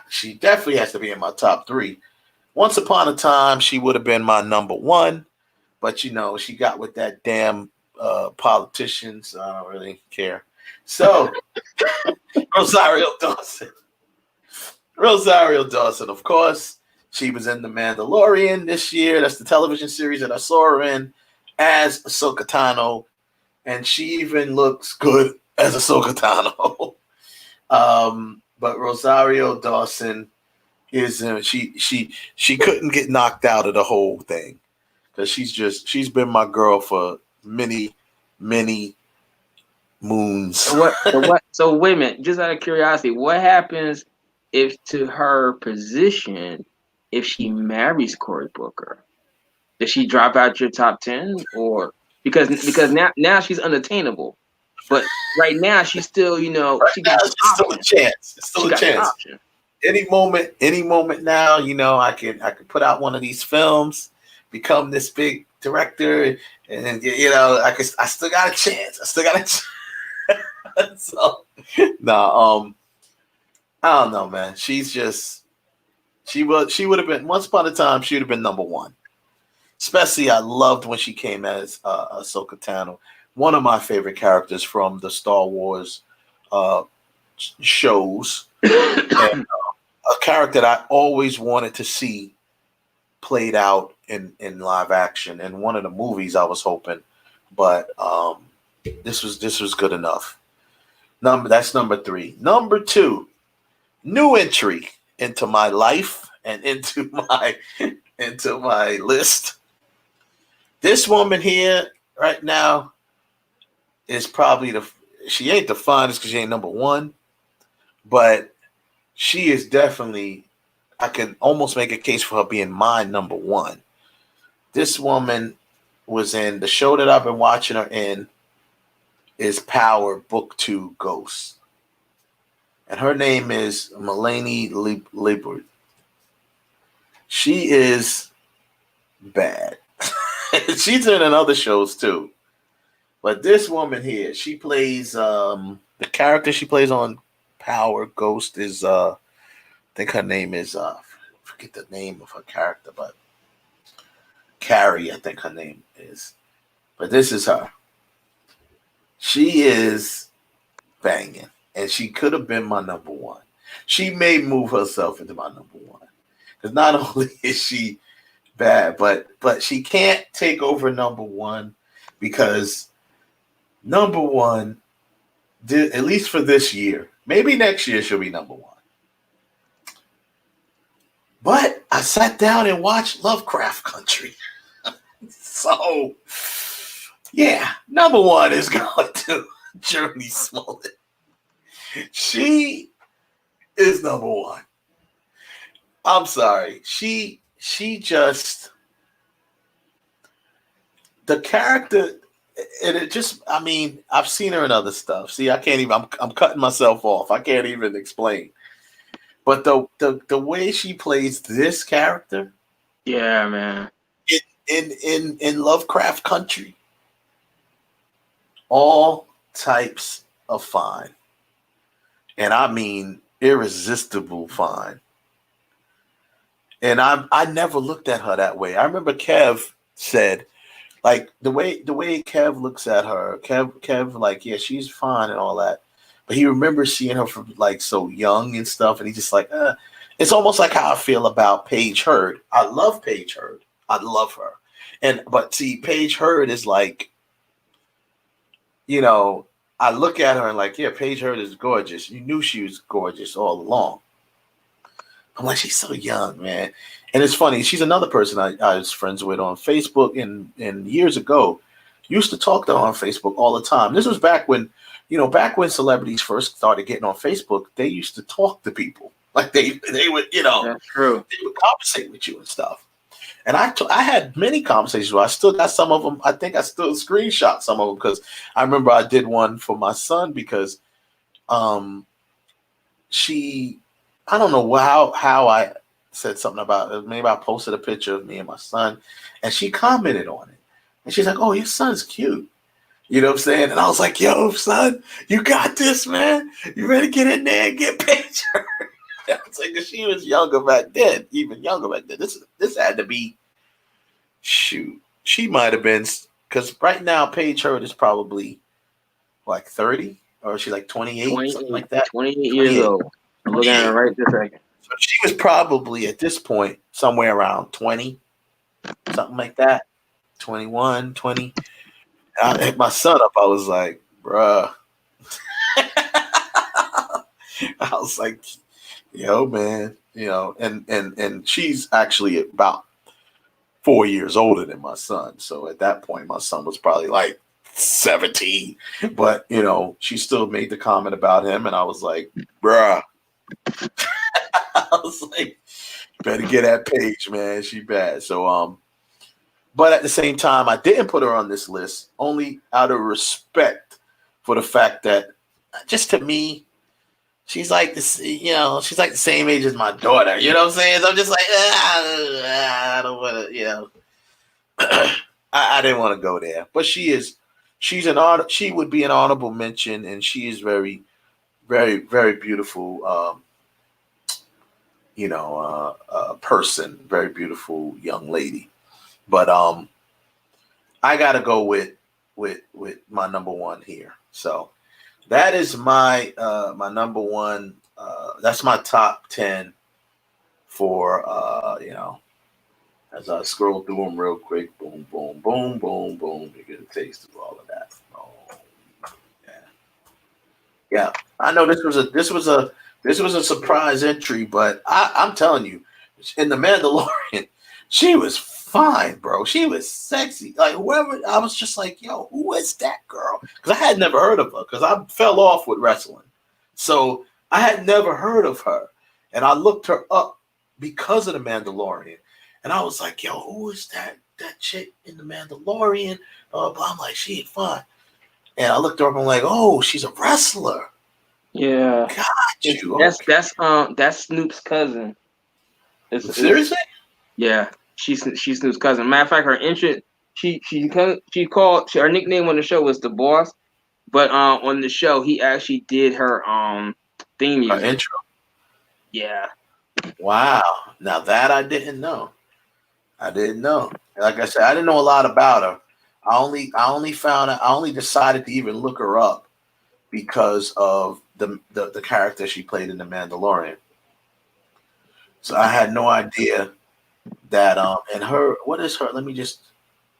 she definitely has to be in my top 3. Once upon a time, she would have been my number 1, but she got with that damn politician, so I don't really care. So, Rosario Dawson, of course. She was in The Mandalorian this year. That's the television series that I saw her in as Ahsoka Tano, and she even looks good as Ahsoka Tano. But Rosario Dawson is she couldn't get knocked out of the whole thing because she's been my girl for many moons. So wait a minute, just out of curiosity, what happens if to her position if she marries Cory Booker? Does she drop out your top 10, or because now she's unattainable, but right now she's still she got still a chance. It's still a chance. Any moment now, I can put out one of these films, become this big director, and I still got a chance. So no, I don't know, man. She would have been, once upon a time, she would have been number 1. Especially, I loved when she came as Ahsoka Tano, one of my favorite characters from the Star Wars shows, and a character that I always wanted to see played out in live action. In one of the movies, I was hoping, but this was good enough. That's number 3. Number 2, new entry into my life and into my list. This woman here right now is probably she ain't the finest because she ain't number 1, but she is definitely, I can almost make a case for her being my number 1. This woman was in the show that I've been watching her in is Power Book 2 Ghosts. And her name is Melanie Liebert. She is bad. She's in other shows too. But this woman here, she plays the character she plays on Power Ghost is I think her name is forget the name of her character, but Carrie, I think her name is. But this is her. She is banging, and she could have been my number 1. She may move herself into my number 1 because not only is she bad, but she can't take over number 1 because number 1, at least for this year, maybe next year she'll be number 1. But I sat down and watched Lovecraft Country. So, yeah, number 1 is going to Journey Smollett. She is number 1. I'm sorry. She just, the character, and it just, I've seen her in other stuff. See, I can't even, I'm cutting myself off. I can't even explain. But the way she plays this character, yeah, man, in Lovecraft Country, all types of fine, and I mean irresistible fine. And I never looked at her that way. I remember Kev said, like, the way Kev looks at her, Kev like, yeah, she's fine and all that. But he remembers seeing her from like so young and stuff, and he's just like, it's almost like how I feel about Paige Hurd. I love Paige Hurd. I love her. But see, Paige Hurd is like, I look at her and like, yeah, Paige Hurd is gorgeous. You knew she was gorgeous all along. I'm like, she's so young, man. And it's funny. She's another person I was friends with on Facebook, and years ago, used to talk to her on Facebook all the time. This was back when, back when celebrities first started getting on Facebook, they used to talk to people. Like they would, That's true. They would conversate with you and stuff. And I had many conversations with her. I still got some of them. I think I still screenshot some of them because I remember I did one for my son because she, I don't know how I said something about it. Maybe I posted a picture of me and my son, and she commented on it. And she's like, "Oh, your son's cute." You know what I'm saying? And I was like, "Yo, son, you got this, man. You ready to get in there and get pictures?" I was like, she was younger back then, even younger back then. This had to be, shoot, she might have been, because right now Paige Hurd is probably like 30, or she's like 28, something like that. 28 years old. I'm looking at her right this second. So she was probably at this point somewhere around 20, something like that. 21, 20. I hit my son up. I was like, bruh. I was like, yo, man, and she's actually about 4 years older than my son. So at that point, my son was probably like 17. But, she still made the comment about him. And I was like, bruh. I was like, better get that Paige, man. She bad. So, but at the same time, I didn't put her on this list only out of respect for the fact that just to me, she's like this, she's like the same age as my daughter. You know what I'm saying? So I'm just like, I don't want to, I didn't want to go there. But she's she would be an honorable mention, and she is very, very, very beautiful. Person, very beautiful young lady. But I gotta go with my number one here. So that is my my number one. That's my top 10 for as I scroll through them real quick. Boom, boom, boom, boom, boom. You get a taste of all of that. Oh, yeah. I know this was a surprise entry, but I'm telling you, in The Mandalorian, she was fine, bro. She was sexy. Like whoever, I was just like, yo, who is that girl? Because I had never heard of her because I fell off with wrestling. So I had never heard of her. And I looked her up because of The Mandalorian. And I was like, yo, who is that chick in The Mandalorian? But I'm like, she ain't fine. And I looked her up and I'm like, oh, she's a wrestler. Yeah. Got you. That's Snoop's cousin. Seriously? Yeah. She's Snoop's cousin. Matter of fact, her entrance, she called her nickname on the show was the Boss, but on the show he actually did her theme music. Her intro. Yeah. Wow. Now that I didn't know. Like I said, I didn't know a lot about her. I only decided to even look her up because of the character she played in The Mandalorian. So I had no idea that and her, what is her, let me just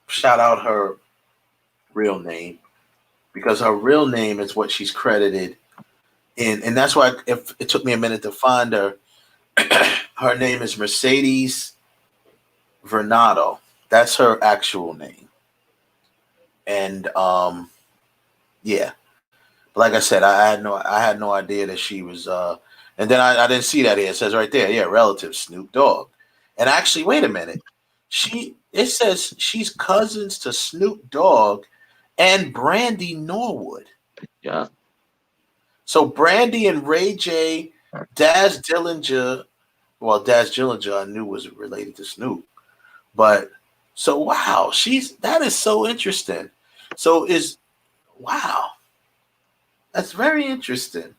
shout out her real name, because her real name is what she's credited in, and that's why if it took me a minute to find her. Her name is Mercedes Vernado. That's her actual name. And yeah. But like I said, I had no idea that she was and then I didn't see that here. It says right there, yeah, relative Snoop Dogg. And actually, wait a minute. It says she's cousins to Snoop Dogg and Brandy Norwood. Yeah. So Brandy and Ray J, Daz Dillinger. Well, Daz Dillinger I knew was related to Snoop. But so wow, that is so interesting. So wow. That's very interesting.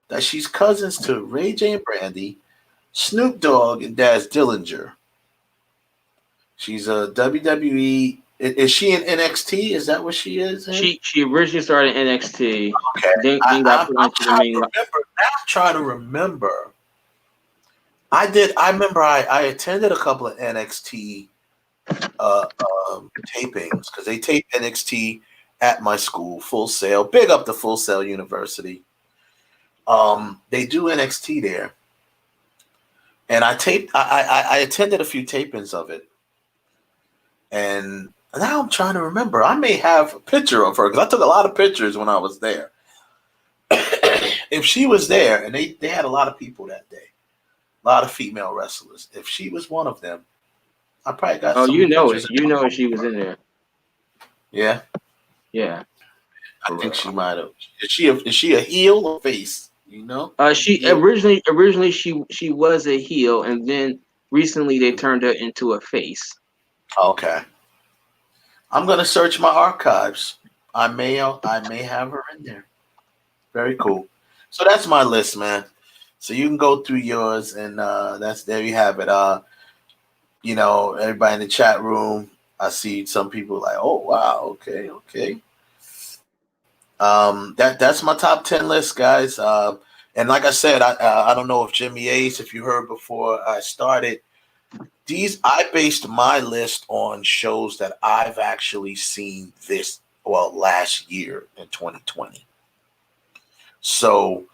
That she's cousins to Ray J and Brandy, Snoop Dogg, and Daz Dillinger. She's a WWE. Is she in NXT? Is that what she is? She originally started in NXT. Okay. I'm trying to remember. I remember I attended a couple of NXT tapings because they taped NXT at my school, Full Sail. Big up to Full Sail University. They do NXT there. And I attended a few tapings of it. And now I'm trying to remember. I may have a picture of her because I took a lot of pictures when I was there. If she was there, and they had a lot of people that day, a lot of female wrestlers. If she was one of them, I probably got some pictures. You know she was in there. Yeah? Yeah. I think she might have. Is she a heel or face? You know? She originally she was a heel, and then recently they turned her into a face. Okay. I'm gonna search my archives. I may have her in there. Very cool. So that's my list, man. So you can go through yours, and there you have it. Everybody in the chat room. I see some people like, oh wow, okay. That's my top 10 list, guys. And like I said, I don't know if Jimmy Ace, if you heard before I started, I based my list on shows that I've actually seen last year in 2020. So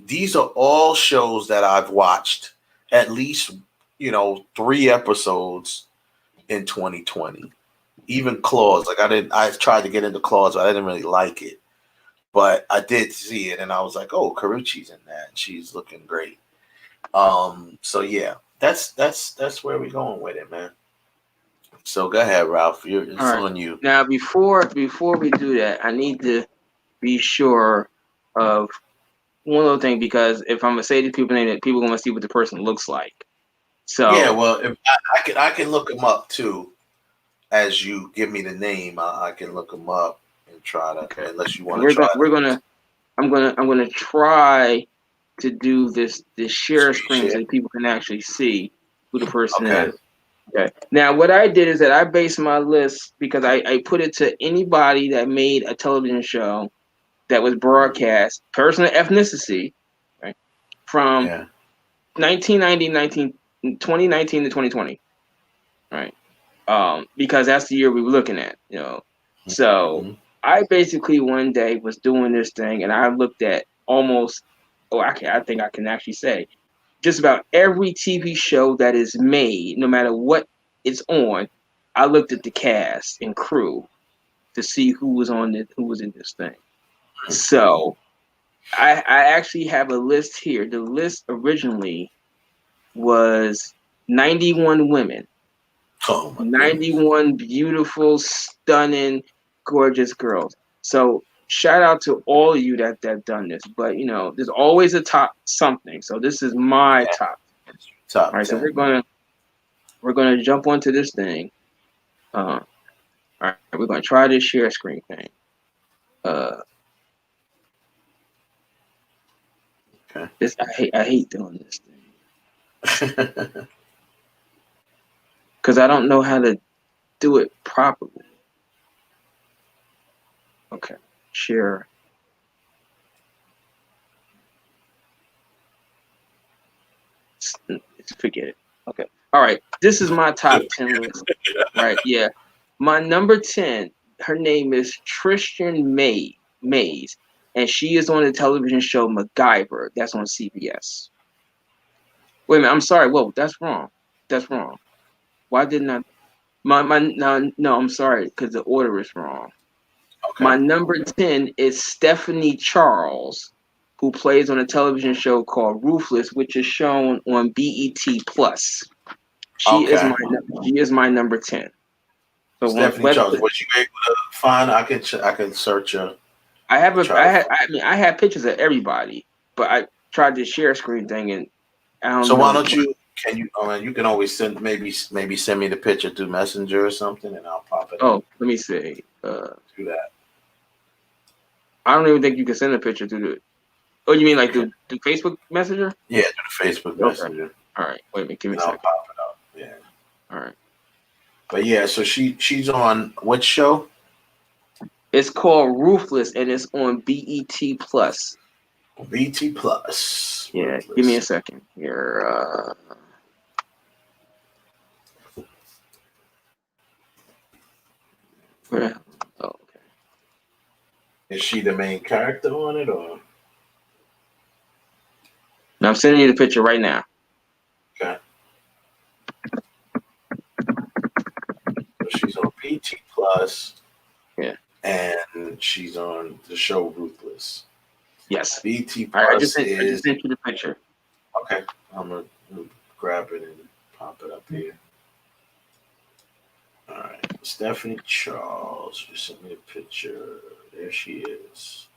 these are all shows that I've watched at least 3 episodes in 2020. Even Claws, I tried to get into Claws, but I didn't really like it. But I did see it, and I was like, "Oh, Karuchi's in that, and she's looking great." So yeah, that's where we're going with it, man. So go ahead, Ralph. It's on you. Now, before we do that, I need to be sure of one little thing, because if I'm gonna say to people, people are gonna see what the person looks like. So yeah, well, if I can look them up too. As you give me the name, I can look them up and try to. Okay. Unless you want to try. I'm gonna try to do this share screen so people can actually see who the person is. Okay. Now, what I did is that I based my list because I put it to anybody that made a television show that was broadcast, person of ethnicity, right, from 2019 to 2020, right? Because that's the year we were looking at, So I basically one day was doing this thing, and I looked at I think I can actually say just about every TV show that is made, no matter what it's on. I looked at the cast and crew to see who was in this thing. So I actually have a list here. The list originally was 91 women. 91 beautiful, stunning, gorgeous girls. So shout out to all of you that done this. But there's always a top something. So this is my top. All right, 10. So we're gonna jump onto this thing. All right, we're gonna try this share screen thing. I hate doing this thing. Because I don't know how to do it properly. Okay, share. Forget it. Okay. All right. This is my top 10 list. Right. Yeah. My number 10, her name is Tristan Mays, and she is on the television show MacGyver. That's on CBS. Wait a minute. I'm sorry. Whoa, that's wrong. Why didn't I? No, I'm sorry, because the order is wrong. Okay. My number 10 is Stephanie Charles, who plays on a television show called Ruthless, which is shown on BET Plus. She is my number 10. So Stephanie Charles, was you able to find? I can search her. I had pictures of everybody, but I tried the share screen thing, and I don't know. So why don't you? Can you? You can always send maybe send me the picture through Messenger or something, and I'll pop it. Oh, let me see. Do that. I don't even think you can send a picture through the. Oh, you mean like the Facebook Messenger? Yeah, through the Facebook Messenger. All right, wait a minute, give me a second. second. I'll pop it up. Yeah. All right. But yeah, so she's on which show? It's called Ruthless, and it's on BET Plus. BET Plus. Yeah, Ruthless. Give me a second here. Where? Oh, okay. Is she the main character on it, or? Now I'm sending you the picture right now. Okay. So she's on BT Plus. Yeah. And she's on the show Ruthless. Yes. BT All right, Plus I just sent you the picture. Okay. I'm gonna grab it and pop it up here. All right. Stephanie Charles. Just sent me a picture. There she is.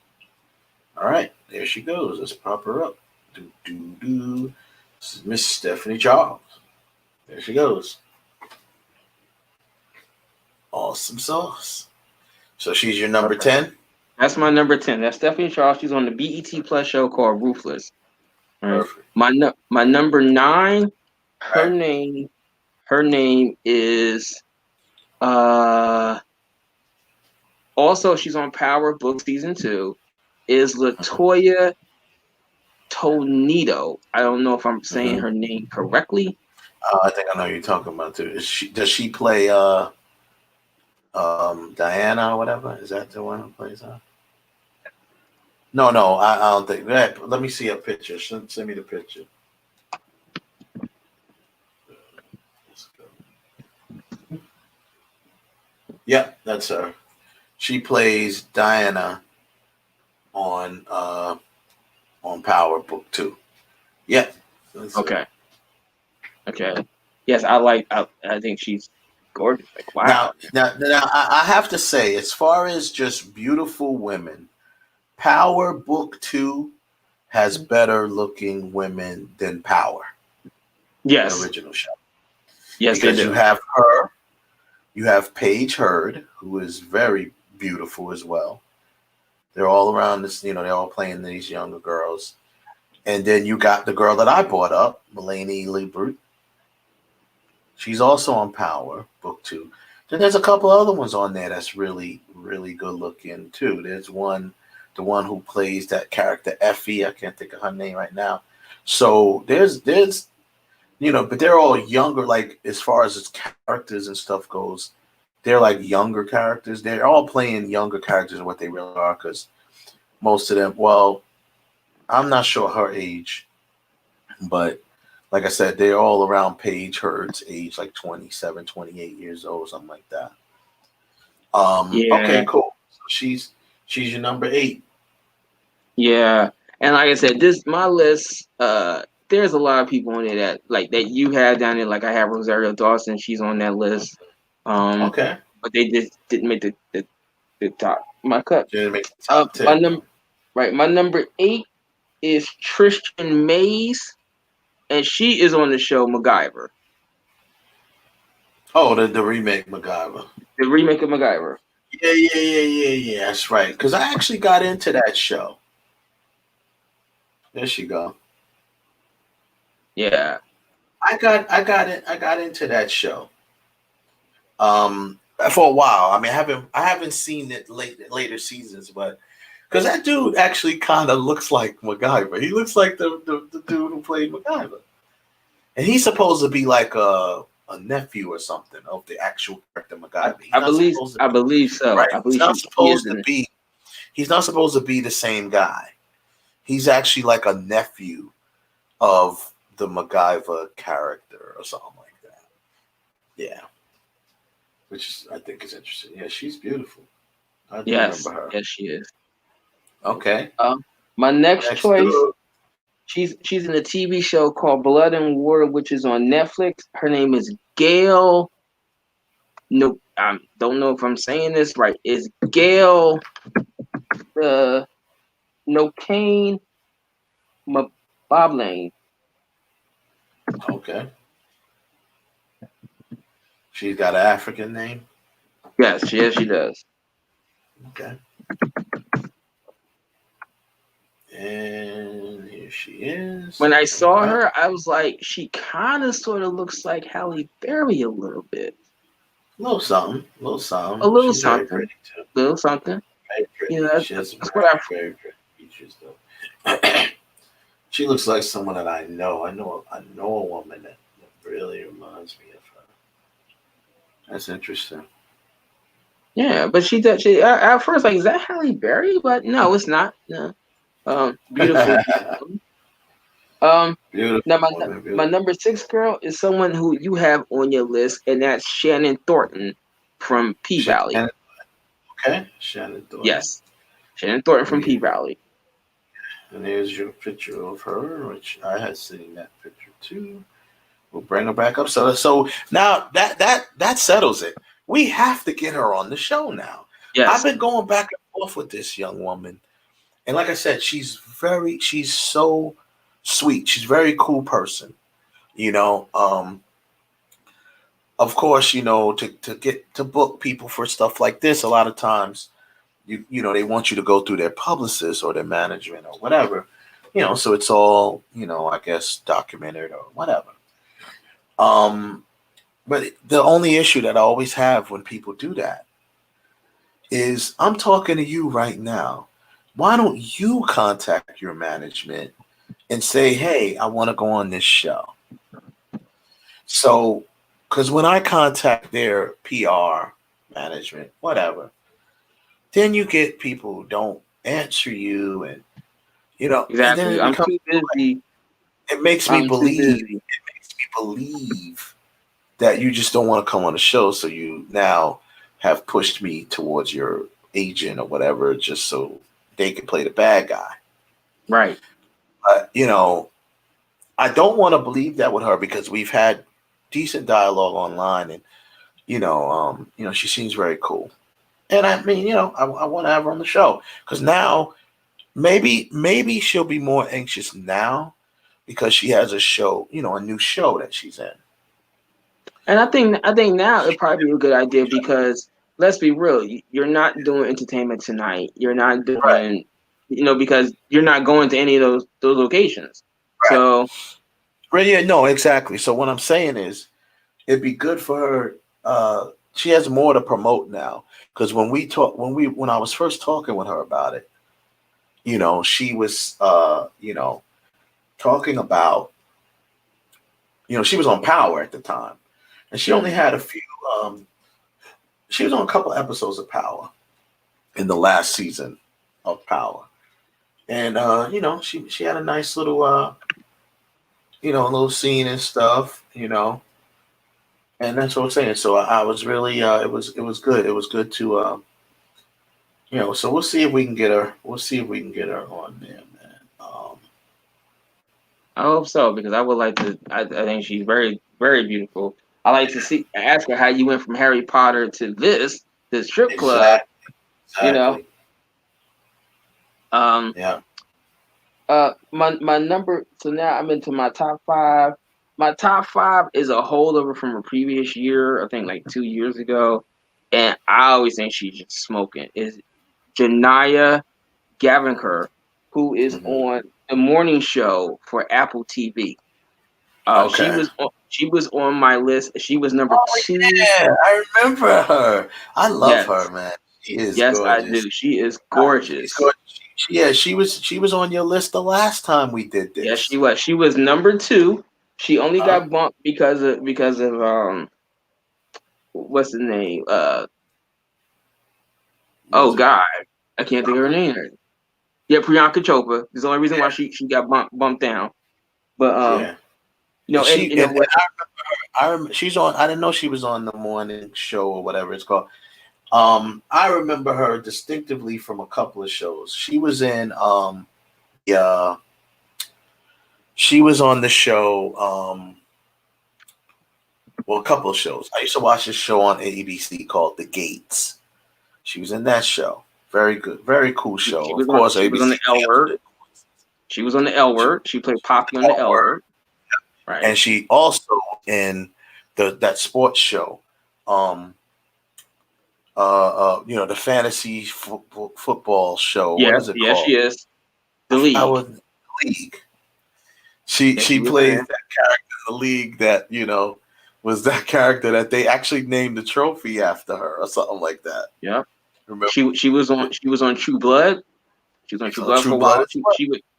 All right. There she goes. Let's pop her up. Do. This is Miss Stephanie Charles. There she goes. Awesome sauce. So she's your number 10? That's my number 10. That's Stephanie Charles. She's on the BET Plus show called Ruthless. Right. My number 9, her name is also she's on Power Book Season 2, is Latoya Tonito. I don't know if I'm saying her name correctly. I think I know who you're talking about too. Does she play Diana or whatever? Is that the one who plays her? No, I don't think that. Let me see a picture. Send me the picture. Let's go. Yeah, that's her. She plays Diana on Power Book 2. Yeah. Okay. Yes, I think she's gorgeous. Like, wow. Now, I have to say, as far as just beautiful women, Power Book 2 has better looking women than Power. Yes. The original show. Yes, because they do. You have her, you have Paige Hurd, who is very beautiful as well. They're all around this, they're all playing these younger girls. And then you got the girl that I brought up, Mulaney Liebert. She's also on Power Book 2. Then there's a couple other ones on there that's really, really good looking too. There's the one who plays that character Effie. I can't think of her name right now. So there's but they're all younger. Like as far as its characters and stuff goes, they're like younger characters. They're all playing younger characters than what they really are. Because most of them, well, I'm not sure her age, but like I said, they're all around Paige Hurd's age, like 27, 28 years old, something like that. Okay, cool. So she's your number 8. Yeah. And like I said, my list, there's a lot of people on there that you have down there. Like I have Rosario Dawson, she's on that list. Okay. But they just didn't make the top. My cut. Didn't make the top 10. My number 8 is Tristan Mays, and she is on the show MacGyver. Oh, the remake MacGyver. The remake of MacGyver. Yeah. That's right. Because I actually got into that show. There she go. Yeah. I got into that show. For a while. I mean, I haven't seen it later seasons, but because that dude actually kind of looks like MacGyver. He looks like the dude who played MacGyver. And he's supposed to be like a nephew or something of the actual character MacGyver. I believe so. Right? I believe he's not supposed to be the same guy. He's actually like a nephew of the MacGyver character or something like that. Yeah. Which I think is interesting. Yeah, she's beautiful. I do remember her. Yes, she is. Okay. My next choice, she's in a TV show called Blood and Water, which is on Netflix. Her name is Gail. No, I don't know if I'm saying this right. Is Gail Nocaine Boblane. Okay. She's got an African name? Yes, she does. Okay. And here she is. When I saw her, I was like, she kind of sort of looks like Halle Berry a little bit. A little something. A little something. Very pretty too. Little something. Very pretty. Yeah, she has that's very pretty features though. She looks like someone that I know. I know a woman that really reminds me of her. That's interesting. Yeah, but she does. She at first like, is that Halle Berry? But no, it's not. No. Beautiful. Beautiful Now woman, my beautiful. number 6 girl is someone who you have on your list, and that's Shannon Thornton from P-Valley. Okay, Shannon Thornton. Yes, Shannon Thornton from P-Valley. And there's your picture of her, which I had seen that picture too. We'll bring her back up. So now that settles it. We have to get her on the show now. Yes. I've been going back and forth with this young woman. And like I said, she's so sweet. She's a very cool person. Of course, to book people for stuff like this, a lot of times, they want you to go through their publicist or their management or whatever, so it's all, I guess, documented or whatever. But the only issue that I always have when people do that is I'm talking to you right now. Why don't you contact your management and say, hey, I want to go on this show? So, because when I contact their PR management, whatever, then you get people who don't answer you, and exactly. I'm too busy. It makes me believe that you just don't want to come on the show, so you now have pushed me towards your agent or whatever, just so they can play the bad guy. Right. But, I don't want to believe that with her because we've had decent dialogue online, and, she seems very cool. And I mean, I want to have her on the show because now maybe she'll be more anxious now because she has a show, a new show that she's in. And I think now it'd probably be a good idea because let's be real, you're not doing Entertainment Tonight. You're not doing, because you're not going to any of those locations. Right. So, right, yeah, no, exactly. So what I'm saying is, it'd be good for her. She has more to promote now because when I was first talking with her about it, she was, talking about, she was on Power at the time. And she only had a few, she was on a couple episodes of Power in the last season of Power. And, she had a nice little, little scene and stuff, and that's what I'm saying. So I was really, it was good. It was good to, so we'll see if we can get her. We'll see if we can get her on there, man. I hope so because I would like to, I think she's very, very beautiful. I like to ask her how you went from Harry Potter to this strip club. Exactly. Yeah. My number. So now I'm into my top 5. My top 5 is a holdover from a previous year. I think like 2 years ago, and I always think she's just smoking. Is Janaya Gavankar, who is on the morning show for Apple TV. Okay. She was on my list. She was number 2. Yeah, I remember her. I love her, man. She is gorgeous. I do. She is gorgeous. She was on your list the last time we did this. Yeah, she was. She was number 2. She only got bumped because of what's the name? God, I can't think of her name. Yeah, Priyanka Chopra. That's the only reason why she got bumped down. But I remember she's on. I didn't know she was on the morning show or whatever it's called. I remember her distinctively from a couple of shows. She was in she was on the show a couple of shows. I used to watch this show on ABC called The Gates. She was in that show. Very good, very cool show. She was on the L Word. She was on the L Word. She played Poppy on the L Word. Right. And she also in that sports show. The fantasy football show. Yeah, what is it called? She is. The League. She plays that character in the League that was that character that they actually named the trophy after her or something like that. Yeah. Remember? She was on True Blood. She was on True Blood for a while.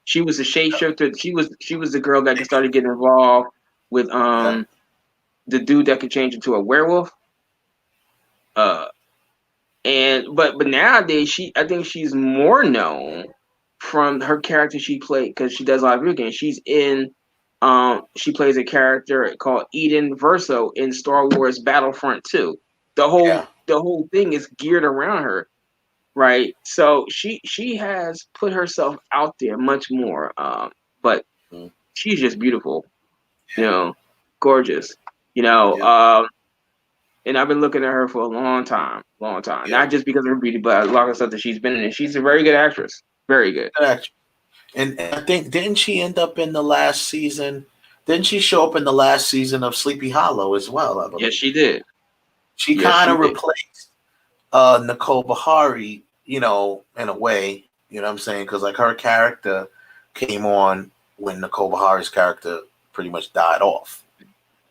She was a shapeshifter. She was the girl that started getting involved with the dude that could change into a werewolf. but nowadays I think she's more known from her character she played because she does a lot of video games. She's in she plays a character called Eden Verso in Star Wars Battlefront 2. The whole thing is geared around her, right? So she has put herself out there much more. But she's just beautiful, gorgeous, and I've been looking at her for a long time. Yeah. Not just because of her beauty, but a lot of stuff that she's been in. She's a very good actress. Very good. And I think, didn't she end up in the last season? Didn't she show up in the last season of Sleepy Hollow as well? I believe. Yes, she did. She kind of replaced Nicole Bahari, in a way. You know what I'm saying? Because like her character came on when Nicole Bahari's character pretty much died off.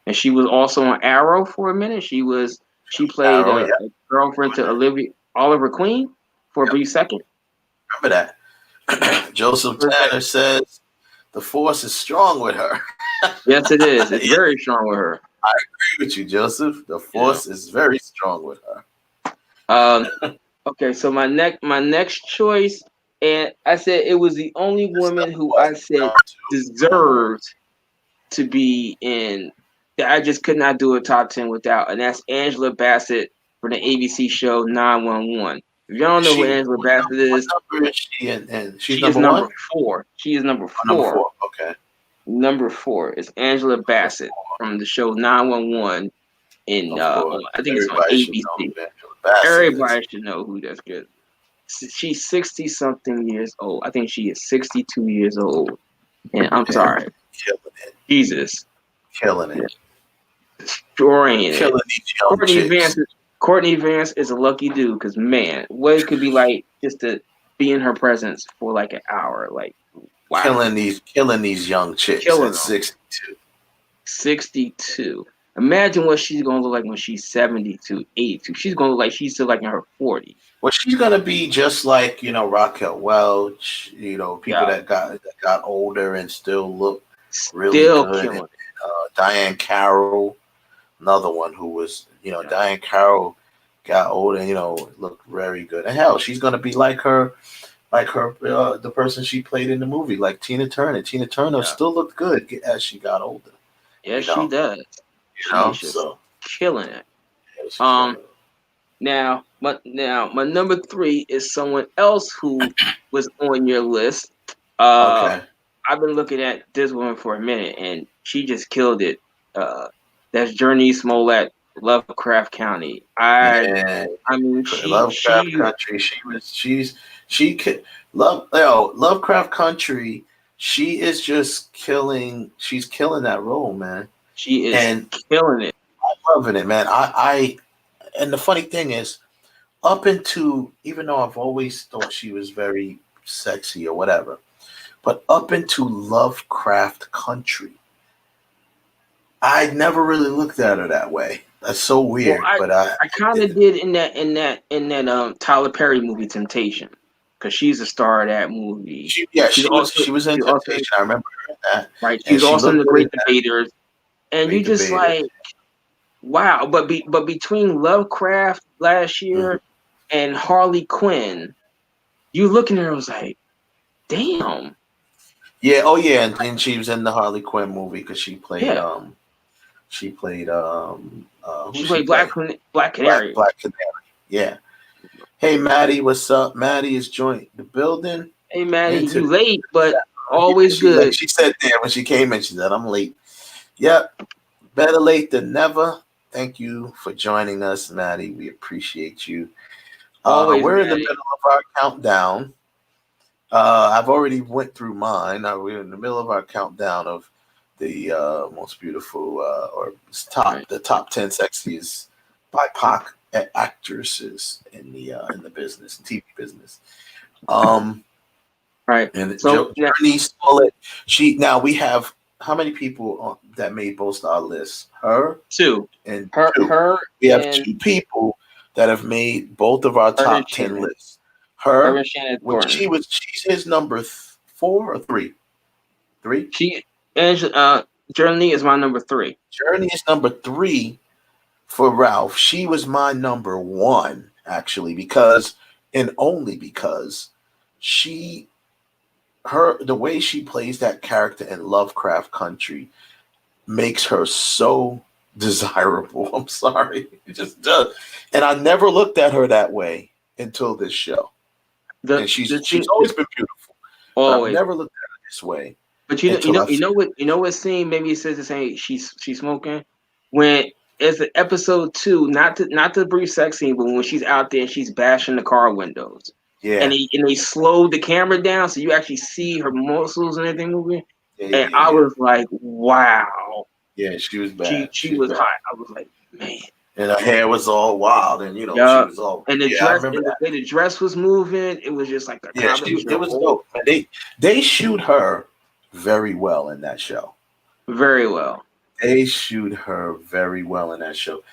And she was also on Arrow for a minute. She played a girlfriend to Oliver Queen for a brief second. Remember that? Joseph Tanner says the force is strong with her. Yes, it is. It's very strong with her. I agree with you, Joseph. The force is very strong with her. Okay, so my next choice, and I said it was the only woman who I said deserved to be in that I just could not do a top 10 without, and that's Angela Bassett for the ABC show 911. If y'all don't know who Angela Bassett is, what number is she in? She is number 4. She is number 4. Number 4. Okay. Number 4 is Angela Bassett from the show 911 in I think it's on ABC. Everybody should know who that's good. She's 60 something years old. I think she is 62 years old. And I'm sorry. Killing it. Jesus. Killing it. Destroying it. Killing these young Courtney Vance is a lucky dude because, man, what it could be like just to be in her presence for like an hour. Like, wow. Killing these young chicks at 62. 62. Imagine what she's going to look like when she's 72, 82. She's going to look like she's still like in her 40s. Well, she's going to be just like, Raquel Welch, people that got older and still look really good. Killing it. Diane Carroll, another one who was, Diane Carroll got older and, looked very good. And hell, she's going to be like her, the person she played in the movie, like Tina Turner. Tina Turner still looked good as she got older. Yes, she does. She's killing it. Now my number 3 is someone else who was on your list. Okay. I've been looking at this woman for a minute, and she just killed it. That's Journey Smollett, Lovecraft County. Lovecraft Country. Lovecraft Country. She is just killing. She's killing that role, man. She is killing it. I'm loving it, man. And the funny thing is, even though I've always thought she was very sexy or whatever, but up into Lovecraft Country, I never really looked at her that way. That's so weird. Well, I kind of did in that Tyler Perry movie Temptation, because she's a star of that movie. She was in Temptation. I remember that. Right. She's also in The Great Debaters. And you just like, wow. But between Lovecraft last year and Harley Quinn, you looking at her, was like, damn. Yeah. Oh yeah. And she was in the Harley Quinn movie because she played. She played Black Canary. Black Canary. Yeah. Hey Maddie, what's up? Maddie is joined the building. Hey Maddie, you late, but always good. She said there when she came in, she said, "I'm late." Yep. Better late than never. Thank you for joining us, Maddie. We appreciate you. We're in the middle of our countdown. I've already went through mine. We're in the middle of our countdown of the most beautiful the top 10 sexiest BIPOC actresses in the business, TV business. Right. And Journey Smollett. We have how many people that made both our lists? Her, 2, and her. We have 2 people that have made both of our top 10 lists. Her, she's his number 4 or 3. 3. Journey is my number 3. Journey is number 3 for Ralph. She was my number 1. actually, because and only because the way she plays that character in Lovecraft Country makes her so desirable. I'm sorry, it just does. And I never looked at her that way until this show. And she's always been beautiful. But I've never looked at her this way. But you know what scene maybe it says the same. She's smoking when it's an episode 2, not the brief sex scene, but when she's out there and she's bashing the car windows. Yeah. And they slowed the camera down so you actually see her muscles and everything moving. And I was like, wow. Yeah, she was bad. She was hot. I was like, man. And her hair was all wild, and she was all. And the dress, and the way the dress was moving, it was just like a it was dope. They shoot her very well in that show. Very well. They shoot her very well in that show.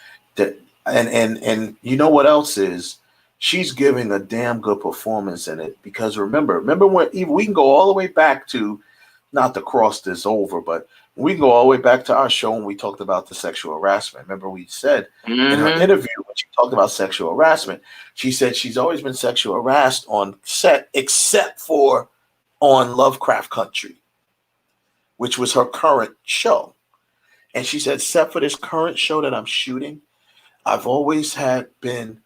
And you know what else is? She's giving a damn good performance in it, because remember when we can go all the way back to, not to cross this over, but we can go all the way back to our show when we talked about the sexual harassment. Remember we said in her interview when she talked about sexual harassment, she said she's always been sexual harassed on set except for on Lovecraft Country, which was her current show. And she said, except for this current show that I'm shooting, I've always been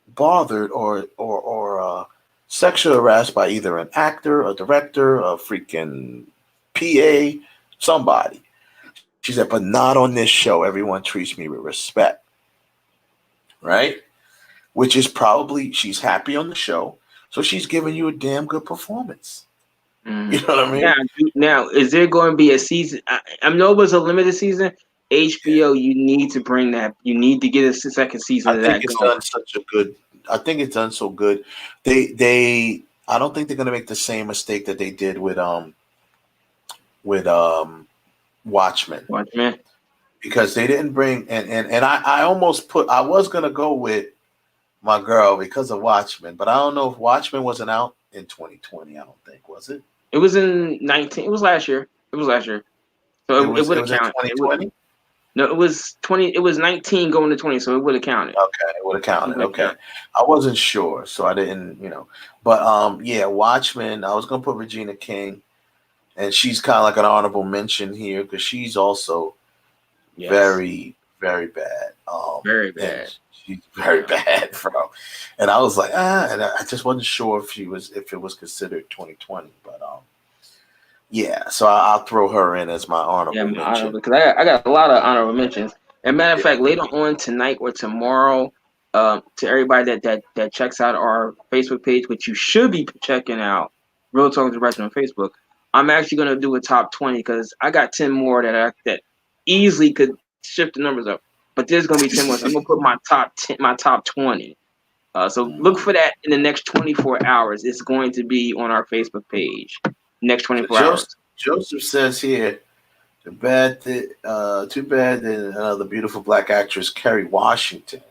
bothered or sexually harassed by either an actor, a director, a freaking PA, somebody. She said, but not on this show. Everyone treats me with respect. Right? Which is probably, she's happy on the show, so she's giving you a damn good performance. You know what I mean? Now, is there going to be a season? I know it was a limited season. HBO, you need to bring that. You need to get a second season of that. I think it's done so good. I don't think they're going to make the same mistake that they did with Watchmen. Because they didn't bring and I almost I was going to go with my girl because of Watchmen, but I don't know if Watchmen wasn't out in 2020. I don't think, was it? It was in 19. It was last year. So it would have counted. 2020? No, it was 20. It was 19 going to 20, so it would have counted. Okay, it would have counted. Okay, I wasn't sure, so I didn't, But yeah, Watchmen. I was gonna put Regina King, and she's kind of like an honorable mention here because she's also very, very bad. Very bad. She's very bad, bro. And I was like, and I just wasn't sure if it was considered 2020, but yeah. So I'll throw her in as my honorable mention. Because I got a lot of honorable mentions. And matter of fact, later on tonight or tomorrow, to everybody that checks out our Facebook page, which you should be checking out, Real Talk Director on Facebook. I'm actually going to do a top 20 because I got 10 more that easily could shift the numbers up. But there's going to be 10 more. So I'm going to put my top 20. So look for that in the next 24 hours. It's going to be on our Facebook page. Next 24 hours. Joseph says here, too bad that another beautiful black actress, Kerry Washington.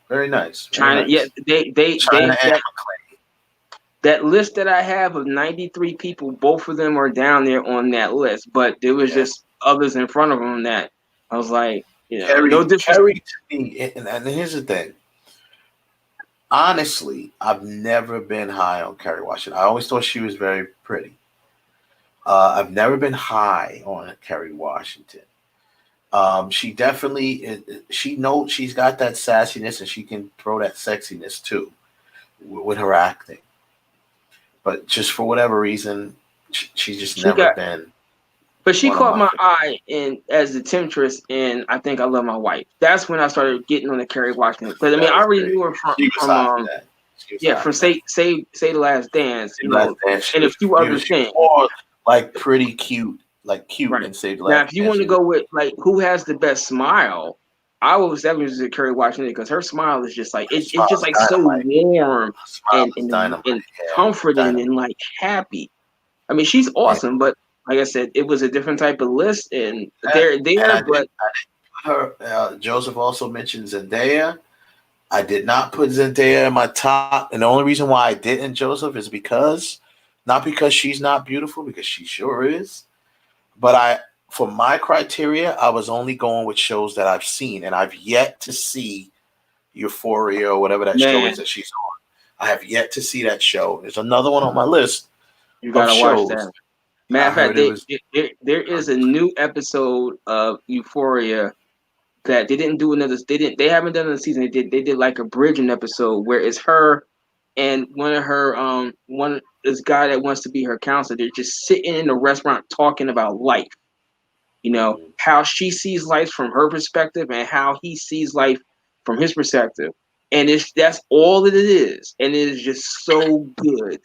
Very nice. China, yeah, that list that I have of 93 people, both of them are down there on that list, but there was just others in front of them that I was like, no difference. Kerry to me, and here's the thing. Honestly, I've never been high on Kerry Washington. I always thought she was very pretty. I've never been high on Kerry Washington. She definitely, she knows she's got that sassiness and she can throw that sexiness too with her acting. But just for whatever reason, she's just never been. But she caught my eye as the temptress in I Think I Love My Wife. That's when I started getting on the Kerry Washington. Because I mean, I already knew her from Say the Last Dance, and a few other things. More like pretty cute, and Save the Last Dance. Now, if you want to go with like who has the best smile, I was definitely Kerry Washington because her smile is just like it's just like so warm and comforting and like happy. I mean, she's awesome, but like I said, it was a different type of list, and Joseph also mentioned Zendaya. I did not put Zendaya in my top, and the only reason why I didn't, Joseph, is not because she's not beautiful, because she sure is, but for my criteria, I was only going with shows that I've seen, and I've yet to see Euphoria or whatever that show is that she's on. I have yet to see that show. There's another one on my list. You gotta watch that. Matter of fact, there is a new episode of Euphoria that they didn't do another. They haven't done another season. They did like a bridging episode where it's her and this guy that wants to be her counselor. They're just sitting in a restaurant talking about life. You know, how she sees life from her perspective and how he sees life from his perspective. And that's all that it is. And it is just so good.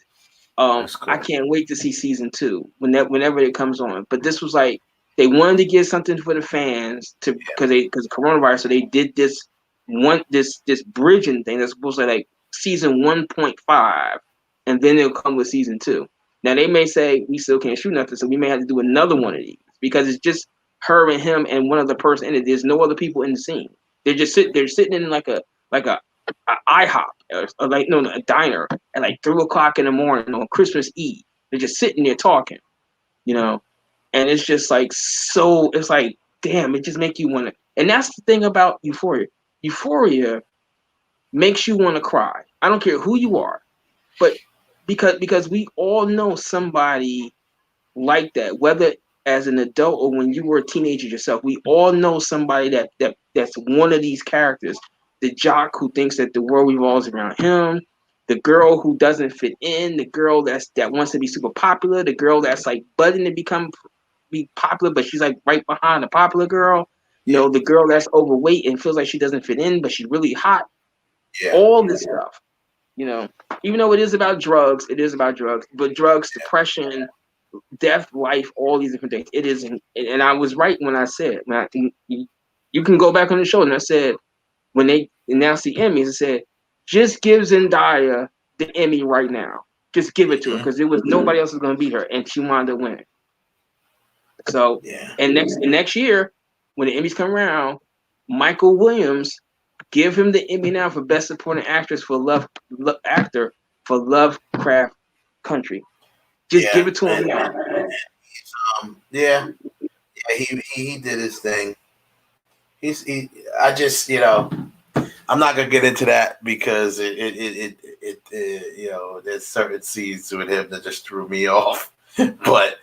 Cool. I can't wait to see season 2 whenever it comes on. But this was like they wanted to get something for the fans because of coronavirus. So they did this bridging thing that's supposed to be like season 1.5, and then it'll come with season 2. Now they may say we still can't shoot nothing, so we may have to do another one of these because it's just her and him and one other person in it. There's no other people in the scene. They're sitting in like a IHOP or a diner at like 3:00 in the morning on Christmas Eve. They're just sitting there talking, you know, and it's just like it's like damn, it just makes you want to. And that's the thing about Euphoria. Euphoria makes you want to cry. I don't care who you are, but because we all know somebody like that, whether as an adult or when you were a teenager yourself, we all know somebody that's one of these characters. The jock who thinks that the world revolves around him, the girl who doesn't fit in, the girl that wants to be super popular, the girl that's like budding to be popular, but she's like right behind the popular girl. You know, the girl that's overweight and feels like she doesn't fit in, but she's really hot. Yeah. All this stuff. You know, even though it is about drugs, but drugs, depression, death, life, all these different things. It isn't, and I was right when I said, you can go back on the show, and I said, when they announced the Emmys, I said, just give Zendaya the Emmy right now. Just give it to her, because nobody else is going to beat her, and she wound up winning. So, and next year, when the Emmys come around, Michael Williams, give him the Emmy now for Best Supporting Actress for Actor for Lovecraft Country. Just give it to him now. He did his thing. I just, you know, I'm not gonna get into that because it there's certain scenes with him that just threw me off. But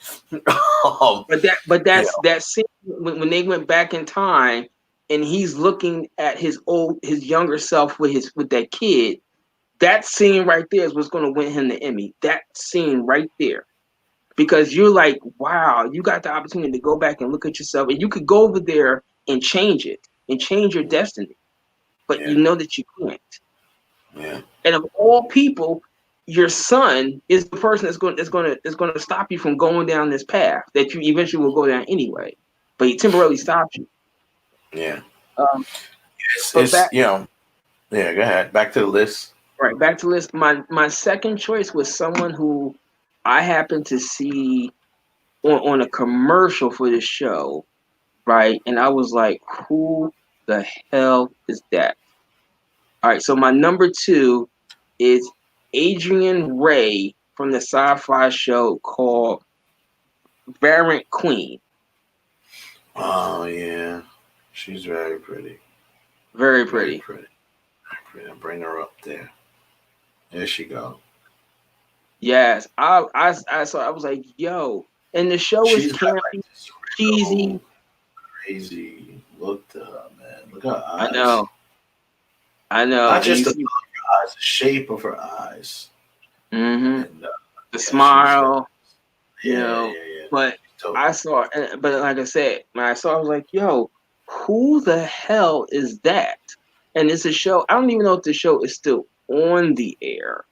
that scene when they went back in time and he's looking at his younger self with that kid, that scene right there is what's going to win him the Emmy. That scene right there. Because you're like, wow, you got the opportunity to go back and look at yourself, and you could go over there and change it and change your destiny. But you know that you can't. Yeah. And of all people, your son is the person that's going to stop you from going down this path that you eventually will go down anyway. But he temporarily stops you. Yeah. Go ahead. Back to the list. Right, back to the list. My second choice was someone who I happened to see on a commercial for this show, right? And I was like, who the hell is that? All right, so my number 2 is Adrienne Ray from the sci-fi show called Variant Queen. Oh, yeah. She's very pretty. Very pretty. Bring her up there. There she go. Yes, I saw. I was like, yo, and the show is campy, cheesy, crazy. Look at her, man. Look at her eyes. I know. Not just the look of her eyes, the shape of her eyes. Mm-hmm. And, the smile. Yeah. But I saw, but like I said, when I saw, I was like, yo, who the hell is that? And it's a show. I don't even know if the show is still on the air.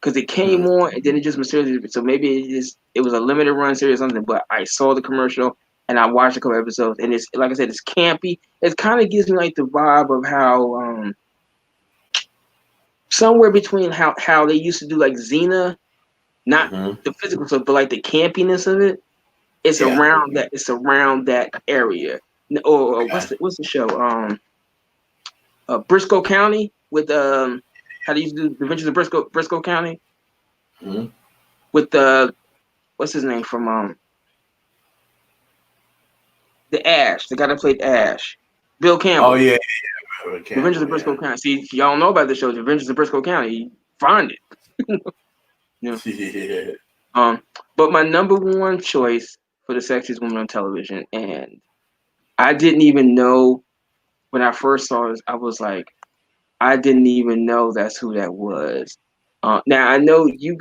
Because it came on and then it just mysteriously. So maybe it was a limited run series or something. But I saw the commercial and I watched a couple episodes, and it's like I said, it's campy. It kind of gives me like the vibe of how somewhere between how they used to do like Xena, not the physical stuff, but like the campiness of it. It's around that. It's around that area. Or what's the show? Briscoe County with how do you do the Adventures of Briscoe County? Mm-hmm. With what's his name from the Ash, the guy that played Ash, Bill Campbell. Oh yeah, Adventures of Briscoe County. See, y'all know about the show, The Adventures of Briscoe County. Find it. Yeah. But my number one choice for the sexiest woman on television, and I didn't even know when I first saw this, I was like, I didn't even know that's who that was. Now I know you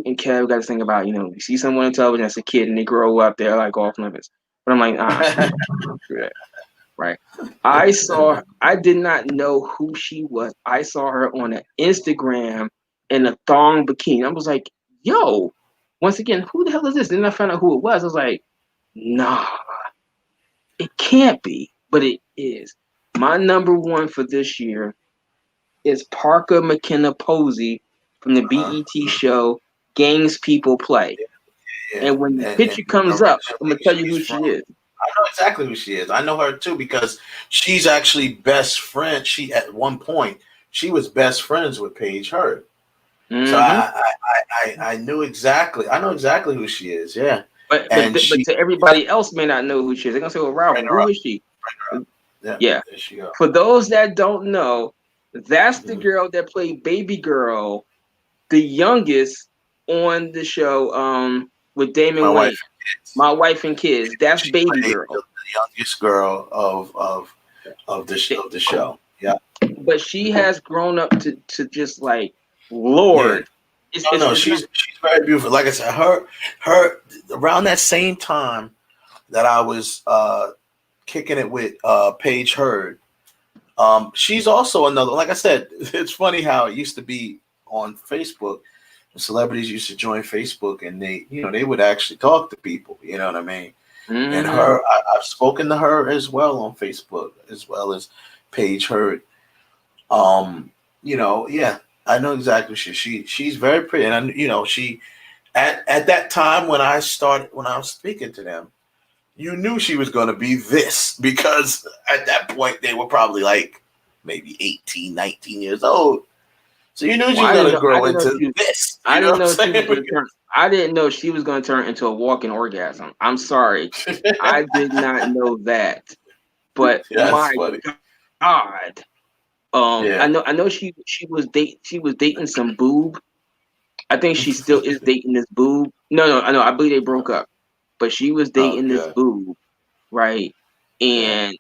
and Kev got this thing about, you see someone on television as a kid and they grow up, they're like off limits. But I'm like, screw that. Right. I did not know who she was. I saw her on an Instagram in a thong bikini. I was like, yo, once again, who the hell is this? Then I found out who it was. I was like, nah, it can't be, but it is. My number one for this year is Parker McKenna Posey from the BET show Games People Play. Yeah. And when the picture comes up, I'm going to tell you who she is. I know exactly who she is. I know her too because she's actually best friend. At one point she was best friends with Paige Hurd. Mm-hmm. So I knew exactly. I know exactly who she is. Yeah, but to everybody else may not know who she is. They're gonna say, "Well, Ralph, who is she?" Yeah. There she goes. For those that don't know, that's the girl that played Baby Girl, the youngest on the show. With Damon Wayans. My Wife and Kids. That's Baby Girl, the youngest girl of the show. Yeah, but she has grown up to just like Lord. Yeah. She's very beautiful. Like I said, her around that same time that I was kicking it with Paige Hurd. She's also another. Like I said, it's funny how it used to be on Facebook. Celebrities used to join Facebook and they would actually talk to people, you know what I mean? Mm-hmm. And I've spoken to her as well on Facebook, as well as Paige Hurd. Yeah, I know exactly she's very pretty. And she at that time when I was speaking to them, you knew she was gonna be this because at that point they were probably like maybe 18, 19 years old. So you knew she was going to grow into this. I didn't know she was going to turn into a walking orgasm. I'm sorry. I did not know that. But my God. I know she was dating some boob. I think she still is dating this boob. No, I believe they broke up. But she was dating this boob, right? And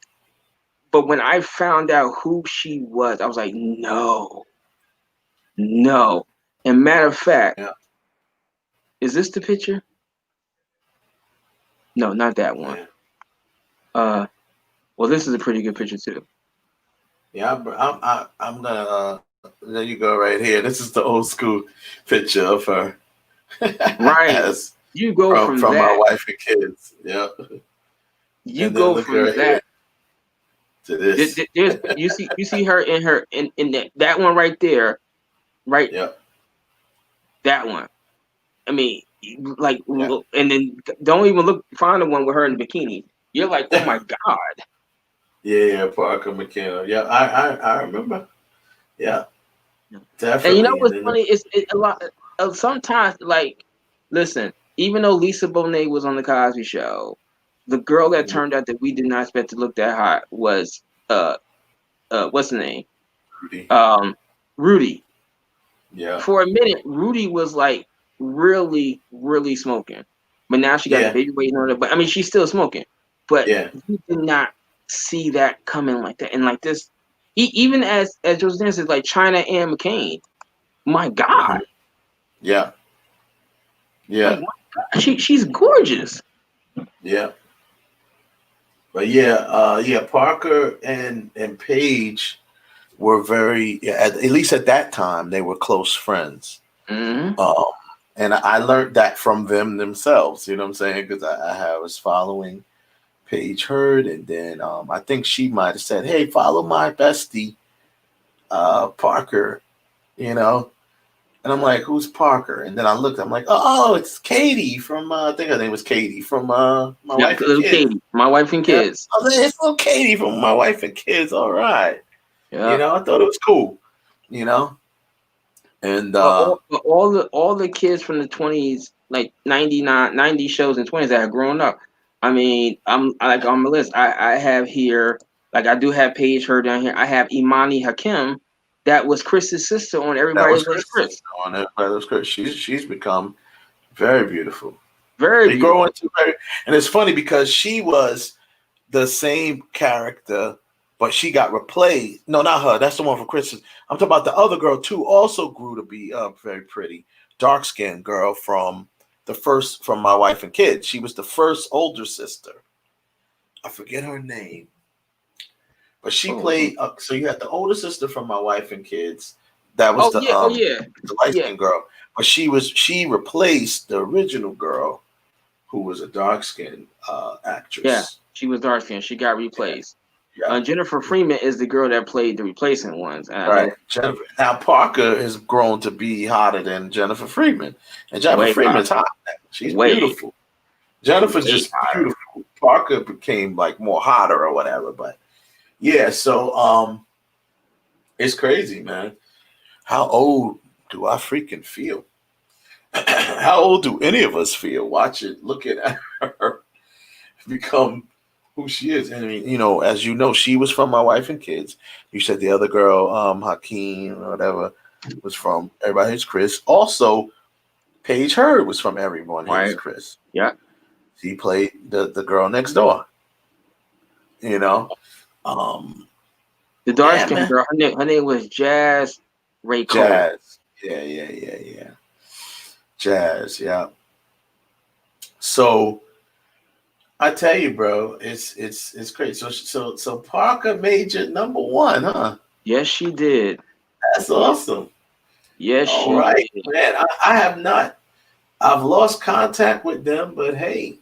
but when I found out who she was, I was like, no. And matter of fact, is this the picture? No, not that one. Well, this is a pretty good picture too. Yeah, I'm gonna. There you go, right here. This is the old school picture of her. Right. You go from that. My wife and kids. Yeah. You go from that to this. You see her in that one right there. Right. Yeah. That one. I mean, like, and then don't even find the one with her in the bikini. You're like, oh my God. Yeah, Parker McKenna. Yeah, I remember. Yeah, definitely. And you know what's funny? It's a lot. Sometimes, like, listen, even though Lisa Bonet was on the Cosby Show, the girl that turned out that we did not expect to look that hot was what's the name? Rudy. Yeah. For a minute, Rudy was like really, really smoking, but now she got a baby waiting on her. But I mean, she's still smoking. But you did not see that coming like that, and like this, even as Josephine says, like China and McCain. My God. Yeah. Yeah. Like, she's gorgeous. Yeah. But Parker and Paige were very, at least at that time, they were close friends. Mm-hmm. And I learned that from them themselves, you know what I'm saying? Because I was following Paige Hurd, and then I think she might have said, hey, follow my bestie, Parker, you know? And I'm like, who's Parker? And then I looked, I'm like, oh, it's Katie from, I think her name was Katie from My Wife and Kids. Katie, My Wife and Kids. I was like, it's little Katie from My Wife and Kids, all right. Yeah. You know, I thought it was cool, you know? And all the kids from the 20s, like 90 shows and 20s that have grown up. I mean, I'm like on the list. I have here Like I do have Paige Hurd down here. I have Imani Hakim, that was Chris's sister on Everybody Loves Chris. On Everybody Loves Chris. She's become very beautiful. Very they beautiful. grow into very, and it's funny because she was the same character, but she got replaced. No, not her. That's the one for Chris. I'm talking about the other girl too. Also grew to be very pretty, dark skinned girl from My Wife and Kids. She was the first older sister. I forget her name, but she played. So you had the older sister from My Wife and Kids. That was the light skinned girl. But she replaced the original girl, who was a dark skinned actress. Yeah, she was dark skinned. She got replaced. Yeah. Jennifer Freeman is the girl that played the replacement ones. Right. Jennifer. Now Parker has grown to be hotter than Jennifer Freeman, and Jennifer Freeman's hot. She's beautiful. Jennifer's just beautiful. Parker became like more hotter or whatever, but yeah. So it's crazy, man. How old do I freaking feel? How old do any of us feel watching, looking at her become who she is? And I mean, you know, as you know, she was from My Wife and Kids. You said the other girl, Hakeem or whatever, was from Everybody Hates Chris. Also, Paige Hurd was from Everyone Hates Chris. Yeah. She played the girl next door. You know? The dark skinned girl, her name was Jazz Ray Cole. Jazz. Yeah. Jazz, yeah. So I tell you, bro, it's great. So Parker made you number one, huh? Yes, she did. That's awesome. Yes, she did. Man. I have not. I've lost contact with them, but hey,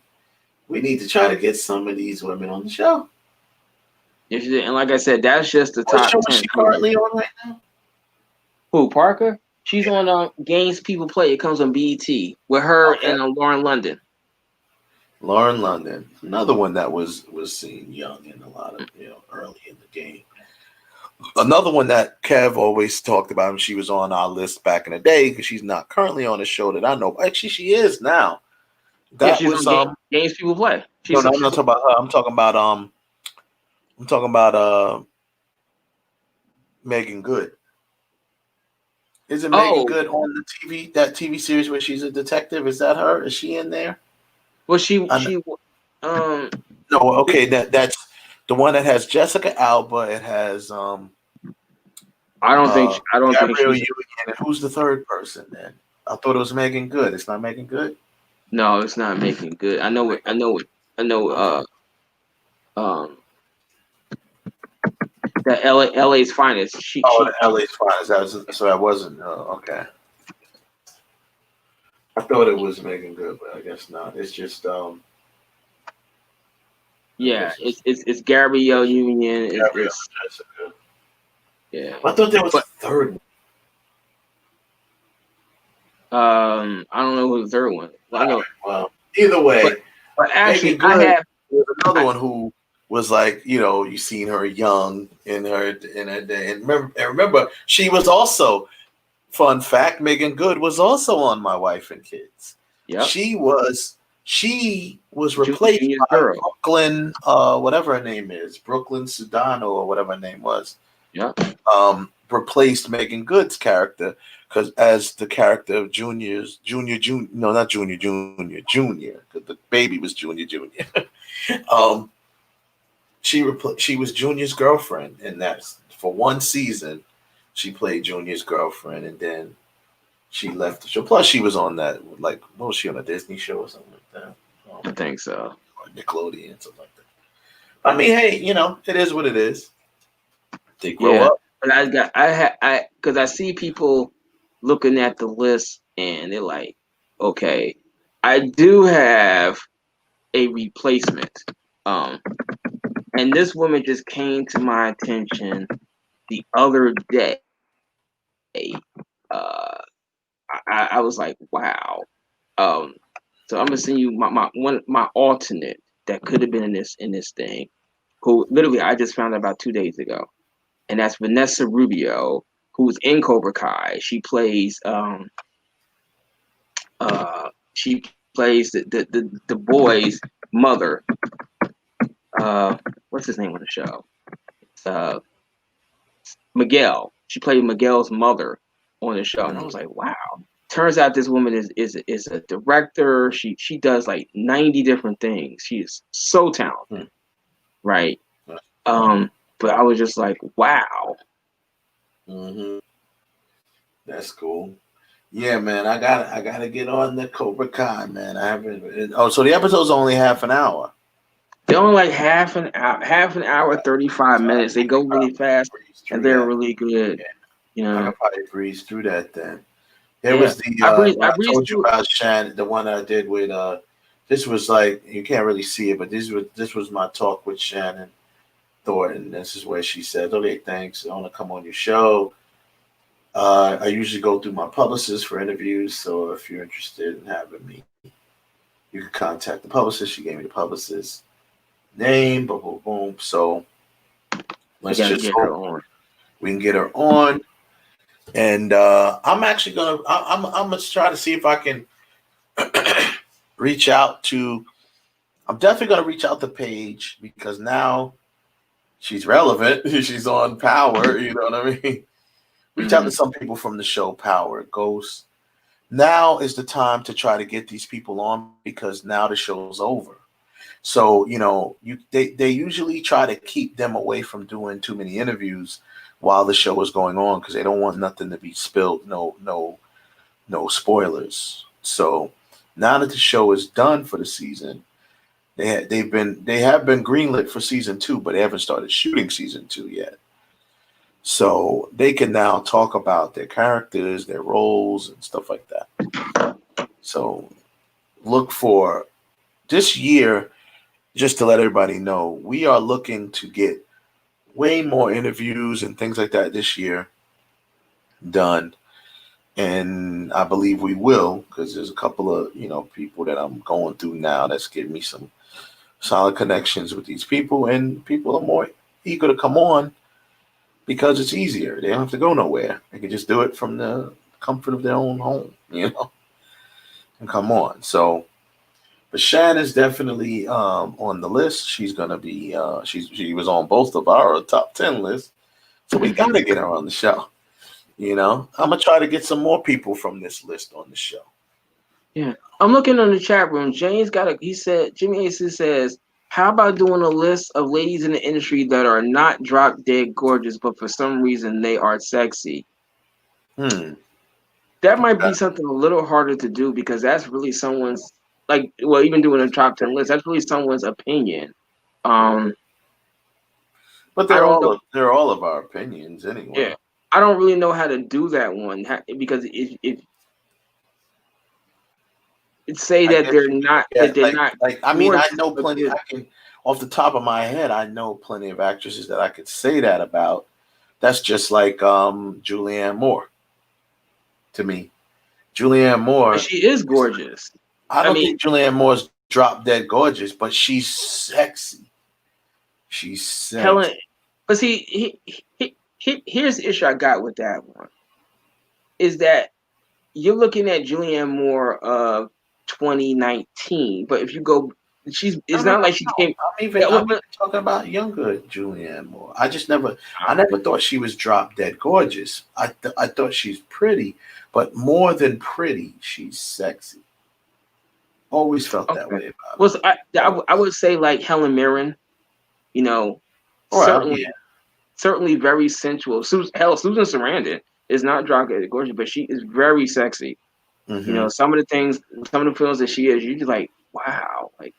we need to try to get some of these women on the show. Yes, she did. And like I said, that's just the top 10. Is she currently on right now? Who, Parker? She's on Games People Play. It comes on BET with her and Lauren London. Lauren London, another one that was seen young and a lot of early in the game. Another one that Kev always talked about, and she was on our list back in the day because she's not currently on the show that I know. Actually, she is now. That she's was on Games People Play. No, I'm not talking about her. I'm talking about Megan Good. Isn't Megan Good on the TV, that TV series where she's a detective? Is that her? Is she in there? Well, no, okay, that's the one that has Jessica Alba. It has I don't think Gabrielle Union. And who's the third person then? I thought it was Megan Good. It's not Megan Good? No, it's not Megan Good. I know the LA's Finest. The LA's Finest. That wasn't okay. I thought it was Megan Good, but I guess not. It's just it's Gabrielle Union. Jessica. Yeah. I thought there was a third one. I don't know who the third one. I know. Well, either way, but actually, there was another one who was like, you seen her young in her day, and remember, she was also. Fun fact: Megan Good was also on My Wife and Kids. Yeah, she was replaced by Brooklyn, whatever her name is, Brooklyn Sudano or whatever her name was. Yeah, replaced Megan Good's character because as the character of Junior, because the baby was Junior. She was Junior's girlfriend, and that's for one season. She played Junior's girlfriend, and then she left the show. Plus, she was on that, like, what was she on, a Disney show or something like that? I think so. Or Nickelodeon, something like that. I mean, hey, it is what it is. They grow up. But because I see people looking at the list, and they're like, okay, I do have a replacement. And this woman just came to my attention the other day. I was like, wow. So I'm gonna send you my alternate that could have been in this thing, who literally I just found out about 2 days ago, and that's Vanessa Rubio, who's in Cobra Kai. She plays the boy's mother. What's his name on the show? uh, Miguel. She played Miguel's mother on the show, and I was like, wow. Turns out this woman is a director. She does like 90 different things. She is so talented, right? But I was just like, wow. That's cool. Yeah, man. I gotta get on the Cobra Kai, man. I haven't. Oh, so the episode's only half an hour. They're only like half an hour, 35 minutes. They go really fast, and they're really good. You know, I can probably breeze through that then. There was the I told you about Shannon, the one I did with this was like you can't really see it, but this was my talk with Shannon Thornton. This is where she said, "Okay, thanks. I want to come on your show. I usually go through my publicist for interviews, so if you're interested in having me, you can contact the publicist." She gave me the publicist name, boom, boom, boom. So let's just hope we can get her on. And I'm actually gonna I'm gonna try to see if I can reach out to. I'm definitely gonna reach out to Paige because now she's relevant. She's on Power. You know what I mean? Reach out to some people from the show Power, Ghost. Now is the time to try to get these people on because now the show's over. So you know they usually try to keep them away from doing too many interviews while the show is going on because they don't want nothing to be spilled, no spoilers. So now that the show is done for the season, they have been greenlit for season 2, but they haven't started shooting season 2 yet. So they can now talk about their characters, their roles, and stuff like that. So look for this year, just to let everybody know, we are looking to get way more interviews and things like that this year done, and I believe we will because there's a couple of people that I'm going through now that's giving me some solid connections with these people, and people are more eager to come on because it's easier. They don't have to go nowhere. They can just do it from the comfort of their own home, and come on. So. But Shannon's definitely on the list. She's gonna be. She was on both of our top 10 lists, so we gotta get her on the show. I'm gonna try to get some more people from this list on the show. Yeah, I'm looking on the chat room. James he said Jimmy Aces says, "How about doing a list of ladies in the industry that are not drop dead gorgeous, but for some reason they are sexy?" That might be something a little harder to do because that's really someone's. Even doing a top 10 list, that's really someone's opinion. But they're all of our opinions anyway. Yeah, I don't really know how to do that one because if say that they're not, I mean, I know plenty. I can, off the top of my head, I know plenty of actresses that I could say that about. That's just like Julianne Moore. To me, Julianne Moore. But she is gorgeous. I don't think Julianne Moore's drop dead gorgeous, but she's sexy. She's sexy. But see, here's the issue I got with that one. Is that you're looking at Julianne Moore of 2019, but if you go, it's not like she came. I'm even talking about younger Julianne Moore. I never thought she was drop dead gorgeous. I thought she's pretty, but more than pretty, she's sexy. Always felt that way about her. I would say like Helen Mirren, certainly very sensual. Susan Sarandon is not drop dead gorgeous, but she is very sexy. Mm-hmm. Some of the films that she is, you're just like, wow. Like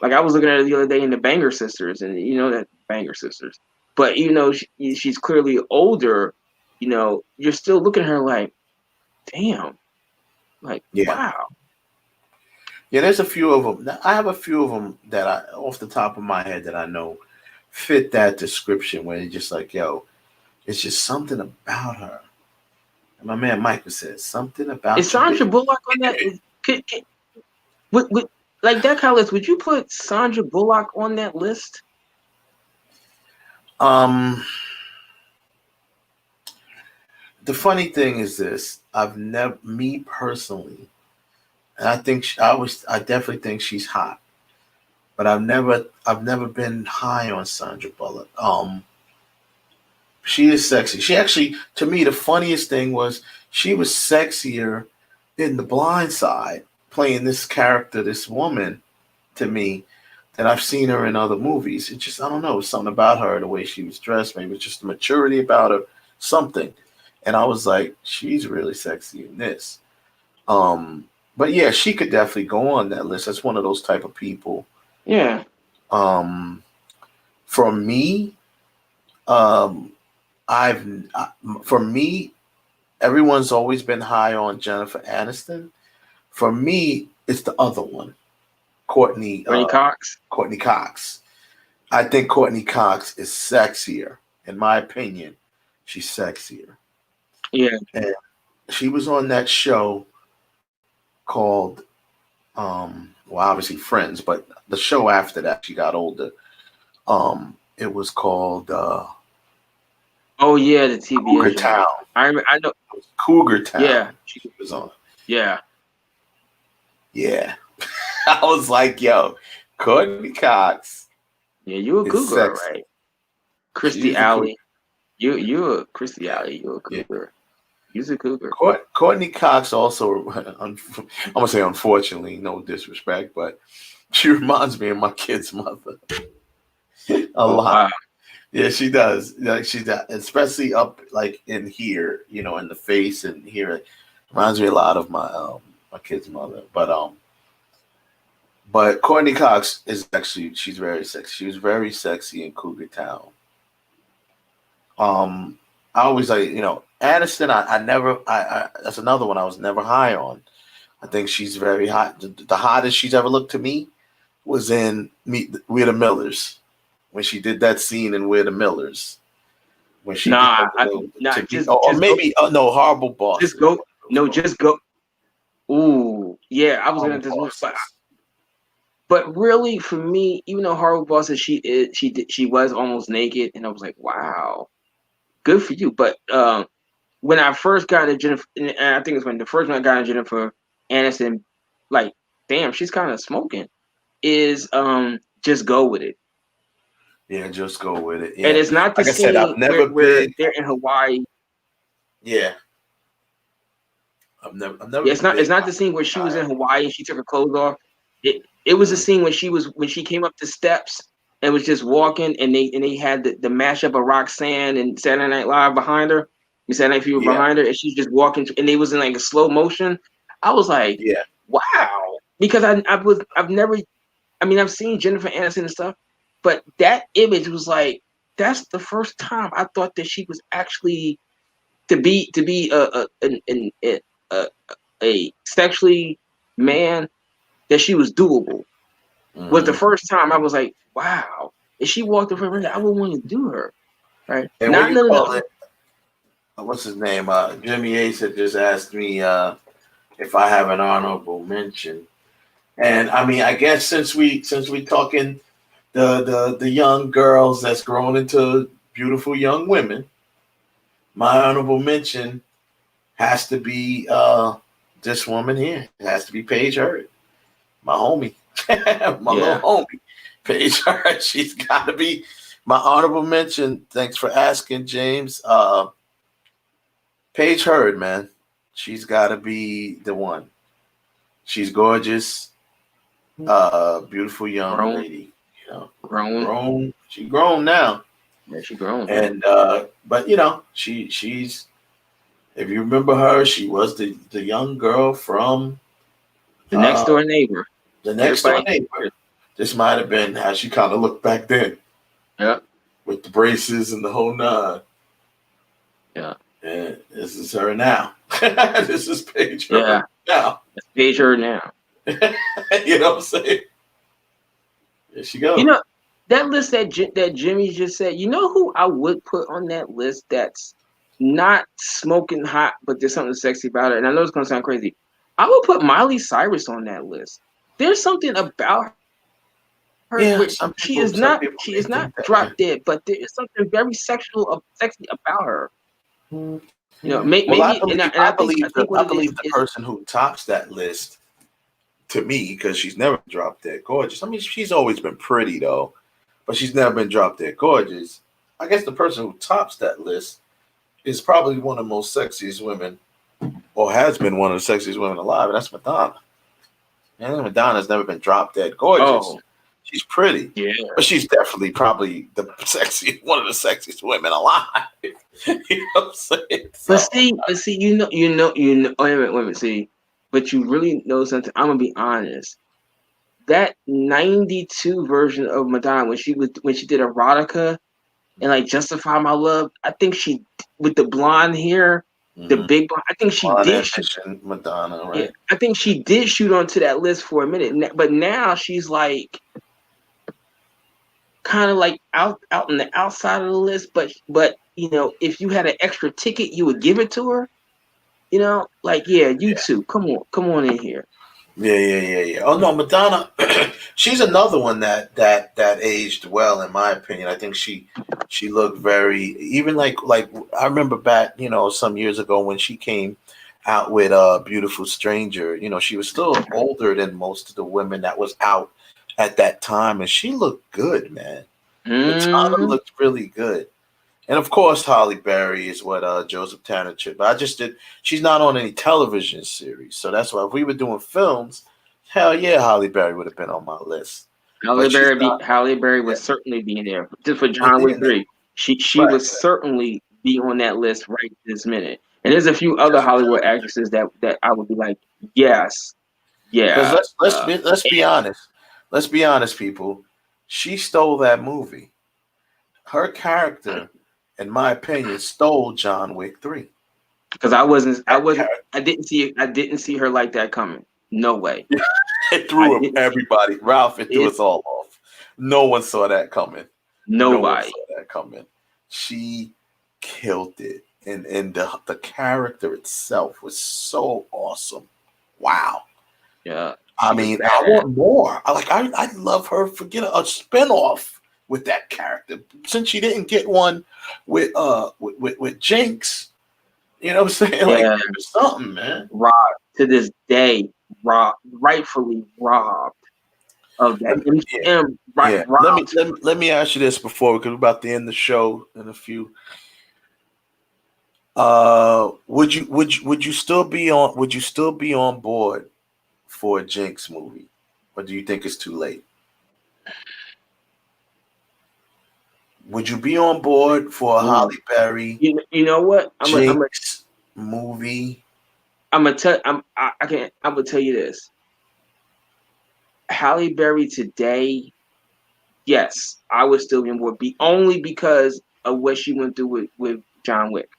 I was looking at her the other day in the Banger Sisters, and that Banger Sisters. But even though she's clearly older, you're still looking at her like, damn. Wow. Yeah, there's a few of them. I have a few of them that off the top of my head that I know fit that description where it's just like, yo, it's just something about her. And my man Michael says something about. Is Sandra Bullock on that? Like that kind of list, would you put Sandra Bullock on that list? The funny thing is this: me personally, and I definitely think she's hot. but I've never been high on Sandra Bullock. She is sexy. She actually, to me, the funniest thing was she was sexier in The Blind Side, playing this character, this woman, to me, than I've seen her in other movies. It just, I don't know, something about her, the way she was dressed, maybe it's just the maturity about her, something. And I was like, she's really sexy in this. But yeah, she could definitely go on that list. That's one of those type of people. Yeah. For me, everyone's always been high on Jennifer Aniston. For me, it's the other one, Courtney Cox. Courtney Cox. I think Courtney Cox is sexier, in my opinion. She's sexier. Yeah. And she was on that show called, obviously Friends, but the show after that, she got older. It was called. Oh yeah, the TV Cougar Town. I know. Cougar Town. Yeah, she was on. Yeah. Yeah. I was like, yo, Courtney Cox. Yeah, you a cougar, right? Christy Alley. You a Christy Alley. You a cougar. You's a cougar. Courtney Cox also, I'm gonna say unfortunately, no disrespect, but she reminds me of my kid's mother. A lot. Wow. Yeah, she does. Like she does, especially up like in here, in the face and here. It reminds me a lot of my kid's mother. But Courtney Cox is actually, she's very sexy. She was very sexy in Cougar Town. I always like, Aniston, I that's another one I was never high on. I think she's very hot. The hottest she's ever looked to me was in We're the Millers. When she did that scene in We're the Millers. When she Horrible Boss. Just go. No, just go. Ooh, yeah, I was gonna just, but really for me, even though Horrible Boss she was almost naked, and I was like, wow, good for you. But when I first got into Jennifer, and I think it's when the first one I got into Jennifer Aniston, like, damn, she's kind of smoking. Is Just Go With It. Yeah, Just Go With It. Yeah. And it's not the like scene I said, I've never where they're in Hawaii. Yeah. I've never. Yeah, it's not the scene where she was in Hawaii and she took her clothes off. It was a scene when she came up the steps and was just walking, and they had the mashup of Roxanne and Saturday Night Live behind her. Saturday Night Fever behind her, and she's just walking, and they was in like a slow motion. I was like, wow, because I've seen Jennifer Aniston and stuff, but that image was like, that's the first time I thought that she was actually to be a sexually man, that she was doable. Was the first time I was like, wow. If she walked in front of me, I would want to do her. Right? And what's his name? Jimmy Ace had just asked me if I have an honorable mention. And I mean, I guess since we talking the young girls that's grown into beautiful young women, my honorable mention has to be this woman here. It has to be Paige Hurd, my homie, little homie, Paige Hurd. She's got to be my honorable mention. Thanks for asking, James. Paige Hurd, man, she's got to be the one. She's gorgeous, beautiful young lady. Grown. She grown now. Yeah, she grown. And but she's. If you remember her, she was the young girl from The Next Door Neighbor. The Next Door Neighbor. This might have been how she kind of looked back then. Yeah. With the braces and the whole nine. Yeah. And this is her now. This is Paige Hurd now. It's Paige Hurd now. You know what I'm saying? There she goes. That list that Jimmy just said, you know who I would put on that list that's not smoking hot, but there's something sexy about her. And I know it's going to sound crazy. I would put Miley Cyrus on that list. There's something about her. Which she is not drop dead, but there is something very sexy about her. Maybe. I believe the person who tops that list to me, because she's never been drop dead gorgeous. I mean, she's always been pretty though, but she's never been drop dead gorgeous. I guess the person who tops that list is probably one of the most sexiest women, or has been one of the sexiest women alive, and that's Madonna. And Madonna's never been drop dead gorgeous. Oh. She's pretty, Yeah, but she's definitely probably the sexiest, one of the sexiest women alive. You know what I'm saying? But see, you know. Wait a minute. See, but you really know something. I'm gonna be honest. That '92 version of Madonna, when she did Erotica and like Justify My Love, I think she, with the blonde hair, the big blonde, I think she did shoot Madonna, right? Yeah, I think she did shoot onto that list for a minute, but now she's like kind of like out on the outside of the list. But you know, if you had an extra ticket, you would give it to her. You know, like you too. Come on in here. Yeah. Oh no, Madonna, she's another one that aged well, in my opinion. I think she looked very, even like I remember back, you know, some years ago when she came out with Beautiful Stranger. You know, she was still older than most of the women that was out at that time, and she looked good, man. Madonna looked really good. And of course, Halle Berry is what Joseph Tanner took. But she's not on any television series. So that's why if we were doing films, hell yeah, Halle Berry would have been on my list. Halle Berry would certainly be in there. Just for John Wick 3. She would certainly be on that list right this minute. And there's a few other Hollywood actresses that I would be like, yes. Yeah. Because let's be honest. Let's be honest, people. She stole that movie. Her character, in my opinion, stole John Wick 3. Because I didn't see her like that coming. No way. It threw everybody. Ralph, it threw us all off. No one saw that coming. Nobody. No one saw that coming. She killed it. And the character itself was so awesome. Wow. Yeah. I mean, I want more. I love her for getting a spinoff with that character. Since she didn't get one with Jinx, you know what I'm saying? Like something, man. Robbed to this day, rightfully robbed of that. Let me ask you this because we're about to end the show in a few. Would you still be on board for a Jinx movie, or do you think it's too late? Would you be on board for a Halle Berry? You know what? Jinx movie. I'm gonna tell you this. Halle Berry today, yes, I would still be on board. Only because of what she went through with John Wick.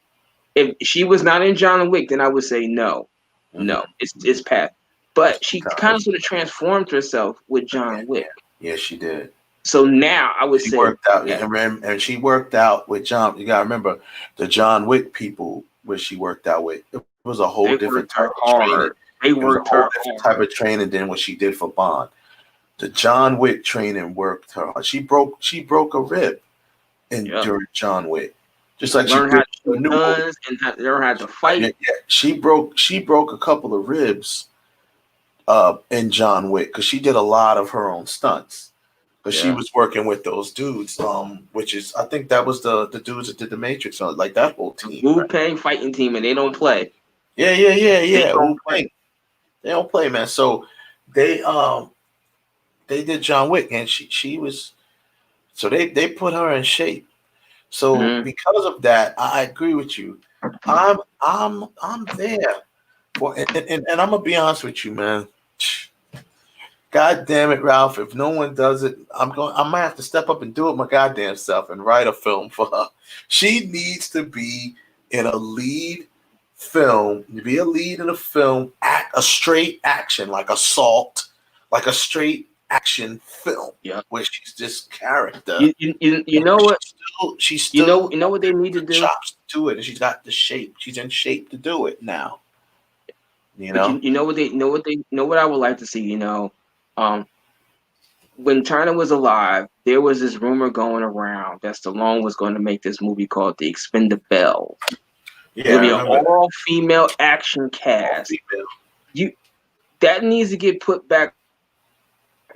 If she was not in John Wick, then I would say no, it's past. But she kind of sort of transformed herself with John Wick. Yeah, she did. So now I would say worked out, and she worked out with John. You gotta remember the John Wick people, where she worked out with. It was a whole different type of training. They worked her different type of training than what she did for Bond. The John Wick training worked her. She broke a rib during John Wick. Just like learn how to shoot guns and learn how to fight. Yeah, she broke a couple of ribs in John Wick because she did a lot of her own stunts. But she was working with those dudes, which is I think that was the dudes that did the Matrix, like that whole team. Wu-Tang fighting team, and they don't play. Yeah. They don't play, man. So they did John Wick, and she was, so they put her in shape. So because of that, I agree with you. I'm there for, and I'm gonna be honest with you, man. God damn it, Ralph! If no one does it, I might have to step up and do it my goddamn self and write a film for her. She needs to be in a lead film, be a lead in a film, act a straight action like Assault, like a straight action film. Yeah, where she's this character. You know what? She's still you know what they need to do? Chops to do it, and she's got the shape. She's in shape to do it now. You know. You know what I would like to see. You know. When China was alive, there was this rumor going around that Stallone was going to make this movie called The Expendables. Yeah, it'll be an all-female action cast. that needs to get put back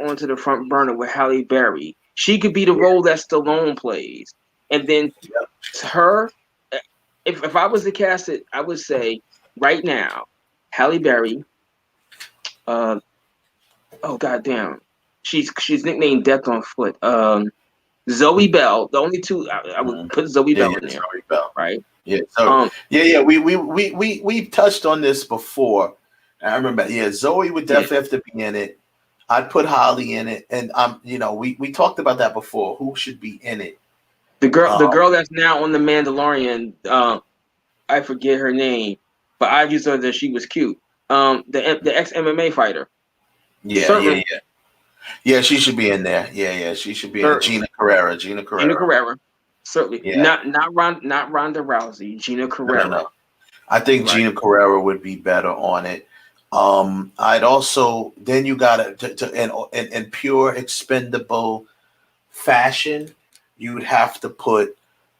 onto the front burner with Halle Berry. She could be the role that Stallone plays, and then her. If I was to cast it, I would say right now, Halle Berry. Oh goddamn, she's nicknamed Death on Foot. Zoe Bell. The only two I would put Zoe Bell in there. Zoe Bell. Right. Yeah. So we touched on this before. I remember. Yeah, Zoe would definitely have to be in it. I'd put Holly in it, and we talked about that before. Who should be in it? The girl that's now on The Mandalorian, I forget her name, but I just thought that she was cute. The ex MMA fighter. Yeah. She should be in there. Yeah, she should be in Gina Carrera. Gina Carrera. Certainly. Yeah. Not Ronda Rousey. Gina Carrera. No. I think Gina Carrera would be better on it. I'd also then you got to in pure expendable fashion, you'd have to put,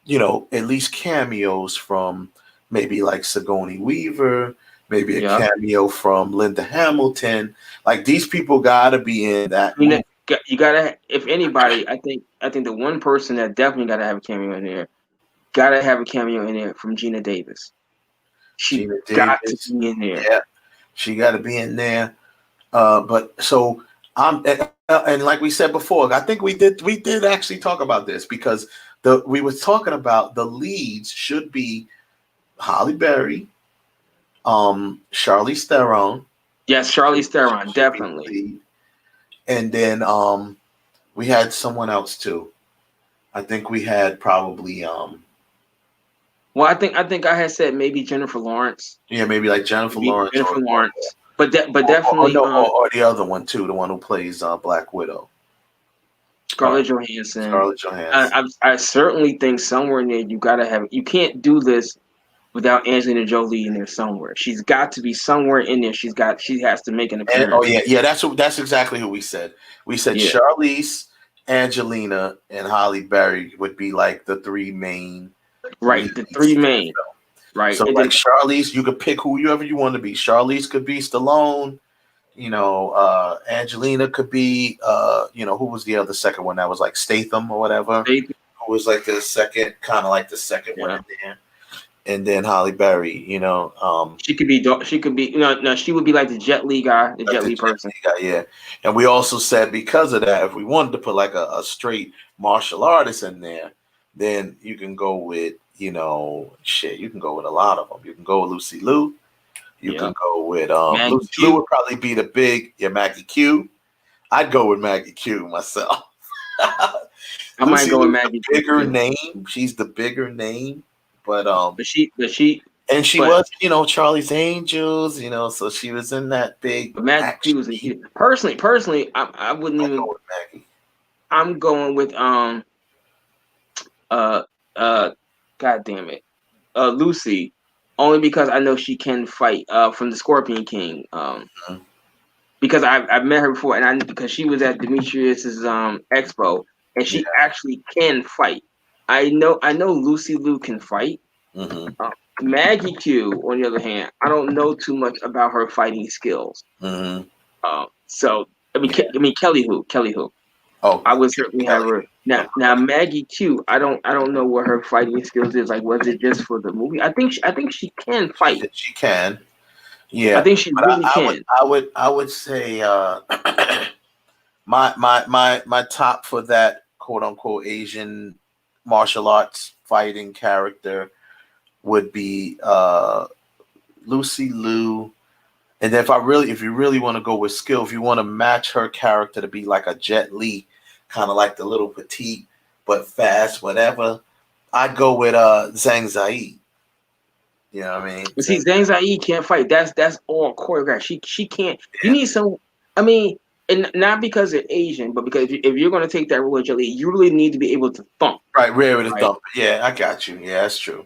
at least cameos from maybe like Sigourney Weaver, maybe a cameo from Linda Hamilton. Like these people gotta be in that. You gotta, if anybody, I think the one person that definitely gotta have a cameo in there, gotta have a cameo in there from Gina Davis. She got to be in there. Yeah. She got to be in there, but so and like we said before, I think we did actually talk about this because we were talking about the leads should be Halle Berry, Charlize Theron. Yes, Charlize Theron, definitely. And then we had someone else too. I think we had probably Well, I think I had said maybe Jennifer Lawrence. Yeah, maybe like Jennifer Lawrence. But definitely or the other one too, the one who plays Black Widow. Scarlett Johansson. I certainly think somewhere in there you gotta have. You can't do this without Angelina Jolie in there somewhere. She's got to be somewhere in there. She has to make an appearance. That's exactly who we said. We said Charlize, Angelina, and Halle Berry would be like the three main. Right, the three main. Right. So like Charlize, you could pick whoever you want to be. Charlize could be Stallone. Angelina could be who was the other second one that was like Statham or whatever. Who was like the second one in there. And then Halle Berry, she could be she would be like the Jet Li guy, the Jet Li person. Yeah. And we also said because of that, if we wanted to put like a straight martial artist in there, then you can go with, you can go with a lot of them. You can go with Lucy Liu. You can go with Lucy Liu would probably be the big Maggie Q. I'd go with Maggie Q myself. I might go with Maggie Q. Bigger name. She's the bigger name, but she was, Charlie's Angels, so she was in that big. But Maggie Q was personally, I wouldn't even go with Maggie. I'm going with God damn it, Lucy, only because I know she can fight from the Scorpion King. Because I've met her before, and because she was at Demetrius's expo, and she actually can fight. I know Lucy Liu can fight. Maggie Q, on the other hand, I don't know too much about her fighting skills. So Kelly Hu. Oh, I would certainly have her. Now Maggie Q, I don't know what her fighting skills is. Like, was it just for the movie? I think she can fight. She can. Yeah, I think she really can. I would say my top for that quote unquote Asian martial arts fighting character would be Lucy Liu. And then if you really want to go with skill, if you want to match her character to be like a Jet Li, kind of like the little petite but fast, whatever, I'd go with Zhang Ziyi. You know what I mean? But see, Zhang Ziyi can't fight. That's all choreographed. She can't. You need some. I mean, and not because they're Asian, but because if you're going to take that role of Jet Li, you really need to be able to thump. Right, to thump. Yeah, I got you. Yeah, that's true.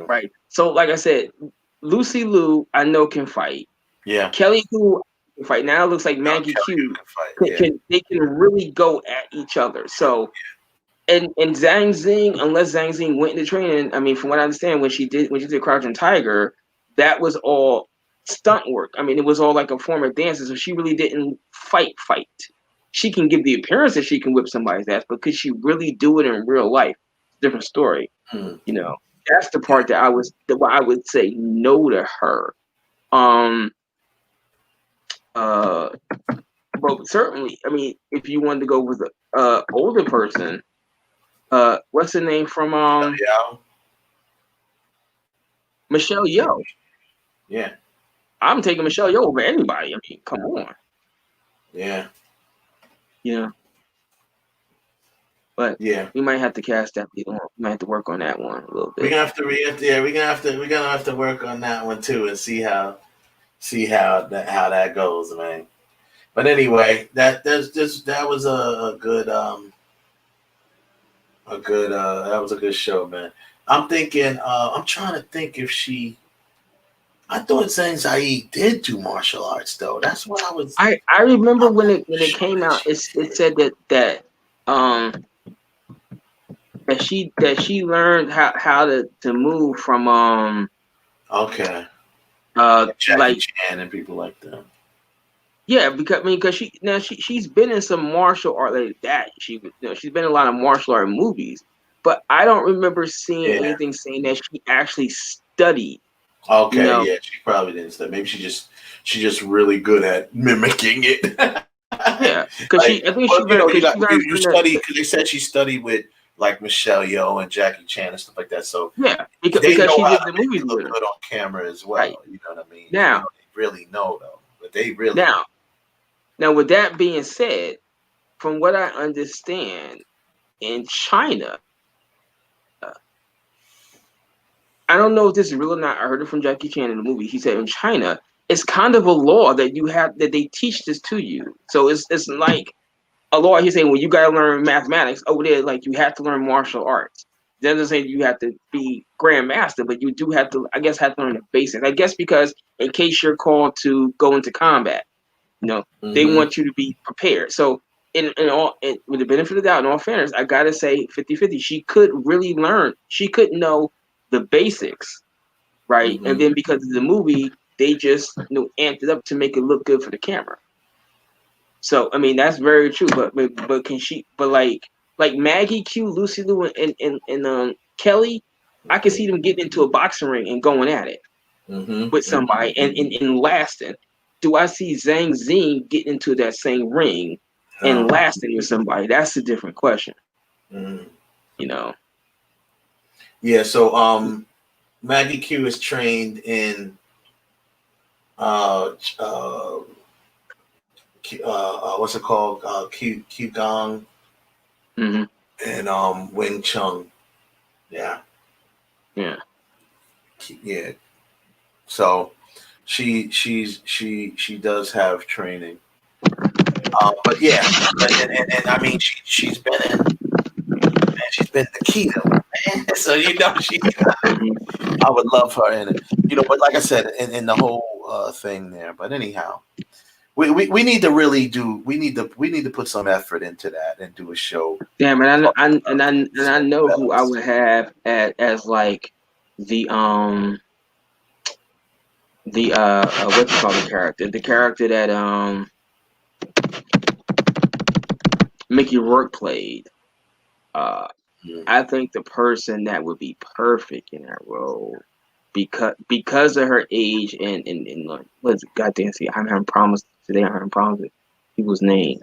Right. So, like I said, Lucy Liu, I know can fight. Yeah. Kelly Hu can fight. Now it looks like Maggie Q they can really go at each other. So, and Zhang Zing, unless Zhang Zing went into training, I mean, from what I understand, when she did Crouching Tiger, that was all stunt work. I mean, it was all like a form of dancing, so she really didn't fight. She can give the appearance that she can whip somebody's ass, but could she really do it in real life? Different story. You know, that's the part that I would say no to her. But certainly, I mean, if you wanted to go with a older person, what's the name from Michelle Yeoh? Yeah, I'm taking Michelle Yeoh over anybody. I mean, come on. Yeah. Yeah. But yeah, we might have to cast that. We might have to work on that one a little bit. we're gonna have to work on that one too, and see how that goes, man. But anyway, that was a good show, man. I'm thinking, I'm trying to think if I thought Zhang Zaid did do martial arts though. That's what I was. I remember when it came out, it said that she learned how to move from Jackie like Chan and people like that. Yeah, because she's been in some martial art like that. She's been in a lot of martial art movies, but I don't remember seeing anything saying that she actually studied. Okay, yeah, she probably didn't study. Maybe she's just really good at mimicking it. Yeah, because you study because they said she studied with like Michelle Yeoh and Jackie Chan and stuff like that. So yeah, because they know she how did the to make movies it look with her. good on camera as well. Right. You know what I mean? Now they really know though, but they really now with that being said, from what I understand, in China, I don't know if this is real or not. I heard it from Jackie Chan in the movie. He said in China, it's kind of a law that that they teach this to you. So it's like a law. He's saying, well, you got to learn mathematics over there. Like you have to learn martial arts. That doesn't say you have to be grandmaster, but you do have to, I guess, have to learn the basics. I guess because in case you're called to go into combat, they want you to be prepared. So with the benefit of the doubt, in all fairness, I got to say 50-50. She could really learn. She could know the basics, right? And then because of the movie, they just amped it up to make it look good for the camera. So I mean that's very true. But can she? But like Maggie Q, Lucy Liu, and Kelly, I can see them getting into a boxing ring and going at it with somebody and lasting. Do I see Zhang Zing getting into that same ring and lasting with somebody? That's a different question. Yeah, so Maggie Q is trained in what's it called? Qigong and Wing Chun. Yeah. So she does have training. But yeah, and I mean she's been Nikita, man. So I would love her in it. But like I said, in the whole thing there. But anyhow, we need to really we need to put some effort into that and do a show. Damn, and I know who I would have as like the what's it called, the character that Mickey Rourke played. I think the person that would be perfect in that role, because of her age and let's goddamn see, I'm having problems today. I'm having problems with people's names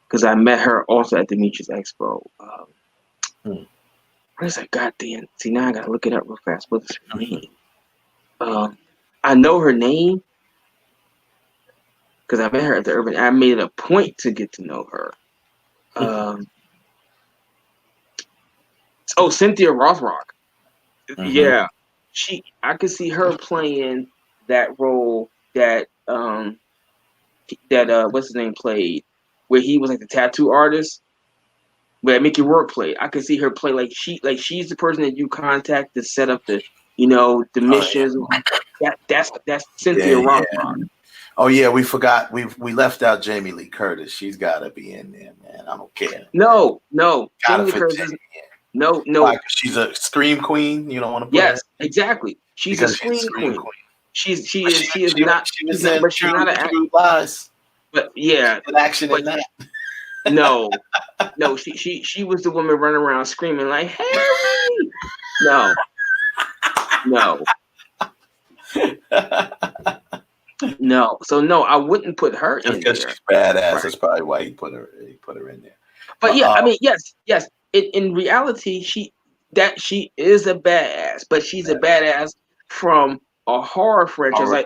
because I met her also at the Demetrius Expo. What is that goddamn? See, now I gotta look it up real fast. What's her name? I know her name because I met her at the Urban. I made it a point to get to know her. Cynthia Rothrock. Yeah, I could see her playing that role that what's his name played, where he was like the tattoo artist, where Mickey Rourke played. I could see her play like she's the person that you contact to set up the the missions. That's Cynthia Rothrock. Yeah. Oh yeah, we forgot. We left out Jamie Lee Curtis. She's got to be in there, man. I don't care. No, Jamie Lee Curtis. No. Why? 'Cause she's a scream queen. You don't want to. Yes, exactly. She's a scream queen. She is not an actress. Lies. But yeah, action in that. No, she was the woman running around screaming like, "Harry!" No. So no, I wouldn't put her in there. She's badass. Right. That's probably why he put her in there. But yeah, I mean, yes. In reality, she is a badass, but she's a badass from a horror franchise.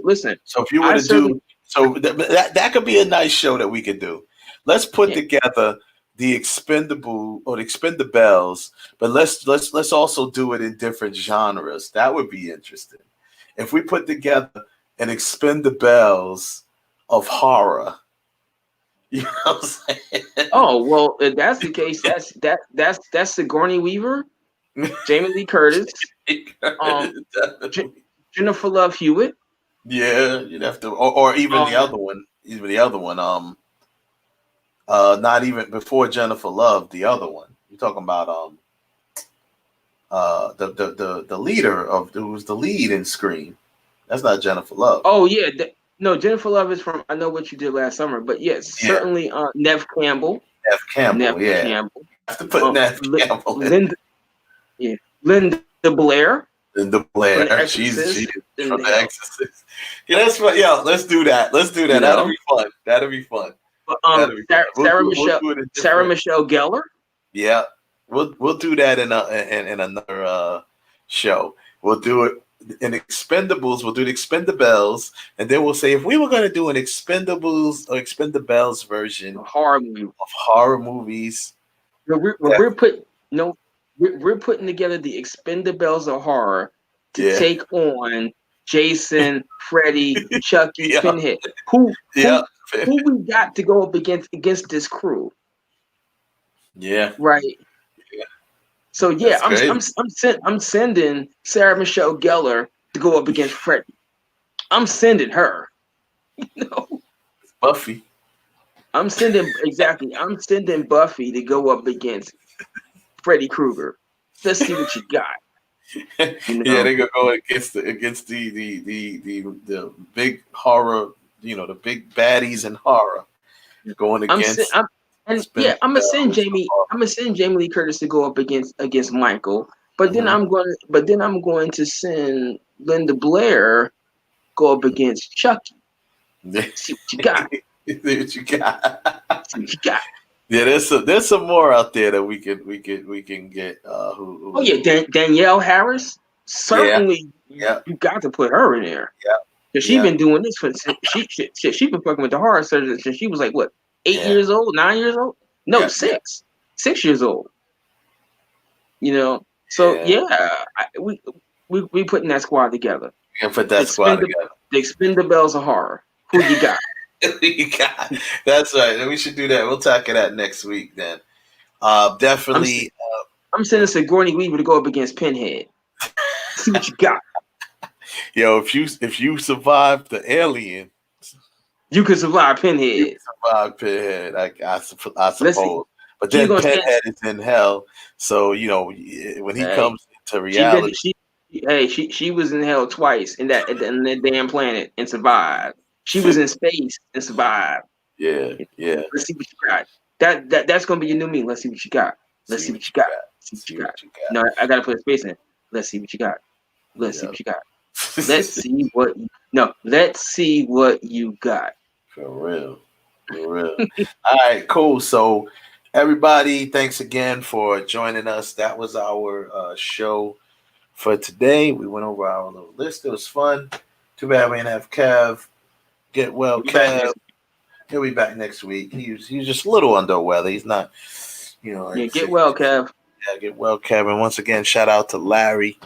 Listen. So if you were to do, that could be a nice show that we could do. Let's put together the Expendables, but let's also do it in different genres. That would be interesting. If we put together an Expendables of horror, you know what I'm saying? Oh well, if that's the case, that's Sigourney Weaver, Jamie Lee Curtis, Jennifer Love Hewitt. Yeah, you'd have to, or even the other one. Not even before Jennifer Love, the other one. You're talking about the leader of who was the lead in Scream. That's not Jennifer Love. Oh yeah, no, Jennifer Love is from I Know What You Did Last Summer, but yes, certainly Neve Campbell. Campbell. I have to put Neve Campbell in. Linda Blair. She's from The Exorcist. Yeah, that's right. Yeah, let's do that. That'll be fun. Sarah Michelle Gellar. Yeah, we'll do that in another show. We'll do it in Expendables. We'll do the Expendables, and then we'll say if we were going to do an Expendables or Expendables version of horror movies. We're putting together the Expendables of horror to take on Jason, Freddy, Chucky, Pinhead. Who we got to go up against this crew? Yeah. Right. Yeah. So I'm sending Sarah Michelle Gellar to go up against Freddy. I'm sending her. Buffy. I'm sending Buffy to go up against Freddy Krueger. Let's see what you got. Yeah, they're gonna go against the big horror, the big baddies in horror. Going against. I'm gonna send Jamie Lee Curtis to go up against Michael, but then I'm going to send Linda Blair go up against Chucky. See what you got. See what you got. Yeah, there's some more out there that we can get. Danielle Harris. Certainly, you got to put her in there. Yeah, because she's been doing this for she's been fucking with the horror surgeons since she was like what 9 years old? No, 6 years old. We putting that squad together. We can put that squad together. The Expendables of horror. Who you got? That's right. We should do that. We'll tackle that next week then. Definitely. I'm sending Sigourney Weaver to go up against Pinhead. See what you got. Yo, if you survive the alien, you can survive Pinhead. I suppose. But then Pinhead is in hell. So when he comes to reality, she was in hell twice in that damn planet and survived. She was in space and survived. Yeah. Let's see what you got. That's gonna be your new me. Let's see what you got. Let's see what you got. No, I gotta put a space in. Let's see what you got. Let's see what you got. Let's see what you got. For real. All right, cool. So everybody, thanks again for joining us. That was our show for today. We went over our little list. It was fun. Too bad we didn't have Kev. Get well, Kev. He'll be back next week. He's just a little under weather. He's not, get well, Kev. Yeah, get well, Kev. And once again, shout out to Larry.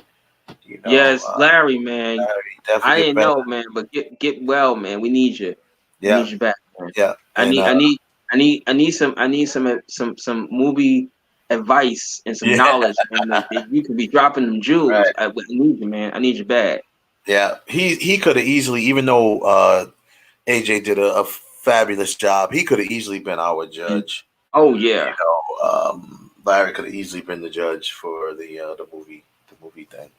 Yes, Larry, man. Larry, I didn't know, man, but get well, man. We need you. We need you back, man. Yeah. I need some movie advice and some knowledge, man. You could be dropping them jewels. Right. I need you, man. I need you bad. Yeah, he could have easily, even though AJ did a fabulous job, he could have easily been our judge. Oh yeah. Larry could have easily been the judge for the movie thing.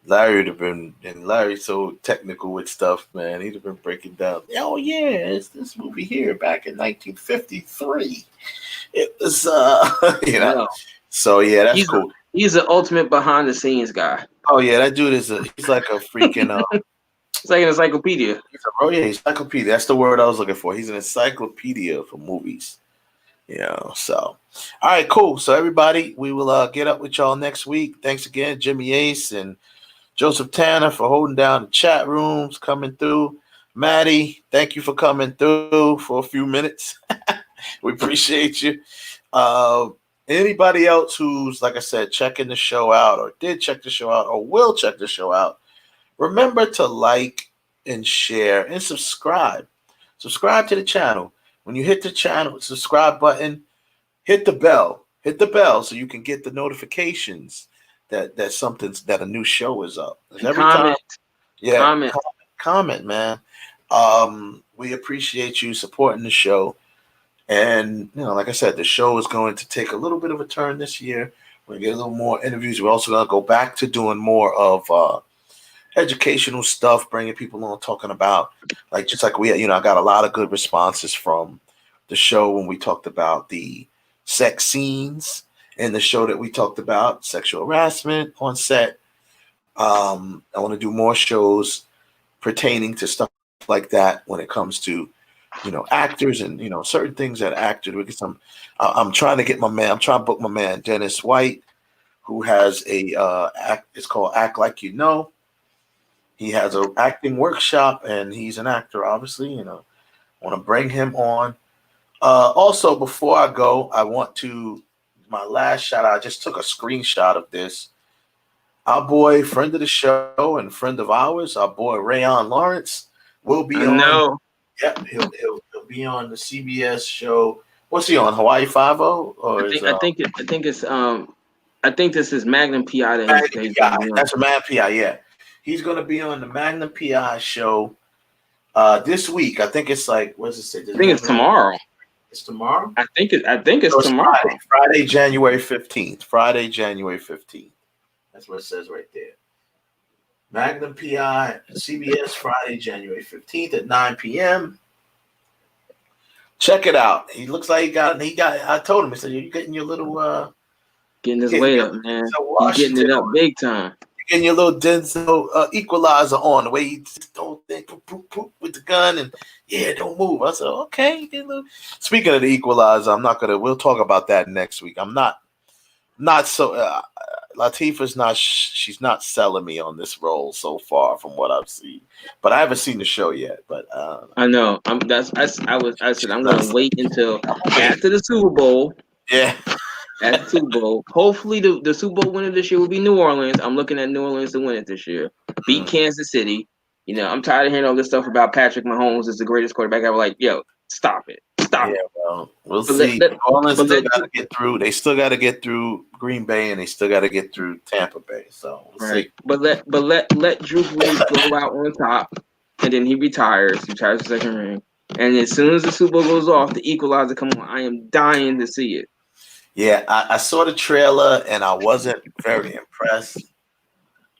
Larry would have been, and Larry's so technical with stuff, man. He'd have been breaking down. Oh yeah, it's this movie here back in 1953. It was, you know. So yeah, that's cool. He's an ultimate behind the scenes guy. Oh yeah, that dude he's like a freaking. It's like an encyclopedia. Encyclopedia. That's the word I was looking for. He's an encyclopedia for movies. You know, so all right, cool. So everybody, we will get up with y'all next week. Thanks again, Jimmy Ace and Joseph Tanner, for holding down the chat rooms, coming through. Maddie, thank you for coming through for a few minutes. We appreciate you. Anybody else who's, like I said, checking the show out, or did check the show out, or will check the show out, remember to like and share and subscribe. Subscribe to the channel. When you hit the channel subscribe button, hit the bell. Hit the bell so you can get the notifications that a new show is up. And every comment, man. We appreciate you supporting the show. And like I said, the show is going to take a little bit of a turn this year. We're gonna get a little more interviews. We're also gonna go back to doing more of educational stuff, bringing people on, talking about I got a lot of good responses from the show when we talked about the sex scenes, and the show that we talked about sexual harassment on set. I want to do more shows pertaining to stuff like that when it comes to actors and certain things that actors. I'm trying to get my man. I'm trying to book my man Dennis White, who has it's called Act Like You Know. He has an acting workshop, and he's an actor, obviously. Want to bring him on. Also, before I go, I want to my last shout out. I just took a screenshot of this. Our boy, friend of the show and friend of ours, our boy Rayon Lawrence will be on. No. Yep, he'll be on the CBS show. What's he on? Hawaii 5-0? Or I think this is Magnum PI. Magnum PI. That's a Magnum PI. Yeah, he's going to be on the Magnum PI show this week. I think it's what does it say? I think it's tomorrow. It's tomorrow. I think it's tomorrow. Friday, January 15th. Friday, January 15th. That's what it says right there. Magnum PI, CBS, Friday, January 15th at 9 p.m. Check it out. He looks like he got. I told him. I said, "You're getting your little getting his way up, man. You're getting it up big time. You're getting your little Denzel equalizer on. The way you just don't think poop with the gun and don't move." I said, "Okay." Speaking of the equalizer, I'm not gonna. We'll talk about that next week. I'm not so. Latifah's not. She's not selling me on this role so far, from what I've seen. But I haven't seen the show yet. But I know. I said I'm going to wait until after the Super Bowl. Yeah. At the Super Bowl. Hopefully, the Super Bowl winner this year will be New Orleans. I'm looking at New Orleans to win it this year. Beat Kansas City. I'm tired of hearing all this stuff about Patrick Mahomes is the greatest quarterback ever. Like, yo, stop it. Stop it. Well, we'll see. New Orleans still got to get through. They still got to get through Green Bay, and they still got to get through Tampa Bay. So we'll see. But let Drew Brees go out on top, and then he retires. He retires the second ring, and as soon as the Super Bowl goes off, the equalizer come on. I am dying to see it. Yeah, I saw the trailer, and I wasn't very impressed.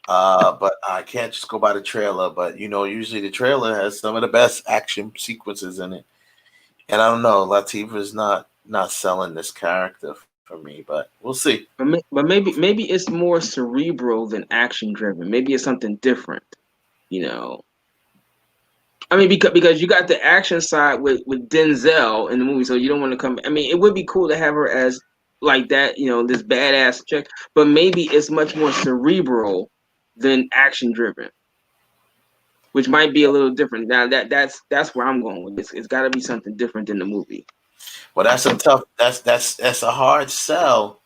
But I can't just go by the trailer. But usually the trailer has some of the best action sequences in it. And I don't know, Latifah's not selling this character for me, but we'll see. But maybe it's more cerebral than action driven. Maybe it's something different, I mean, because you got the action side with Denzel in the movie, so you don't want to come. I mean, it would be cool to have her as like that, this badass chick. But maybe it's much more cerebral than action driven, which might be a little different. Now that's where I'm going with this. It's got to be something different than the movie. Well, that's a hard sell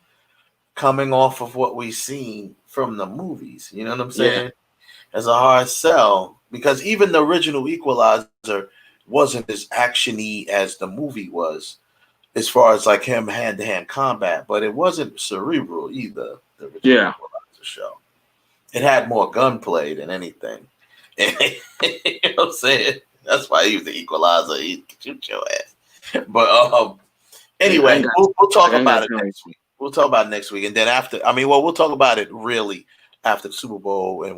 coming off of what we've seen from the movies. You know what I'm saying? Yeah. It's a hard sell because even the original Equalizer wasn't as actiony as the movie was, as far as like him hand-to-hand combat, but it wasn't cerebral either. The original Equalizer show. It had more gunplay than anything. You know what I'm saying? That's why he was the equalizer. He could shoot your ass. But anyway, we'll talk about it next week. We'll talk about it next week. And then we'll talk about it really after the Super Bowl, and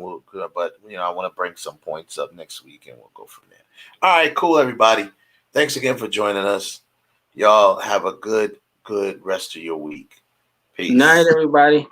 but I want to bring some points up next week, and we'll go from there. All right, cool, everybody. Thanks again for joining us. Y'all have a good rest of your week. Peace. Night, everybody.